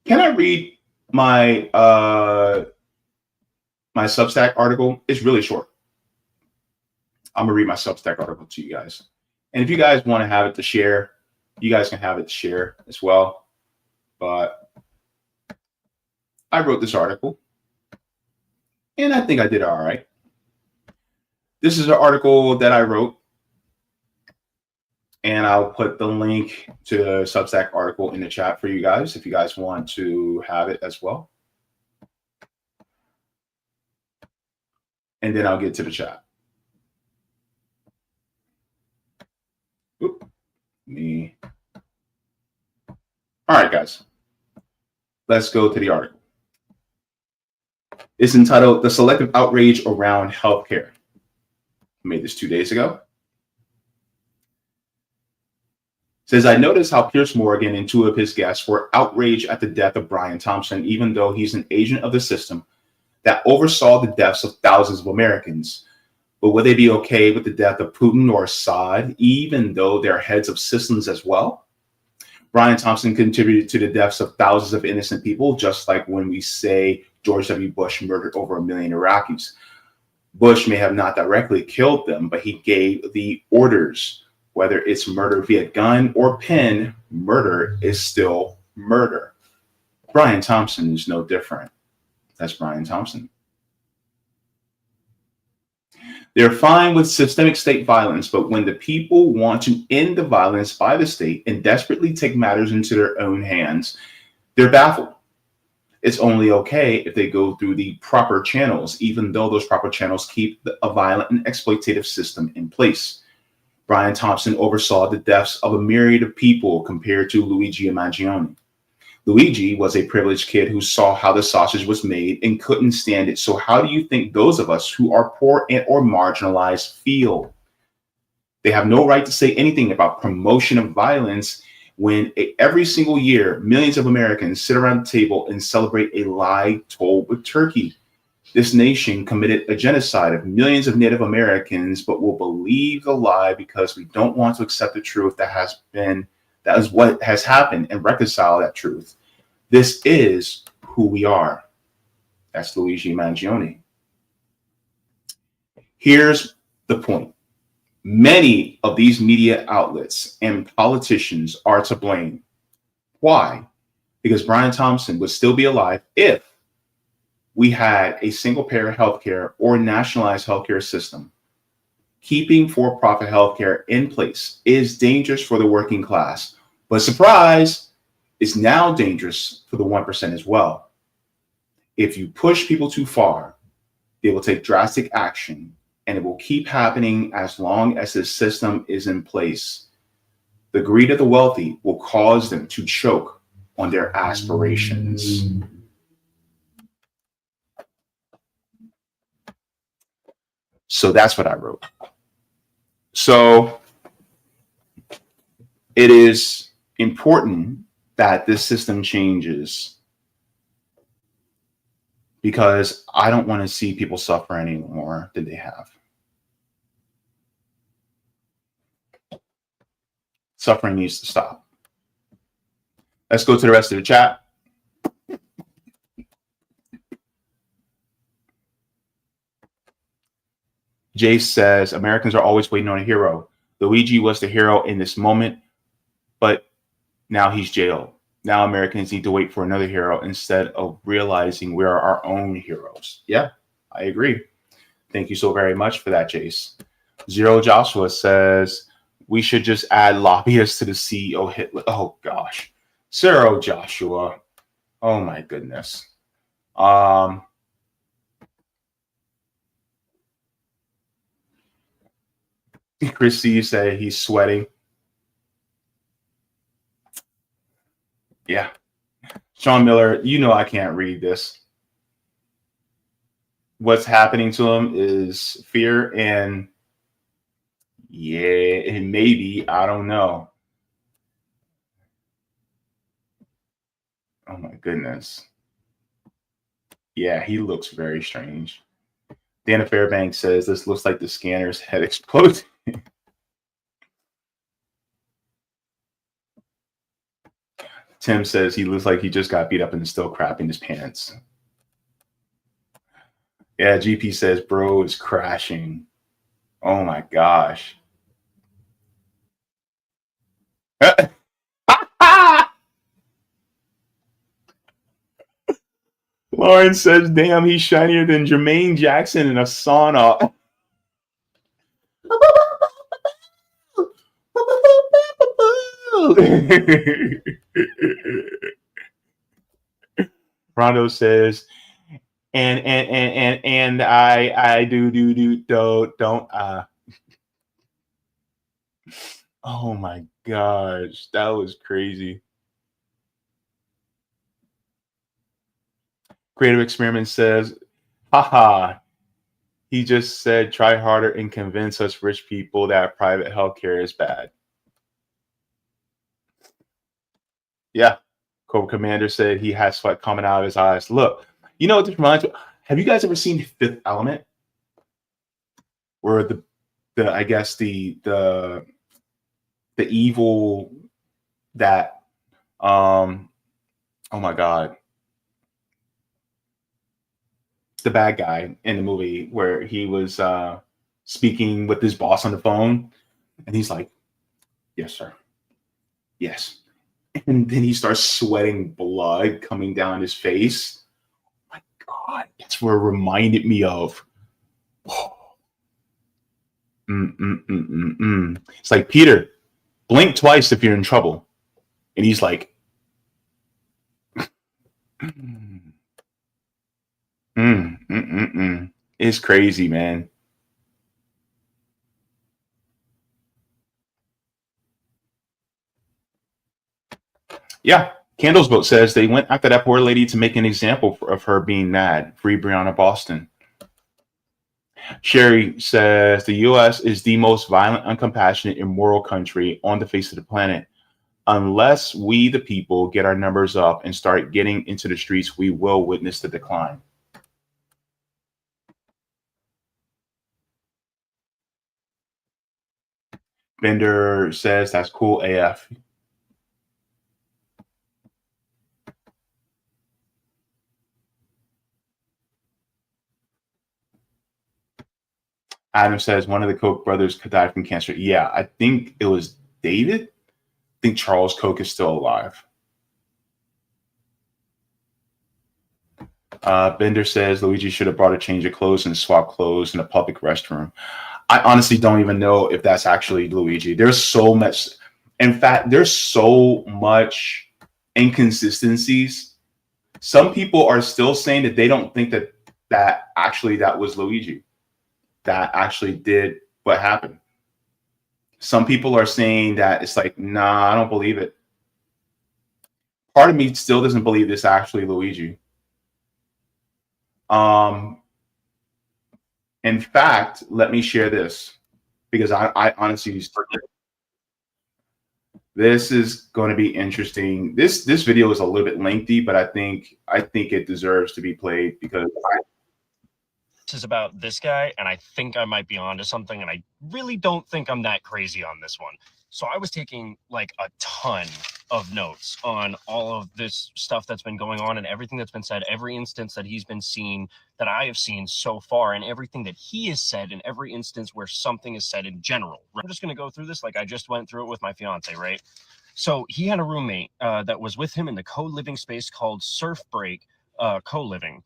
can I read my my Substack article? It's really short. I'm gonna read my Substack article to you guys, and if you guys want to have it to share, you guys can have it to share as well. But I wrote this article, and I think I did all right. This is an article that I wrote, and I'll put the link to the Substack article in the chat for you guys if you guys want to have it as well. And then I'll get to the chat. Oop, me. All right, guys. Let's go to the article. It's entitled "The Selective Outrage Around Healthcare." I made this 2 days ago. It says, I noticed how Piers Morgan and two of his guests were outraged at the death of Brian Thompson, even though he's an agent of the system that oversaw the deaths of thousands of Americans. But would they be okay with the death of Putin or Assad, even though they're heads of systems as well? Brian Thompson contributed to the deaths of thousands of innocent people, just like when we say George W. Bush murdered over 1 million Iraqis. Bush may have not directly killed them, but he gave the orders. Whether it's murder via gun or pen, murder is still murder. Brian Thompson is no different. That's Brian Thompson. They're fine with systemic state violence, but when the people want to end the violence by the state and desperately take matters into their own hands, they're baffled. It's only okay if they go through the proper channels, even though those proper channels keep a violent and exploitative system in place. Brian Thompson oversaw the deaths of a myriad of people compared to Luigi Mangione. Luigi was a privileged kid who saw how the sausage was made and couldn't stand it. So how do you think those of us who are poor and or marginalized feel? They have no right to say anything about promotion of violence when every single year, millions of Americans sit around the table and celebrate a lie told with turkey. This nation committed a genocide of millions of Native Americans, but will believe the lie because we don't want to accept the truth that is what has happened and reconcile that truth. This is who we are. That's Luigi Mangione. Here's the point. Many of these media outlets and politicians are to blame. Why? Because Brian Thompson would still be alive if we had a single payer healthcare or nationalized healthcare system. Keeping for-profit healthcare in place is dangerous for the working class, but surprise, it's now dangerous for the 1% as well. If you push people too far, they will take drastic action, and it will keep happening as long as the system is in place. The greed of the wealthy will cause them to choke on their aspirations. So that's what I wrote. So it is important that this system changes, because I don't want to see people suffer any more than they have. Suffering needs to stop. Let's go to the rest of the chat. Jace says, Americans are always waiting on a hero. Luigi was the hero in this moment, but now he's jailed. Now Americans need to wait for another hero instead of realizing we are our own heroes. Yeah, I agree. Thank you so very much for that, Jace. Zero Joshua says, we should just add lobbyists to the CEO hit list. Oh, gosh. Zero Joshua. Oh, my goodness. Chrissy, you say he's sweating. Yeah. Sean Miller, you know I can't read this. What's happening to him is fear and and maybe, I don't know. Oh my goodness. Yeah, he looks very strange. Dana Fairbanks says this looks like the scanner's head exploded. Tim says he looks like he just got beat up and is still crapping his pants. Yeah, GP says bro is crashing. Oh my gosh. Lauren says, damn, he's shinier than Jermaine Jackson in a sauna. Rondo says, and I don't. Oh my gosh, that was crazy. Creative Experiment says, haha, he just said try harder and convince us rich people that private healthcare is bad. Yeah. Cobra Commander said he has sweat coming out of his eyes. Look, you know what this reminds me of? Have you guys ever seen Fifth Element? Where I guess the evil that oh my god, the bad guy in the movie where he was speaking with his boss on the phone, and he's like, yes sir, yes, and then he starts sweating blood coming down his face. Oh my god, that's what it reminded me of. It's like, Peter, blink twice if you're in trouble. And he's like, It's crazy, man. Yeah. Candles Boat says they went after that poor lady to make an example of her being mad. Free Brianna Boston. Sherry says the U.S. is the most violent, uncompassionate, immoral country on the face of the planet. Unless we, the people, get our numbers up and start getting into the streets, we will witness the decline. Bender says that's cool AF. Adam says one of the Koch brothers could die from cancer. Yeah, I think it was David. I think Charles Koch is still alive. Bender says Luigi should have brought a change of clothes and swapped clothes in a public restroom. I honestly don't even know if that's actually Luigi. There's so much. In fact, there's so much inconsistencies. Some people are still saying that they don't think that actually that was Luigi. That actually did what happened. Some people are saying that it's like, nah, I don't believe it. Part of me still doesn't believe this actually Luigi. In fact, let me share this because I honestly forget. This is going to be interesting. This video is a little bit lengthy, but I think it deserves to be played because this is about this guy, and I think I might be onto something, and I really don't think I'm that crazy on this one. So I was taking like a ton of notes on all of this stuff that's been going on and everything that's been said, every instance that he's been seen, that I have seen so far, and everything that he has said in every instance where something is said in general. I'm just going to go through this like I just went through it with my fiance, right? So he had a roommate that was with him in the co-living space called Surf Break Co-Living.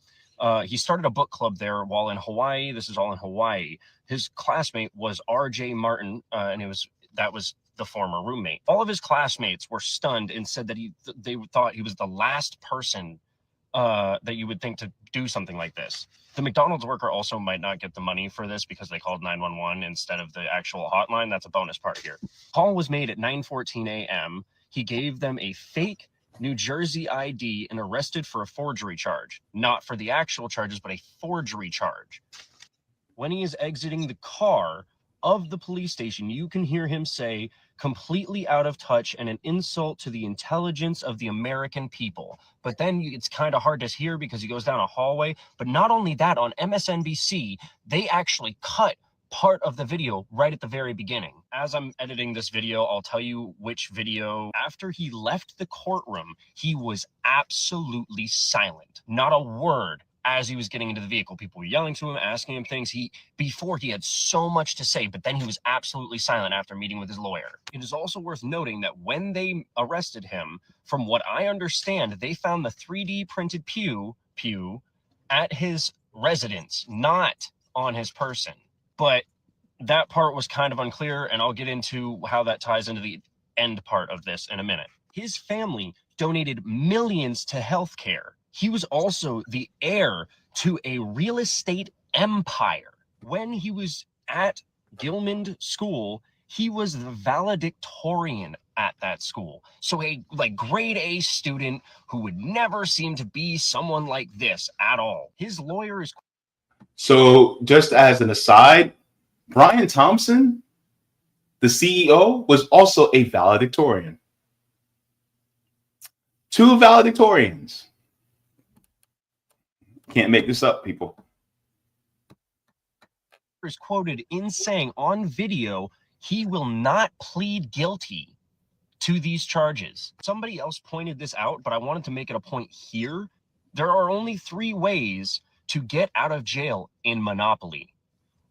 He started a book club there while in Hawaii. This is all in Hawaii. His classmate was R.J. Martin, and that was the former roommate. All of his classmates were stunned and said that they thought he was the last person that you would think to do something like this. The McDonald's worker also might not get the money for this because they called 911 instead of the actual hotline. That's a bonus part here. Call was made at 9:14 a.m. He gave them a fake New Jersey ID and arrested for a forgery charge. Not for the actual charges, but a forgery charge. When he is exiting the car of the police station, you can hear him say, completely out of touch and an insult to the intelligence of the American people. But then it's kind of hard to hear because he goes down a hallway. But not only that, on MSNBC, they actually cut part of the video right at the very beginning. As I'm editing this video, I'll tell you which video. After he left the courtroom, he was absolutely silent. Not a word. As he was getting into the vehicle, people were yelling to him, asking him things. Before he had so much to say, but then he was absolutely silent after meeting with his lawyer. It is also worth noting that when they arrested him, from what I understand, they found the 3D printed pew at his residence, not on his person. But that part was kind of unclear, and I'll get into how that ties into the end part of this in a minute. His family donated millions to healthcare. He was also the heir to a real estate empire. When he was at Gilman School, he was the valedictorian at that school. So a grade A student who would never seem to be someone like this at all. His lawyer is... So just as an aside, Brian Thompson, the CEO, was also a valedictorian. 2 valedictorians. Can't make this up, people. Is quoted in saying on video he will not plead guilty to these charges. Somebody else pointed this out, but I wanted to make it a point here. There are only 3 ways to get out of jail in Monopoly: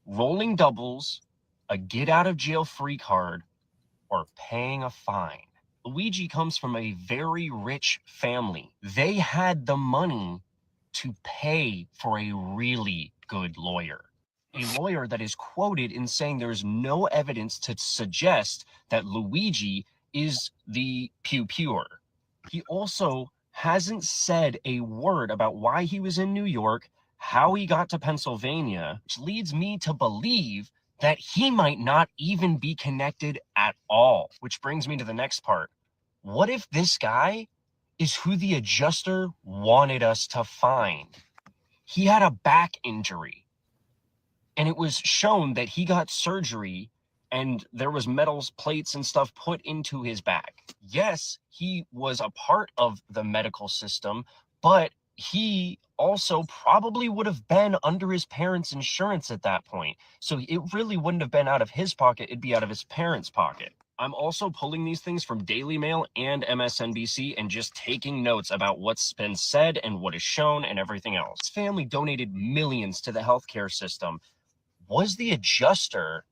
rolling doubles, a get out of jail free card, or paying a fine. Luigi comes from a very rich family. They had the money to pay for a really good lawyer. A lawyer that is quoted in saying there is no evidence to suggest that Luigi is the pewer. He also hasn't said a word about why he was in New York, how he got to Pennsylvania, which leads me to believe that he might not even be connected at all. Which brings me to the next part. What if this guy is who the adjuster wanted us to find? He had a back injury, and it was shown that he got surgery and there was metals, plates, and stuff put into his back. Yes, he was a part of the medical system, but he also probably would have been under his parents' insurance at that point. So it really wouldn't have been out of his pocket, it'd be out of his parents' pocket. I'm also pulling these things from Daily Mail and MSNBC and just taking notes about what's been said and what is shown and everything else. His family donated millions to the healthcare system. Was the adjuster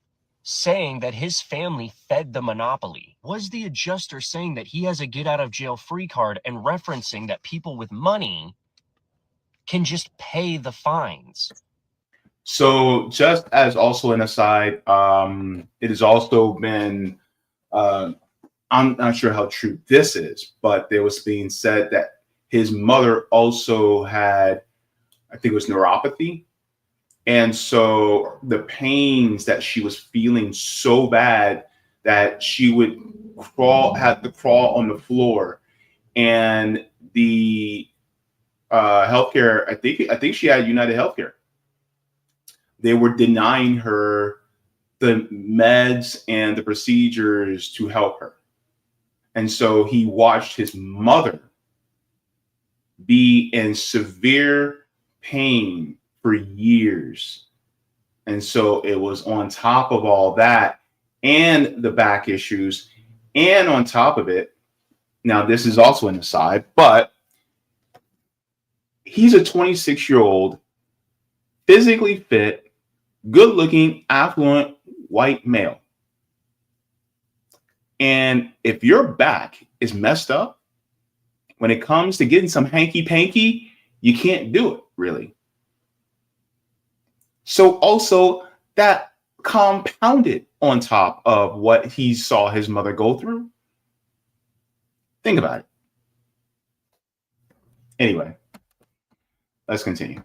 saying that his family fed the monopoly? Was the adjuster saying that he has a get out of jail free card and referencing that people with money can just pay the fines? So just as also an aside, it has also been, I'm not sure how true this is, but there was being said that his mother also had, I think it was neuropathy. And so the pains that she was feeling so bad that she would had to crawl on the floor. And the healthcare, I think she had United Healthcare. They were denying her the meds and the procedures to help her. And so he watched his mother be in severe pain for years. And so it was on top of all that and the back issues. And on top of it, now this is also an aside, but he's a 26-year-old, physically fit, good-looking, affluent white male. And if your back is messed up, when it comes to getting some hanky-panky, you can't do it, really. So also that compounded on top of what he saw his mother go through. Think about it. Anyway, let's continue.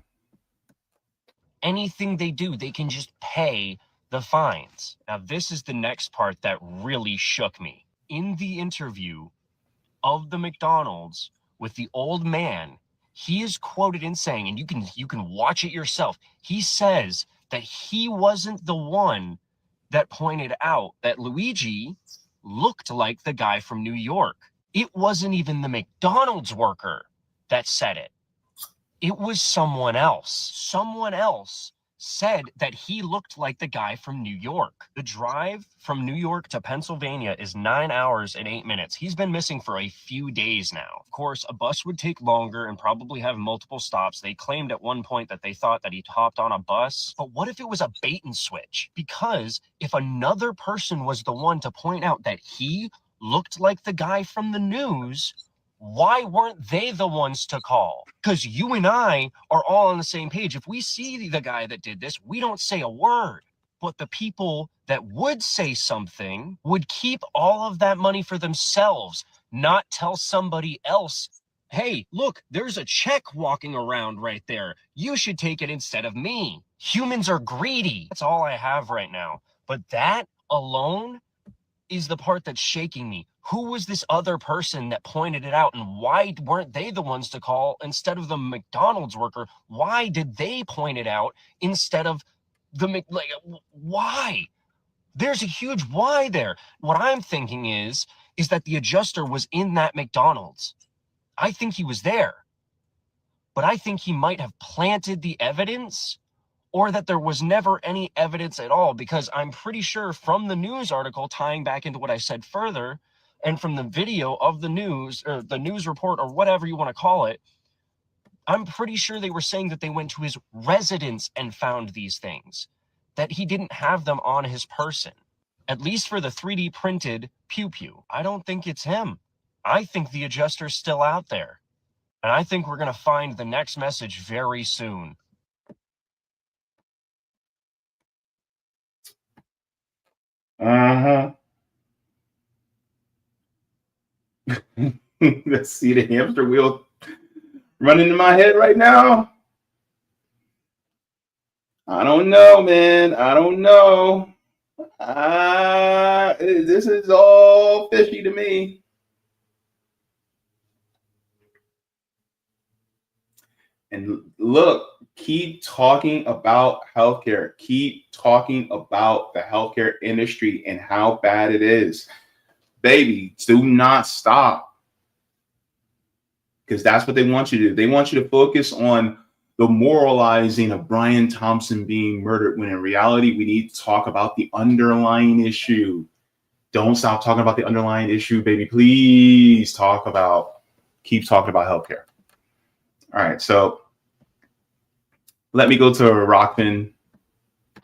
Anything they do, they can just pay the fines. Now, this is the next part that really shook me. In the interview of the McDonald's with the old man, he is quoted in saying, and you can watch it yourself, he says that he wasn't the one that pointed out that Luigi looked like the guy from New York. It wasn't even the McDonald's worker that said it. It was someone else. Someone else said that he looked like the guy from New York. The drive from New York to Pennsylvania is 9 hours and 8 minutes. He's been missing for a few days now. Of course, a bus would take longer and probably have multiple stops. They claimed at one point that they thought that he hopped on a bus. But what if it was a bait and switch? Because if another person was the one to point out that he looked like the guy from the news, why weren't they the ones to call? Because you and I are all on the same page. If we see the guy that did this, we don't say a word. But the people that would say something would keep all of that money for themselves, not tell somebody else, hey, look, there's a check walking around right there. You should take it instead of me. Humans are greedy. That's all I have right now. But that alone is the part that's shaking me. Who was this other person that pointed it out, and why weren't they the ones to call instead of the McDonald's worker? Why did they point it out instead of the why? There's a huge why there. What I'm thinking is that the adjuster was in that McDonald's. I think he was there, but I think he might have planted the evidence, or that there was never any evidence at all, because I'm pretty sure from the news article, tying back into what I said further, and from the video of the news, or the news report, or whatever you want to call it, I'm pretty sure they were saying that they went to his residence and found these things, that he didn't have them on his person, at least for the 3D printed pew-pew. I don't think it's him. I think the adjuster's still out there. And I think we're going to find the next message very soon. Let's see the hamster wheel running in my head right now. I don't know, man. I don't know. This is all fishy to me. And look, keep talking about healthcare. Keep talking about the healthcare industry and how bad it is. Baby, do not stop. Because that's what they want you to do. They want you to focus on the moralizing of Brian Thompson being murdered, when in reality, we need to talk about the underlying issue. Don't stop talking about the underlying issue, baby. Please keep talking about healthcare. All right, so let me go to Rockfin.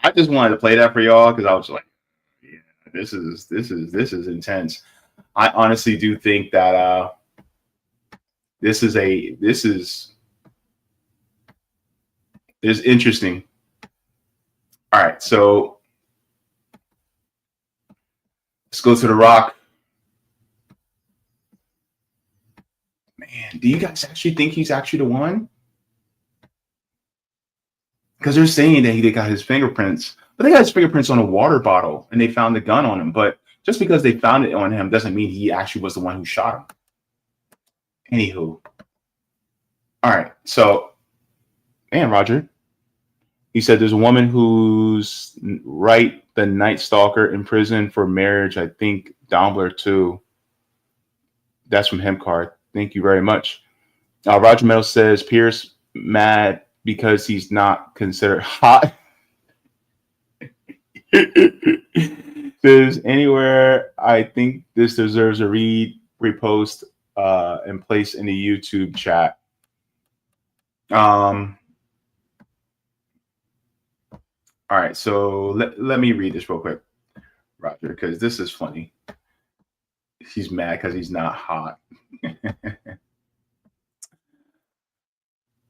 I just wanted to play that for y'all because I was like, yeah, this is intense. I honestly do think that this is interesting. All right, so let's go to The Rock. Man, do you guys actually think he's actually the one? Because they're saying that he got his fingerprints, but they got his fingerprints on a water bottle and they found the gun on him. But just because they found it on him doesn't mean he actually was the one who shot him. Anywho. All right. So, man, Roger, he said there's a woman who's the Night Stalker in prison for marriage. I think Dombler too. That's from Hemcard. Thank you very much. Roger Meadow says Piers mad because he's not considered hot. Says anywhere, I think this deserves a repost, and place in the YouTube chat. All right, so let me read this real quick, Roger, because this is funny. He's mad because he's not hot.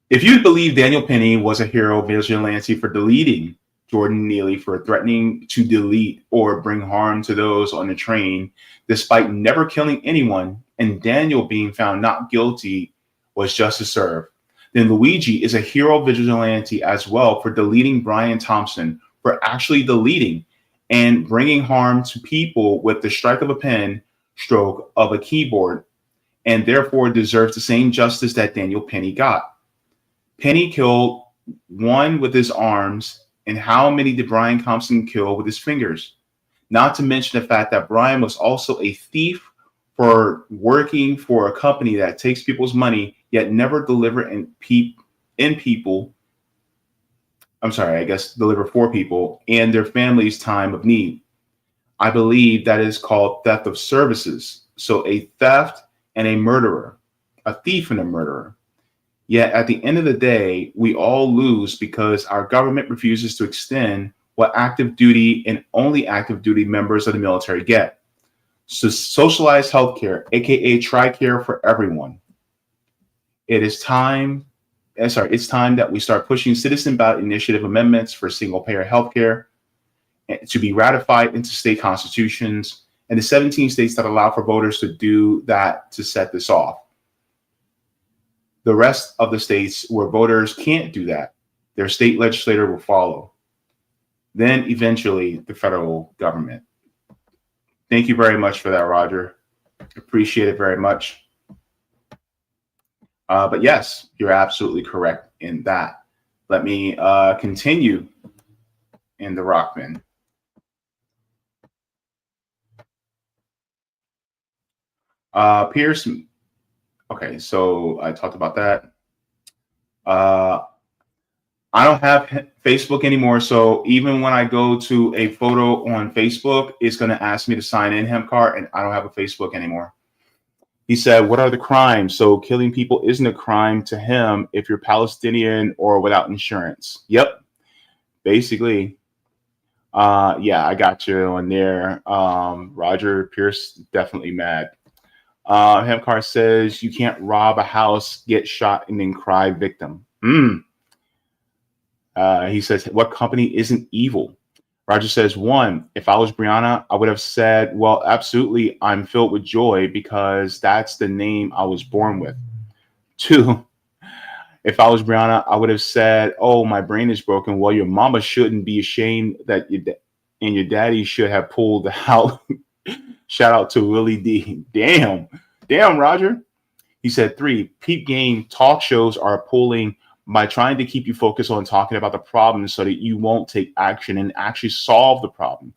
If you believe Daniel Penny was a hero vigilante for deleting Jordan Neely for threatening to delete or bring harm to those on the train, despite never killing anyone, and Daniel being found not guilty was justice served, then Luigi is a hero vigilante as well for deleting Brian Thompson for actually deleting and bringing harm to people with the strike of a pen, stroke of a keyboard, and therefore deserves the same justice that Daniel Penny got. Penny killed one with his arms, and how many did Brian Thompson kill with his fingers? Not to mention the fact that Brian was also a thief for working for a company that takes people's money, yet never deliver deliver for people and their families' time of need. I believe that is called theft of services. So a theft and a murderer, a thief and a murderer. Yet at the end of the day, we all lose because our government refuses to extend what active duty and only active duty members of the military get. So socialized healthcare, aka TRICARE for everyone. It's time that we start pushing citizen ballot initiative amendments for single-payer healthcare to be ratified into state constitutions, and the 17 states that allow for voters to do that to set this off. The rest of the states where voters can't do that, their state legislator will follow. Then eventually the federal government. Thank you very much for that, Roger. Appreciate it very much. But yes, you're absolutely correct in that. Let me continue in the Rockman. Piers. Okay, so I talked about that. I don't have Facebook anymore, so even when I go to a photo on Facebook, it's going to ask me to sign in Hemcart, and I don't have a Facebook anymore. He said, what are the crimes? So killing people isn't a crime to him if you're Palestinian or without insurance. Yep, basically. Yeah, I got you on there. Roger Pierce, definitely mad. Hemcar says you can't rob a house, get shot, and then cry victim. He says, what company isn't evil? Roger says, 1, if I was Brianna, I would have said, well, absolutely, I'm filled with joy because that's the name I was born with. 2, if I was Brianna, I would have said, oh, my brain is broken. Well, your mama shouldn't be ashamed that your daddy should have pulled out. Shout out to Willie D. Damn, Roger. He said 3, peep game talk shows are pulling by trying to keep you focused on talking about the problem so that you won't take action and actually solve the problem.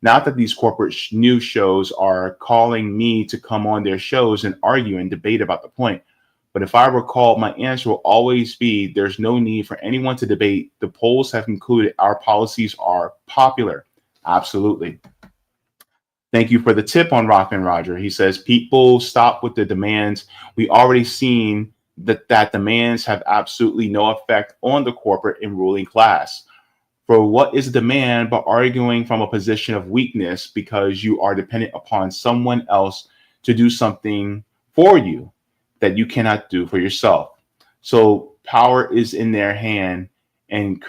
Not that these corporate news shows are calling me to come on their shows and argue and debate about the point. But if I recall, my answer will always be there's no need for anyone to debate. The polls have concluded our policies are popular. Absolutely. Thank you for the tip on Rockin' Roger. He says, people stop with the demands. We already seen that demands have absolutely no effect on the corporate and ruling class. For what is a demand but arguing from a position of weakness because you are dependent upon someone else to do something for you that you cannot do for yourself. So power is in their hand, and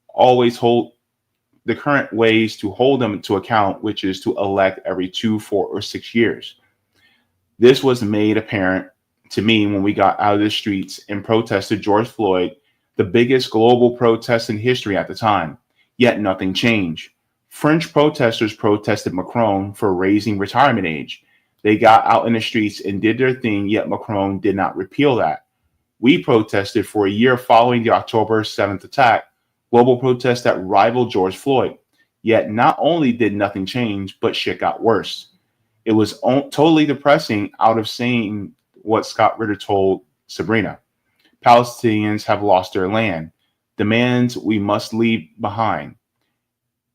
always hold the current ways to hold them to account, which is to elect every 2, 4, or 6 years. This was made apparent to me when we got out of the streets and protested George Floyd, the biggest global protest in history at the time, yet nothing changed. French protesters protested Macron for raising retirement age. They got out in the streets and did their thing, yet Macron did not repeal that. We protested for a year following the October 7th attack, global protests that rivaled George Floyd. Yet not only did nothing change, but shit got worse. It was totally depressing out of saying what Scott Ritter told Sabrina. Palestinians have lost their land. Demands we must leave behind.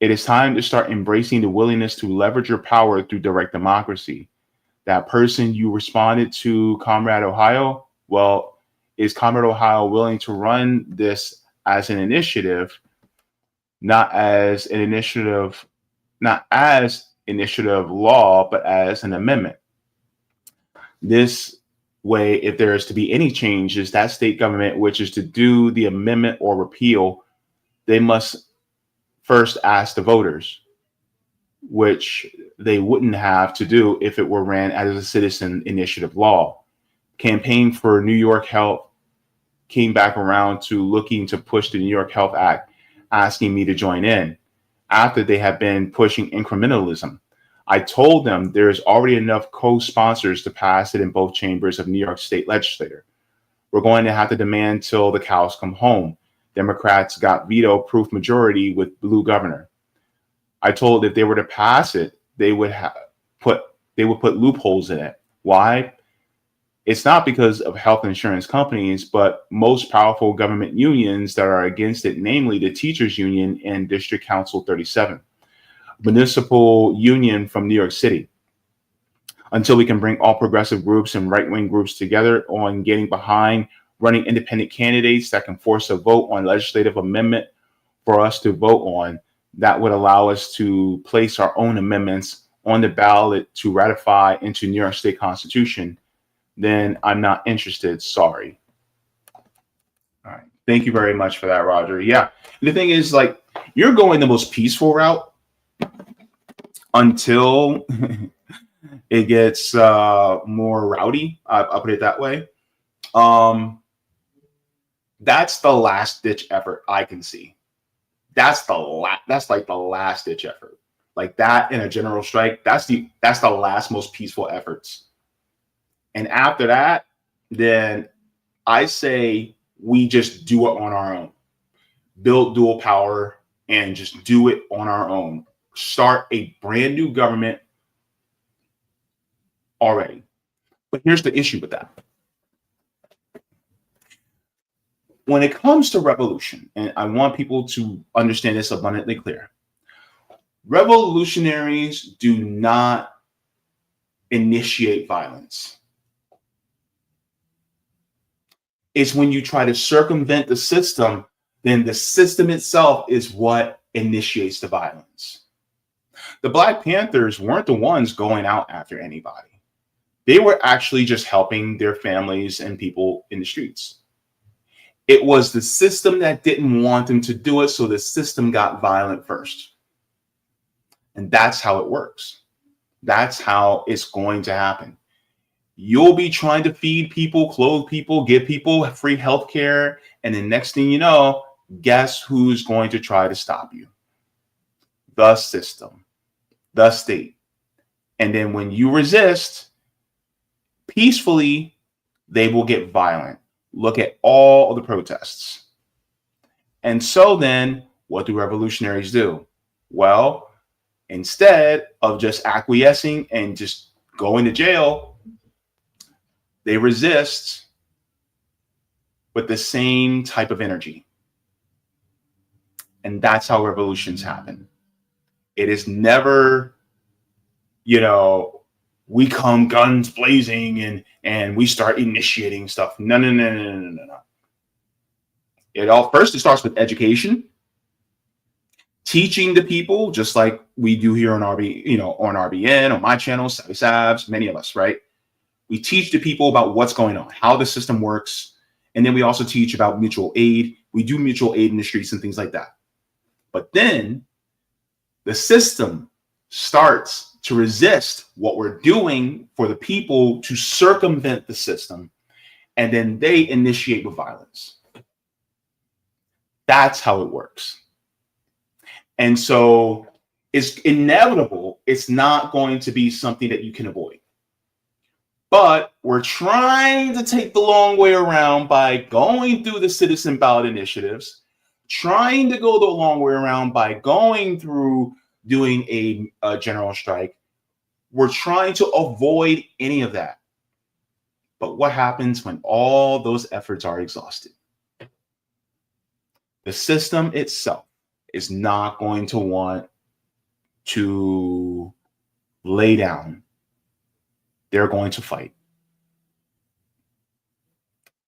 It is time to start embracing the willingness to leverage your power through direct democracy. That person you responded to, Comrade Ohio, well, is Comrade Ohio willing to run this as an initiative, not as initiative law, but as an amendment? This way, if there is to be any changes, that state government, which is to do the amendment or repeal, they must first ask the voters, which they wouldn't have to do if it were ran as a citizen initiative law. Campaign for New York Health came back around to looking to push the New York Health Act, asking me to join in after they had been pushing incrementalism. I told them there's already enough co-sponsors to pass it in both chambers of New York State Legislature. We're going to have to demand till the cows come home. Democrats got veto-proof majority with blue governor. I told if they were to pass it, they would put loopholes in it. Why? It's not because of health insurance companies, but most powerful government unions that are against it, namely the Teachers Union and District Council 37. Municipal union from New York City. Until we can bring all progressive groups and right-wing groups together on getting behind running independent candidates that can force a vote on legislative amendment for us to vote on, that would allow us to place our own amendments on the ballot to ratify into New York State Constitution, then I'm not interested. Sorry. All right. Thank you very much for that, Roger. Yeah. The thing is, like, you're going the most peaceful route until it gets more rowdy. I'll put it that way. That's the last ditch effort I can see. That's like the last ditch effort. Like that in a general strike, that's the last most peaceful efforts. And after that, then I say we just do it on our own. Build dual power and just do it on our own. Start a brand new government already. But here's the issue with that. When it comes to revolution, and I want people to understand this abundantly clear, revolutionaries do not initiate violence. It's when you try to circumvent the system, then the system itself is what initiates the violence. The Black Panthers weren't the ones going out after anybody. They were actually just helping their families and people in the streets. It was the system that didn't want them to do it, so the system got violent first. And that's how it works. That's how it's going to happen. You'll be trying to feed people, clothe people, give people free healthcare, and the next thing you know, guess who's going to try to stop you? The system, the state. And then when you resist peacefully, they will get violent. Look at all of the protests. And so then, what do revolutionaries do? Well, instead of just acquiescing and just going to jail, they resist with the same type of energy. And that's how revolutions happen. It is never, we come guns blazing and we start initiating stuff. No. It starts with education. teaching the people, just like we do here on on RBN, on my channel, Savvy Savs, many of us, right? We teach the people about what's going on, how the system works. And then we also teach about mutual aid. We do mutual aid in the streets and things like that. But then the system starts to resist what we're doing for the people to circumvent the system. And then they initiate with violence. That's how it works. And so it's inevitable. It's not going to be something that you can avoid. But we're trying to take the long way around by going through the citizen ballot initiatives, trying to go the long way around by going through doing a general strike. We're trying to avoid any of that. But what happens when all those efforts are exhausted? The system itself is not going to want to lay down. They're going to fight.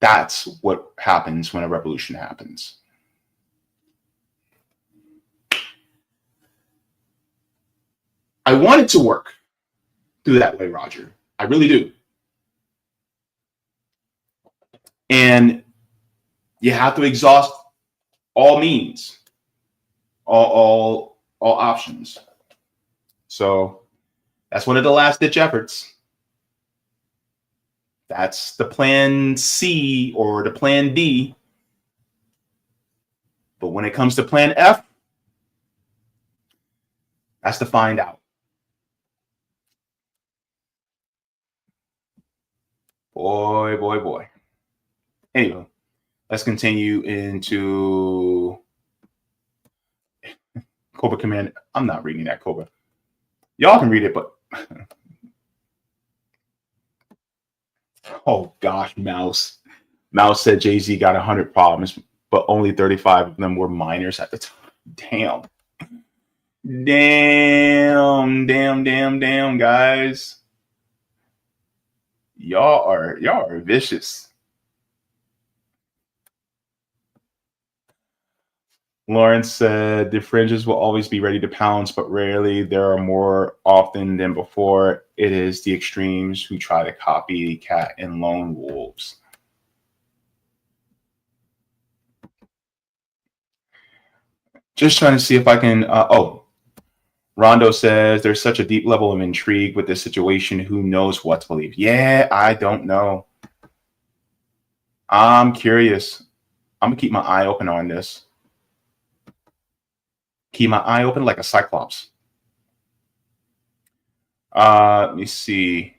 That's what happens when a revolution happens. I want it to work through that way, Roger. I really do. And you have to exhaust all means, all options. So that's one of the last ditch efforts. That's the plan C or the plan D. But when it comes to plan F, that's to find out. Boy, boy, boy. Anyway, let's continue into Cobra Command. I'm not reading that, Cobra. Y'all can read it, but oh gosh, Mouse said Jay-Z got 100 problems, but only 35 of them were minors at the time. Damn, guys. Y'all are vicious. Lawrence said the fringes will always be ready to pounce, but rarely. There are more often than before. It is the extremes who try to copycat and lone wolves. Just trying to see if I can. Rondo says there's such a deep level of intrigue with this situation. Who knows what to believe? Yeah, I don't know. I'm curious. I'm gonna keep my eye open on this. Keep my eye open like a cyclops. Let me see.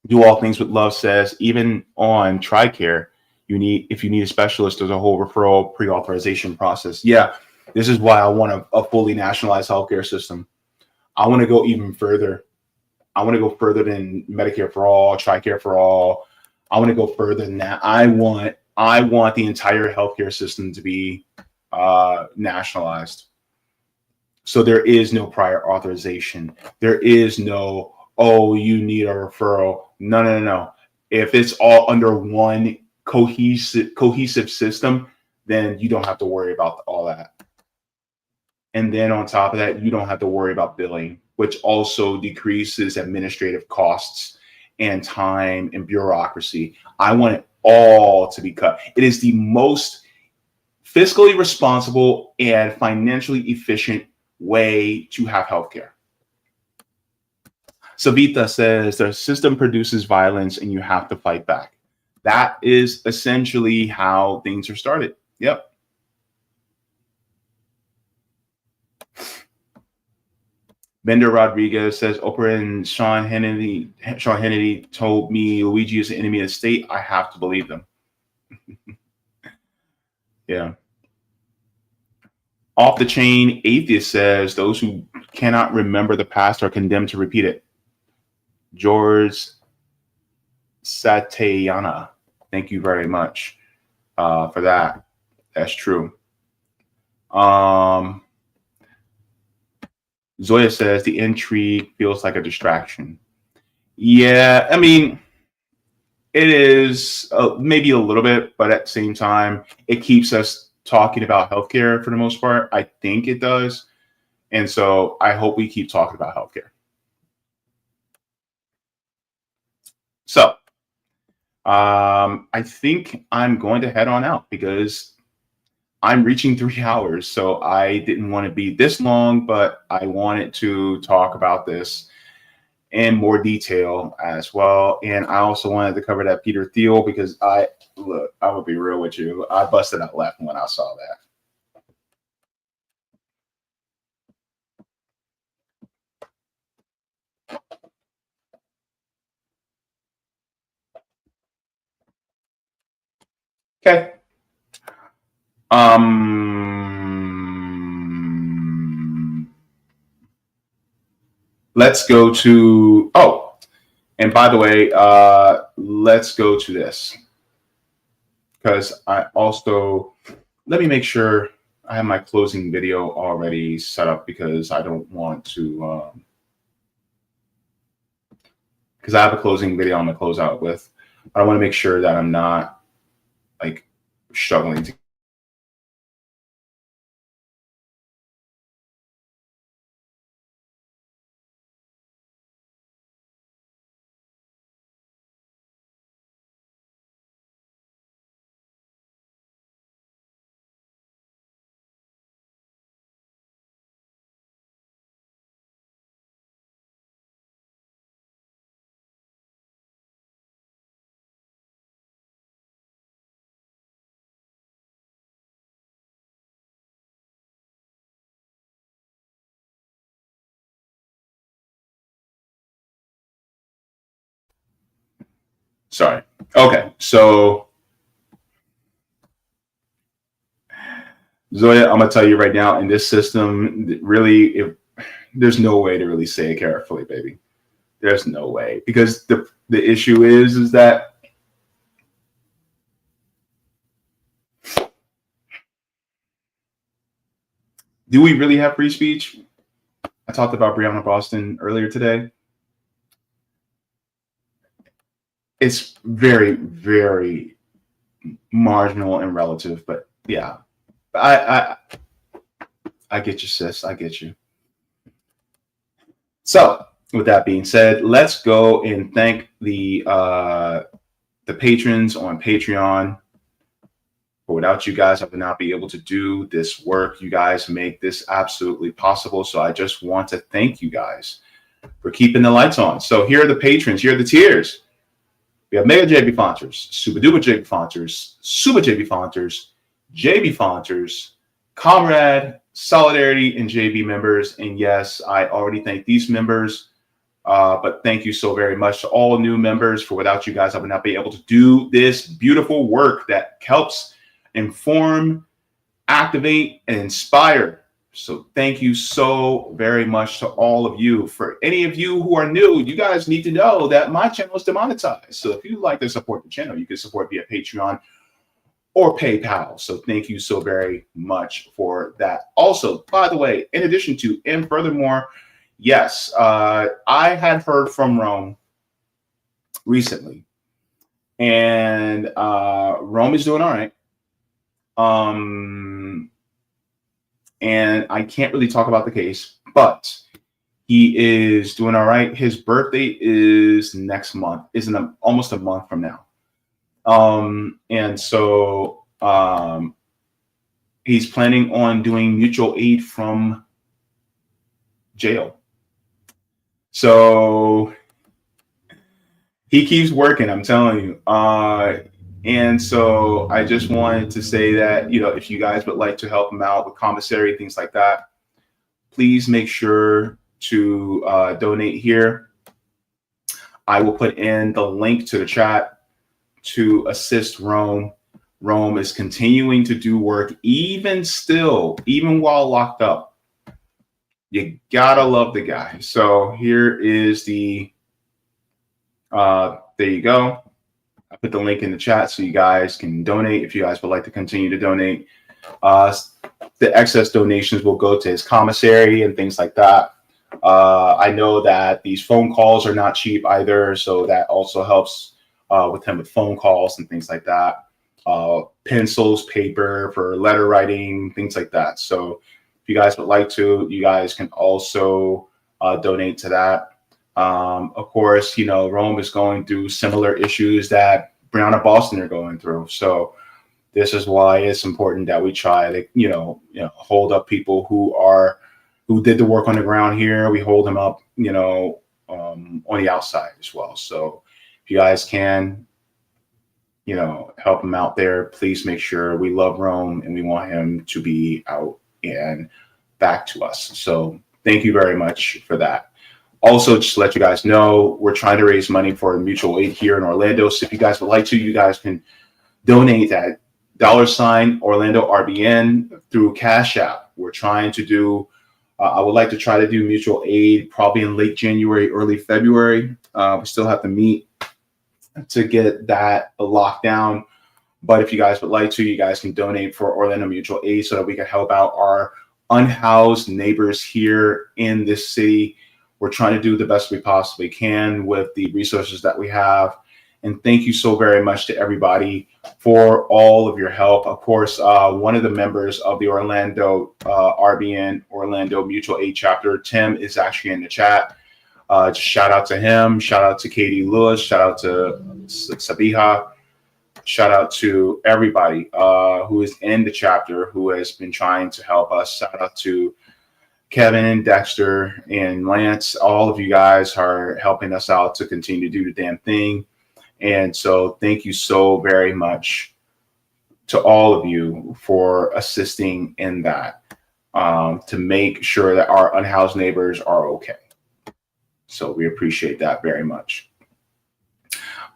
Do all things with love says even on TRICARE, if you need a specialist, there's a whole referral pre-authorization process. Yeah, this is why I want a fully nationalized healthcare system. I want to go even further. I want to go further than Medicare for all, TRICARE for all. I want to go further than that. I want the entire healthcare system to be nationalized. So there is no prior authorization. There is no, oh, you need a referral. No. If it's all under one cohesive system, then you don't have to worry about all that. And then on top of that, you don't have to worry about billing, which also decreases administrative costs and time and bureaucracy. I want it all to be cut. It is the most fiscally responsible and financially efficient way to have healthcare. Savita says the system produces violence and you have to fight back. That is essentially how things are started. Yep. Bender Rodriguez says Oprah and Sean Hannity told me Luigi is the enemy of the state. I have to believe them. Yeah. Off the chain atheist says those who cannot remember the past are condemned to repeat it. George Satayana, thank you very much for that. That's true. Zoya says the intrigue feels like a distraction. Yeah, I mean, it is maybe a little bit, but at the same time, it keeps us talking about healthcare for the most part. I think it does. And so I hope we keep talking about healthcare. So I think I'm going to head on out because I'm reaching 3 hours. So I didn't want to be this long, but I wanted to talk about this in more detail as well. And I also wanted to cover that Peter Thiel because I will be real with you. I busted out laughing when I saw that. Okay. Let's go to, oh, and by the way, let's go to this because I also, let me make sure I have my closing video already set up because I don't want to, because I have a closing video I'm gonna close out with. I want to make sure that I'm not like struggling to. Sorry. Okay, so Zoya, I'm gonna tell you right now, in this system, really, there's no way to really say it carefully, baby. There's no way, because the issue is that do we really have free speech? I talked about Brianna Boston earlier today. It's very, very marginal and relative, but yeah, I get you, sis. I get you. So, with that being said, let's go and thank the patrons on Patreon. But without you guys, I would not be able to do this work. You guys make this absolutely possible. So I just want to thank you guys for keeping the lights on. So here are the patrons. Here are the tiers. We have Mega Jaybefaunters, Super Duper Jaybefaunters, Super Jaybefaunters, Jaybefaunters, Comrade, Solidarity, and JB members. And yes, I already thanked these members. But thank you so very much to all new members. For without you guys, I would not be able to do this beautiful work that helps inform, activate, and inspire. So thank you so very much to all of you. For any of you who are new, you guys need to know that my channel is demonetized. So if you'd like to support the channel, you can support via Patreon or PayPal. So thank you so very much for that. Also, by the way, in addition to, and furthermore, yes, I had heard from Rome recently, and Rome is doing all right. And I can't really talk about the case, but he is doing all right. His birthday is next month, almost a month from now. And so he's planning on doing mutual aid from jail. So he keeps working, I'm telling you. And so I just wanted to say that, you know, if you guys would like to help him out with commissary, things like that, please make sure to donate here. I will put in the link to the chat to assist Rome. Rome is continuing to do work even while locked up. You gotta love the guy. So here is the, there you go. I put the link in the chat so you guys can donate if you guys would like to continue to donate. The excess donations will go to his commissary and things like that. I know that these phone calls are not cheap either, so that also helps with him with phone calls and things like that. pencils, paper for letter writing, things like that. So if you guys would like to, you guys can also donate to that. Of course, Rome is going through similar issues that Brianna Boston are going through. So this is why it's important that we try to, hold up people who did the work on the ground here. We hold them up, on the outside as well. So if you guys can, help him out there, please make sure. We love Rome and we want him to be out and back to us. So thank you very much for that. Also, just to let you guys know, we're trying to raise money for mutual aid here in Orlando. So if you guys would like to, you guys can donate at $Orlando RBN through Cash App. We're trying to do, I would like to try to do mutual aid probably in late January, early February. We still have to meet to get that locked down. But if you guys would like to, you guys can donate for Orlando Mutual Aid so that we can help out our unhoused neighbors here in this city. We're trying to do the best we possibly can with the resources that we have. And thank you so very much to everybody for all of your help. Of course, one of the members of the Orlando RBN, Orlando Mutual Aid Chapter, Tim, is actually in the chat. Just shout out to him. Shout out to Katie Lewis. Shout out to Sabiha. Shout out to everybody who is in the chapter who has been trying to help us. Shout out to Kevin, Dexter, and Lance. All of you guys are helping us out to continue to do the damn thing. And so thank you so very much to all of you for assisting in that, to make sure that our unhoused neighbors are okay. So we appreciate that very much.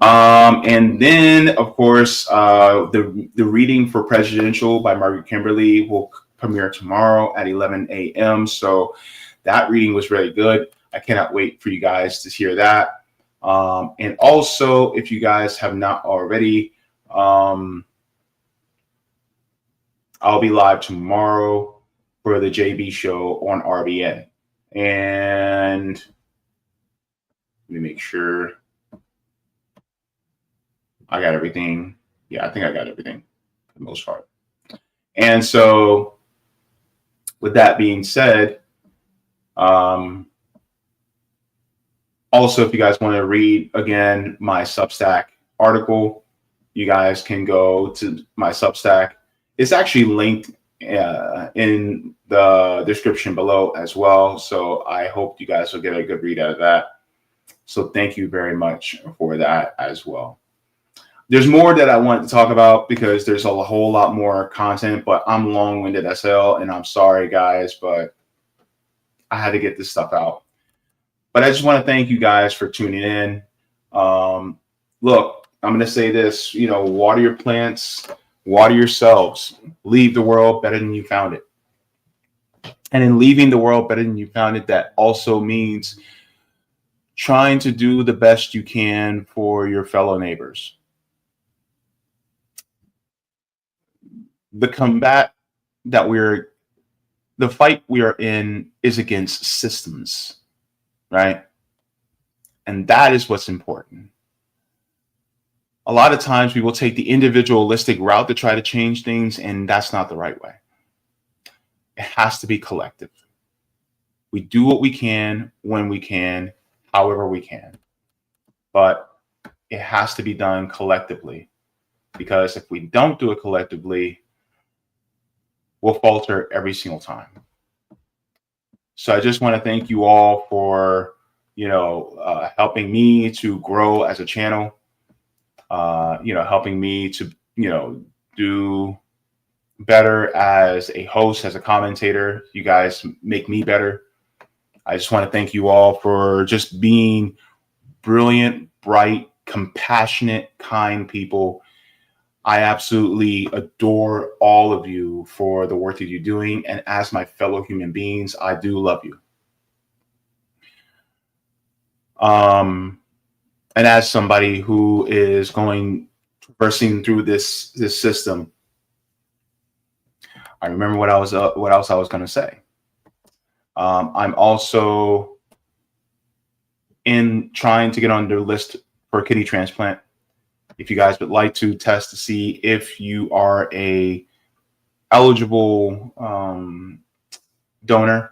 And then, of course, the reading for Presidential by Margaret Kimberly will premiere tomorrow at 11 a.m. So that reading was really good. I cannot wait for you guys to hear that. And also, if you guys have not already, I'll be live tomorrow for the JB show on RBN. And let me make sure I got everything. Yeah, I think I got everything for the most part. And so with that being said, also, if you guys want to read again my Substack article, you guys can go to my Substack. It's actually linked in the description below as well. So I hope you guys will get a good read out of that. So thank you very much for that as well. There's more that I want to talk about because there's a whole lot more content, but I'm long-winded as hell, and I'm sorry, guys, but I had to get this stuff out. But I just want to thank you guys for tuning in. Look, I'm going to say this, water your plants, water yourselves, leave the world better than you found it. And in leaving the world better than you found it, that also means trying to do the best you can for your fellow neighbors. The fight we are in is against systems, right? And that is what's important. A lot of times we will take the individualistic route to try to change things, and that's not the right way. It has to be collective. We do what we can, when we can, however we can. But it has to be done collectively, because if we don't do it collectively, we'll falter every single time. So I just want to thank you all for, helping me to grow as a channel, helping me to, do better as a host, as a commentator. You guys make me better. I just want to thank you all for just being brilliant, bright, compassionate, kind people. I absolutely adore all of you for the work that you're doing. And as my fellow human beings, I do love you. And as somebody who is traversing through this system, I remember what else I was going to say. I'm also in trying to get on the list for a kidney transplant. if you guys would like to test to see if you are a eligible donor.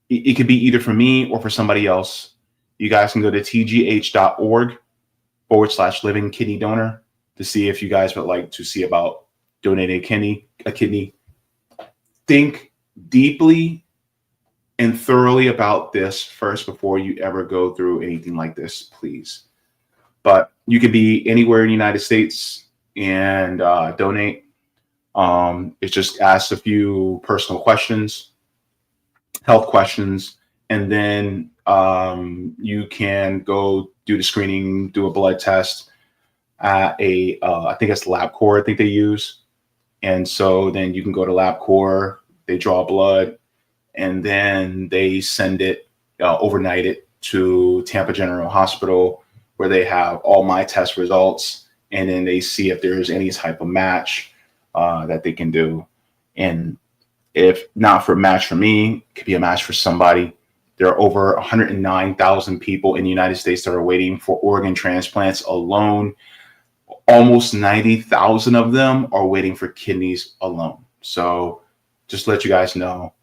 It could be either for me or for somebody else. You guys can go to tgh.org/living kidney donor to see if you guys would like to see about donating a kidney. Think deeply and thoroughly about this first before you ever go through anything like this, please. But you could be anywhere in the United States and donate. It just asks a few personal questions, health questions, and then you can go do the screening, do a blood test at I think it's LabCorp, I think they use. And so then you can go to LabCorp, they draw blood, and then they send it, overnight it to Tampa General Hospital, where they have all my test results, and then they see if there's any type of match that they can do. And if not for a match for me, it could be a match for somebody. There are over 109,000 people in the United States that are waiting for organ transplants alone. Almost 90,000 of them are waiting for kidneys alone. So just let you guys know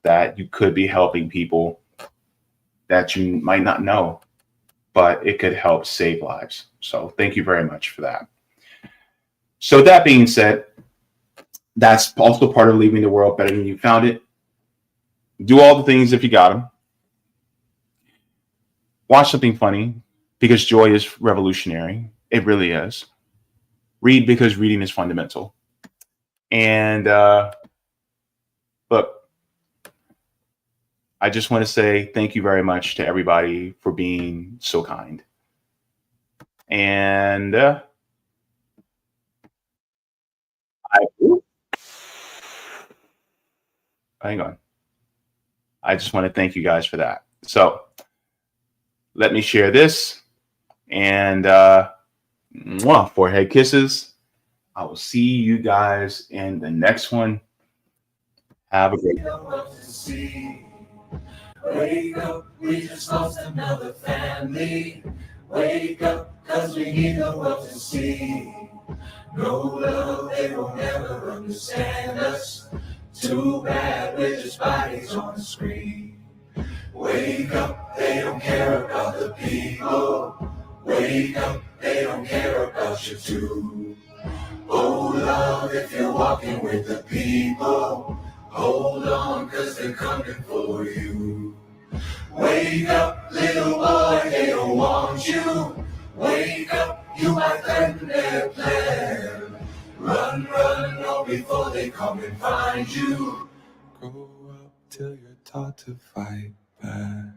that you could be helping people that you might not know, but it could help save lives. So thank you very much for that. So that being said, that's also part of leaving the world better than you found it. Do all the things if you got them. Watch something funny, because joy is revolutionary. It really is. Read, because reading is fundamental. And look, I just want to say thank you very much to everybody for being so kind. And hang on. I just want to thank you guys for that. So let me share this, and forehead kisses. I will see you guys in the next one. Have a great day. Wake up, we just lost another family. Wake up, cause we need the world to see. No love, they will never understand us. Too bad, we're just bodies on the screen. Wake up, they don't care about the people. Wake up, they don't care about you too. Oh love, if you're walking with the people, hold on, cause they're coming for you. Wake up, little boy, they don't want you. Wake up, you might threaten their plan. Run, run, no, before they come and find you. Grow up till you're taught to fight back.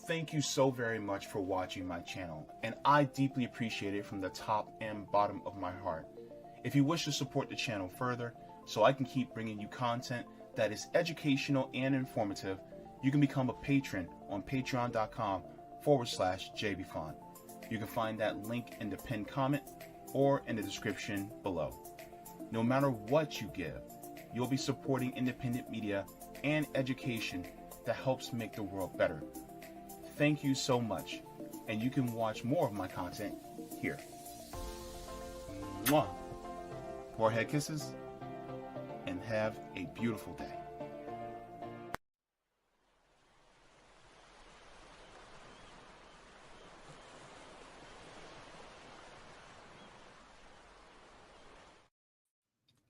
Thank you so very much for watching my channel, and I deeply appreciate it from the top and bottom of my heart. If you wish to support the channel further, so I can keep bringing you content that is educational and informative, you can become a patron on patreon.com/Jaybefaunt. You can find that link in the pinned comment or in the description below. No matter what you give, you'll be supporting independent media and education that helps make the world better. Thank you so much, and you can watch more of my content here. Mwah. Forehead kisses, and have a beautiful day.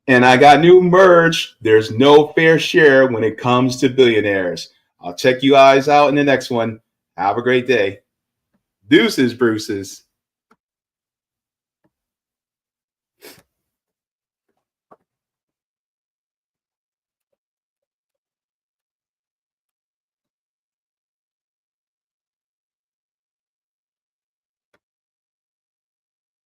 And I got new merch. There's no fair share when it comes to billionaires. I'll check you guys out in the next one. Have a great day. Deuces, Bruces.